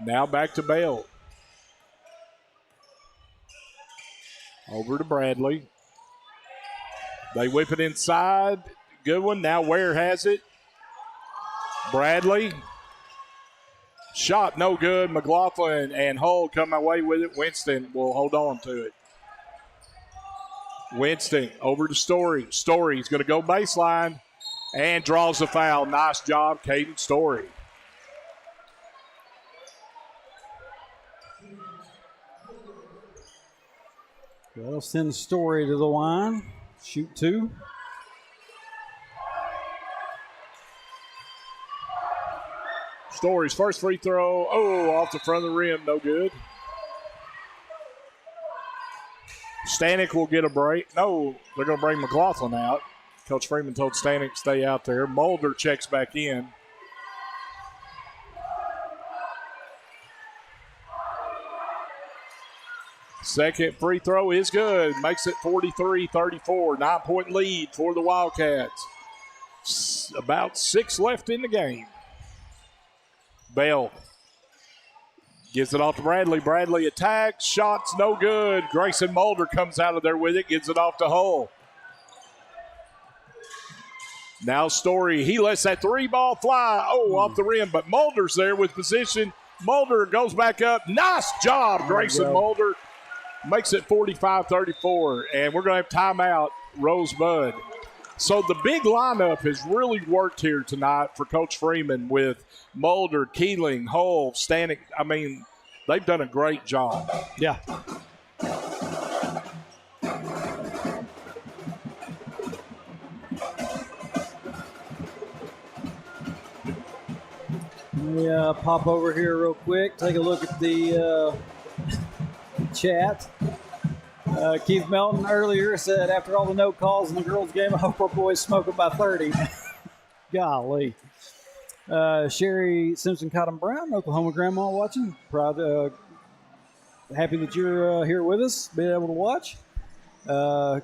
Now back to Bell. Over to Bradley. They whip it inside. Good one. Now Ware has it. Bradley. Shot no good. McLaughlin and Hull come away with it. Winston will hold on to it. Winston over to Story. Story's going to go baseline and draws the foul. Nice job, Caden Story. That'll send Story to the line. Shoot two. Story's first free throw. Oh, off the front of the rim. No good. Stanek will get a break. No, they're going to bring McLaughlin out. Coach Freeman told Stanek to stay out there. Mulder checks back in. Second free throw is good. Makes it 43-34. 9-point lead for the Wildcats. About 6 left in the game. Bell gives it off to Bradley. Bradley attacks. Shots no good. Grayson Mulder comes out of there with it. Gives it off to Hull. Now Story. He lets that 3-ball fly. Off the rim. But Mulder's there with position. Mulder goes back up. Nice job, Grayson Mulder. Makes it 45-34. And we're going to have timeout, Rosebud. So the big lineup has really worked here tonight for Coach Freeman with Mulder, Keeling, Hull, Stanek. I mean, they've done a great job. Yeah. Let me pop over here real quick, take a look at the chat. Keith Melton earlier said, after all the no calls in the girls' game, I hope our boys smoke it by 30. Golly. Sherry Simpson Cotton Brown, Oklahoma grandma watching. Proud, happy that you're here with us, being able to watch.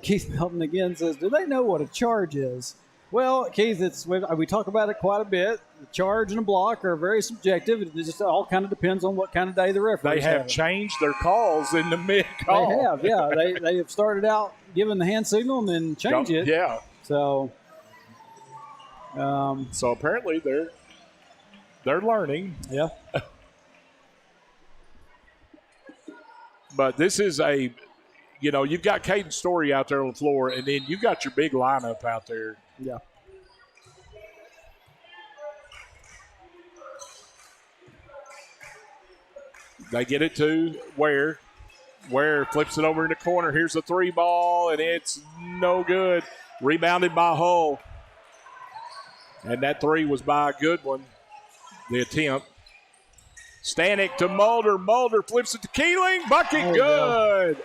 Keith Melton again says, do they know what a charge is? Well, Keith, we talk about it quite a bit. The charge and a block are very subjective. It just all kind of depends on what kind of day the referees They have changed their calls in the mid-call. They have, yeah. They have started out giving the hand signal and then change it. Yeah. So apparently they're learning. Yeah. But this is you've got Caden Story out there on the floor, and then you've got your big lineup out there. Yeah. They get it to Ware. Ware flips it over in the corner. Here's the 3-ball, and it's no good. Rebounded by Hull. And that 3 was by Goodwin, the attempt. Stanek to Mulder. Mulder flips it to Keeling. Bucket good.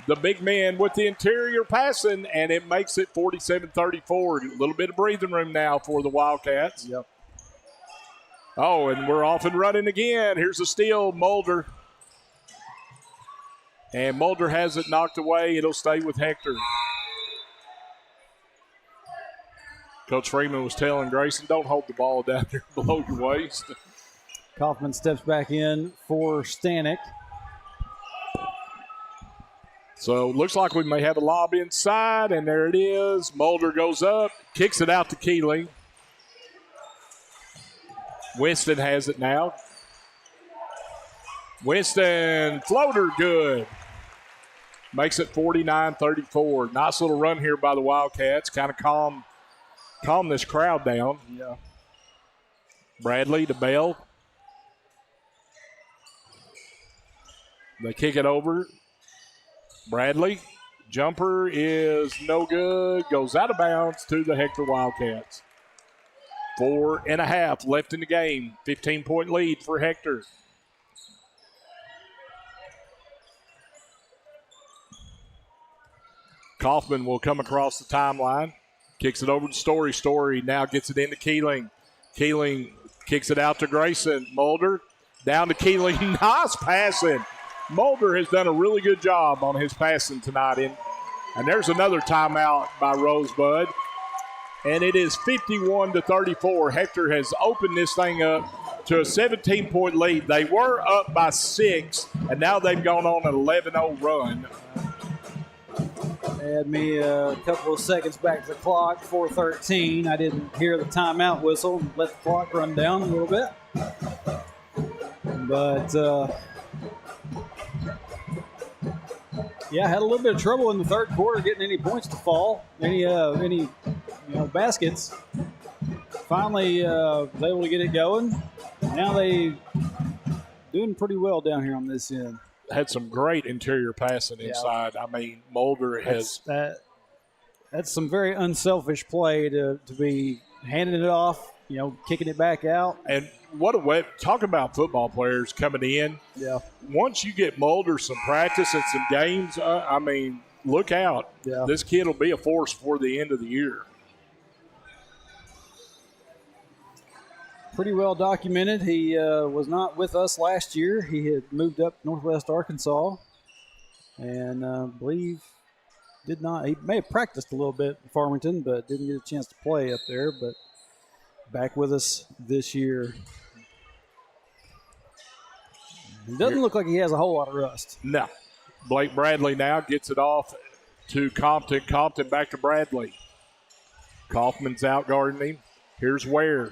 The big man with the interior passing, and it makes it 47-34. A little bit of breathing room now for the Wildcats. Yep. Oh, and we're off and running again. Here's a steal, Mulder. And Mulder has it knocked away. It'll stay with Hector. Coach Freeman was telling Grayson, don't hold the ball down there below your waist. Kaufman steps back in for Stanek. So looks like we may have a lob inside, and there it is. Mulder goes up, kicks it out to Keeling. Winston has it now. Winston, floater good. Makes it 49-34. Nice little run here by the Wildcats. Kind of calm this crowd down. Yeah. Bradley to Bell. They kick it over. Bradley, jumper is no good. Goes out of bounds to the Hector Wildcats. 4.5 left in the game. 15-point lead for Hector. Kaufman will come across the timeline. Kicks it over to Story. Story now gets it into Keeling. Keeling kicks it out to Grayson. Mulder down to Keeling. Nice passing. Mulder has done a really good job on his passing tonight. And there's another timeout by Rosebud. And it is 51-34. Hector has opened this thing up to a 17-point lead. They were up by 6, and now they've gone on an 11-0 run. Add me a couple of seconds back to the clock, 4:13. I didn't hear the timeout whistle. Let the clock run down a little bit. But, yeah, had a little bit of trouble in the third quarter getting any points to fall, any baskets. Finally was able to get it going. Now they doing pretty well down here on this end. Had some great interior passing inside. I mean, Mulder has that's some very unselfish play to be handing it off, kicking it back out. And what a way, talk about football players coming in. Yeah. Once you get Mulder some practice and some games, look out. Yeah. This kid will be a force for the end of the year. Pretty well documented. He was not with us last year. He had moved up Northwest Arkansas, and I believe did not. He may have practiced a little bit in Farmington, but didn't get a chance to play up there. But back with us this year. It doesn't look like he has a whole lot of rust. No. Blake Bradley now gets it off to Compton. Compton back to Bradley. Kaufman's out guarding him. Here's Ware.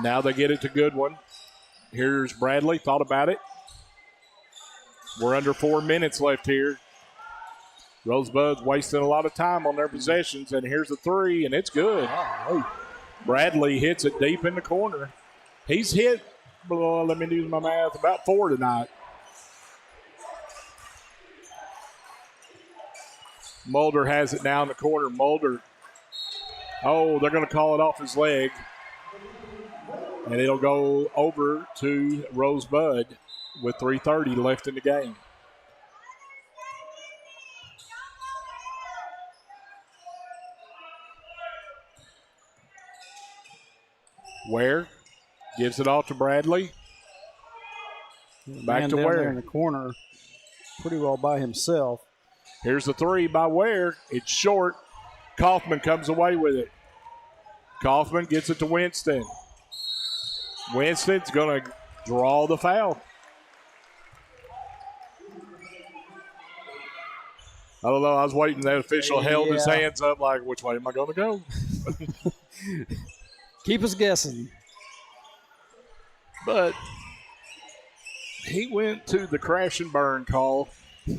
Now they get it to Goodwin. Here's Bradley. Thought about it. We're under 4 minutes left here. Rosebud's wasting a lot of time on their possessions, and here's a three, and it's good. Bradley hits it deep in the corner. He's hit, let me do my math, about 4 tonight. Mulder has it now in the corner. Mulder, they're going to call it off his leg. And it'll go over to Rosebud with 3:30 left in the game. Ware gives it off to Bradley. Back to Ware. Ware. In the corner, pretty well by himself. Here's the three by Ware. It's short. Kaufman comes away with it. Kaufman gets it to Winston. Winston's going to draw the foul. I don't know. I was waiting. That official held his hands up like, which way am I going to go? Keep us guessing. But he went to the crash and burn call. We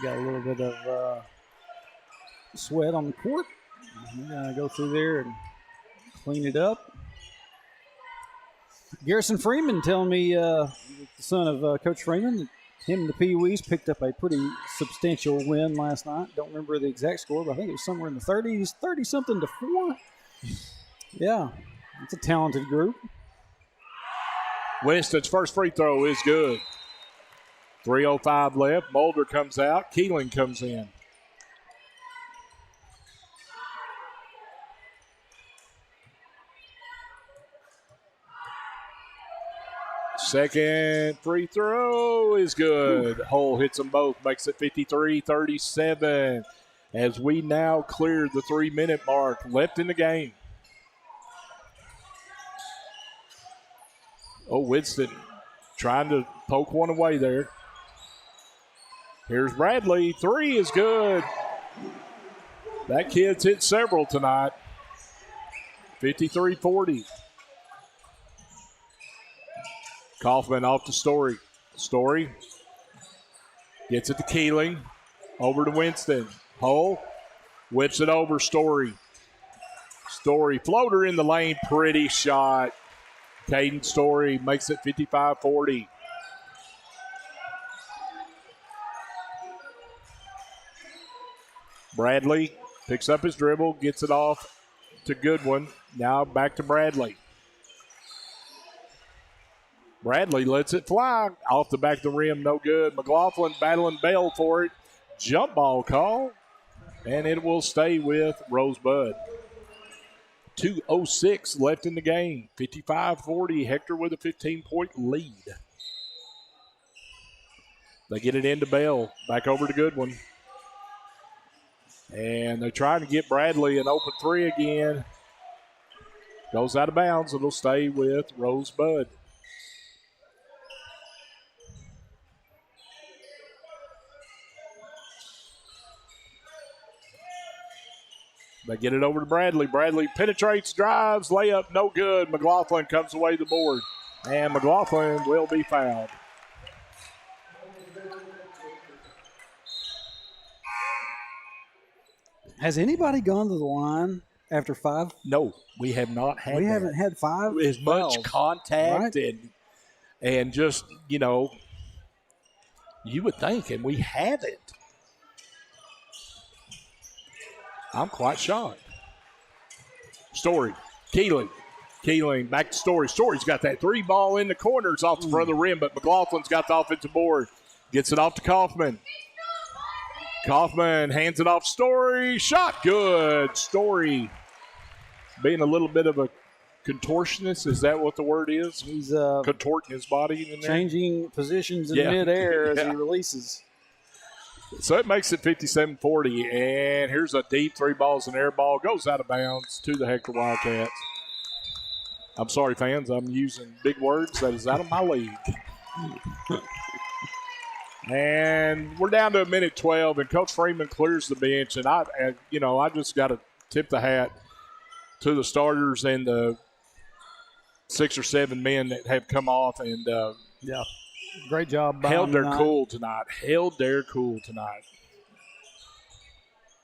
got a little bit of sweat on the court. We're going to go through there and clean it up. Garrison Freeman telling me, the son of Coach Freeman, that him and the Pee-wees picked up a pretty substantial win last night. Don't remember the exact score, but I think it was somewhere in the 30s, 30-something to 4. Yeah, it's a talented group. Winston's first free throw is good. 3:05 left. Mulder comes out. Keeling comes in. Second free throw is good. Hole hits them both, makes it 53-37 as we now clear the 3-minute mark left in the game. Winston trying to poke one away there. Here's Bradley. Three is good. That kid's hit several tonight. 53-40. Kaufman off to Story. Story gets it to Keeling. Over to Winston. Hole. Whips it over. Story. Story. Floater in the lane. Pretty shot. Caden Story makes it 55-40. Bradley picks up his dribble. Gets it off to Goodwin. Now back to Bradley. Bradley lets it fly off the back of the rim. No good. McLaughlin battling Bell for it. Jump ball call. And it will stay with Rosebud. 2:06 left in the game. 55-40. Hector with a 15-point lead. They get it into Bell. Back over to Goodwin. And they're trying to get Bradley an open three again. Goes out of bounds. It'll stay with Rosebud. They get it over to Bradley. Bradley penetrates, drives, layup, no good. McLaughlin comes away the board. And McLaughlin will be fouled. Has anybody gone to the line after 5? No, we have not had We that. haven't had 5? As much fouls, contact right? and just, you would think, and we haven't. I'm quite shocked. Story. Keeling back to Story. Story's got that 3 ball in the corner. It's off the front of the rim, but McLaughlin's got the offensive board. Gets it off to Kaufman. Kaufman hands it off Story. Shot good. Story being a little bit of a contortionist. Is that what the word is? He's contorting his body in there. changing positions in midair as he releases. So it makes it 57-40, and here's a deep 3 balls and air ball. Goes out of bounds to the Hector Wildcats. I'm sorry, fans. I'm using big words. That is out of my league. And we're down to a minute 12, and Coach Freeman clears the bench. And I just got to tip the hat to the starters and the 6 or 7 men that have come off and great job by held them their cool tonight.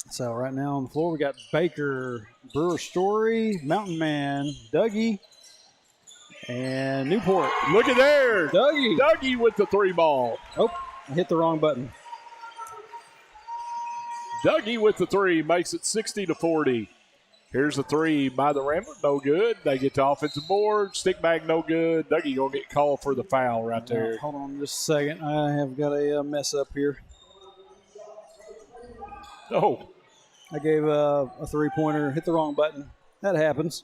So right now on the floor we got Baker, Brewer Story, Mountain Man, Dougie, and Newport. Look at there. Dougie. Dougie with the 3 ball. Oh, I hit the wrong button. Dougie with the 3 makes it 60-40. Here's the 3 by the Rambler. No good. They get to offensive board. Stick back, no good. Dougie going to get called for the foul right there. Hold on just a second. I have got a mess up here. Oh. I gave a 3-pointer, hit the wrong button. That happens.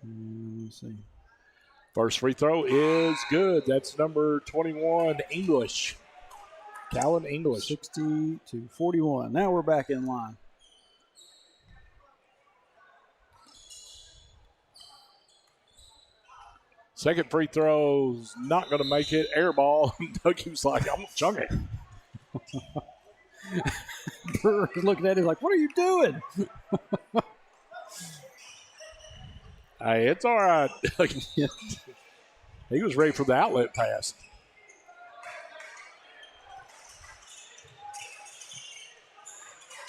Let's see. First free throw is good. That's number 21, English. Callan English. 60-41. Now we're back in line. Second free throw's not going to make it. Air ball. Dougie was like, I'm going to chunk it. Brewer looking at him like, what are you doing? Hey, it's all right. He was ready for the outlet pass.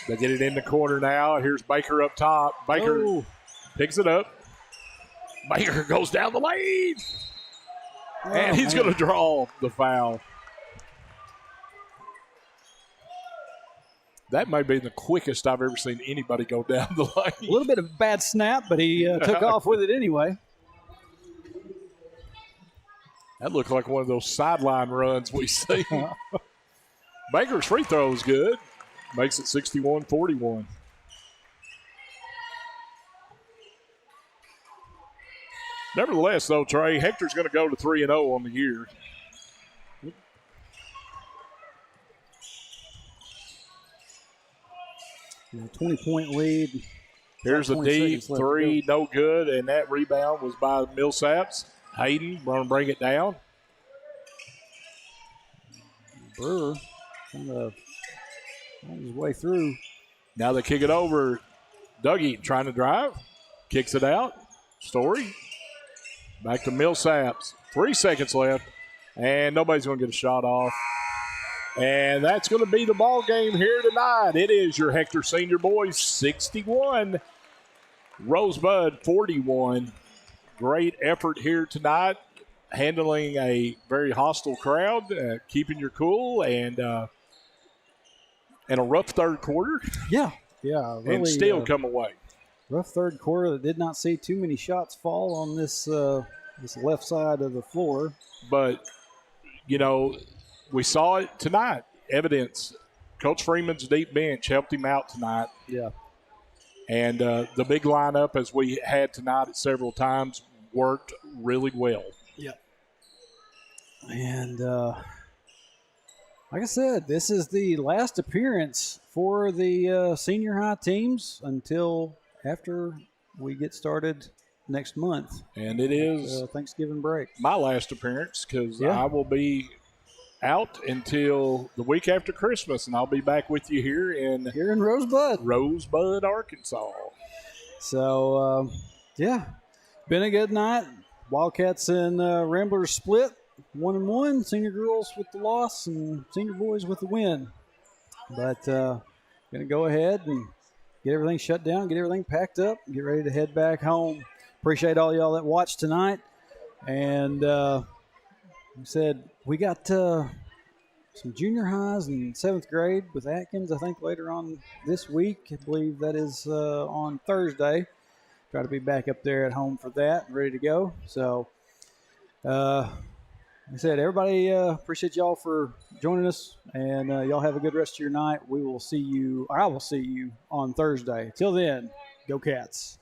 They get it in the corner now. Here's Baker up top. Baker picks it up. Baker goes down the lane. And he's going to draw the foul. That may be the quickest I've ever seen anybody go down the lane. A little bit of a bad snap, but he took off with it anyway. That looked like one of those sideline runs we see. Baker's free throw is good. Makes it 61-41. Nevertheless, though, Trey, Hector's going to go to 3-0 on the year. Yeah, 20-point lead. Here's a deep 3, no good, and that rebound was by Millsaps. Hayden going to bring it down. Brewer trying to find his way through. Now they kick it over. Dougie trying to drive. Kicks it out. Story. Back to Millsaps. 3 seconds left, and nobody's going to get a shot off. And that's going to be the ball game here tonight. It is your Hector Senior Boys 61, Rosebud 41. Great effort here tonight, handling a very hostile crowd, keeping your cool, and a rough third quarter. Yeah, really, and still come away. Rough third quarter that did not see too many shots fall on this left side of the floor. But, we saw it tonight. Evidence. Coach Freeman's deep bench helped him out tonight. Yeah. And the big lineup, as we had tonight at several times, worked really well. Yeah. And like I said, this is the last appearance for the senior high teams until after we get started next month. And it is Thanksgiving break. My last appearance because I will be out until the week after Christmas, and I'll be back with you here in Rosebud, Arkansas. So, been a good night. Wildcats and Ramblers split 1-1. Senior girls with the loss and senior boys with the win. But going to go ahead and get everything shut down, get everything packed up, get ready to head back home. Appreciate all y'all that watched tonight. And we said we got some junior highs in 7th grade with Atkins, I think, later on this week. I believe that is on Thursday. Try to be back up there at home for that, ready to go. So, like I said, everybody, appreciate y'all for joining us, and y'all have a good rest of your night. I will see you on Thursday. Till then, go Cats.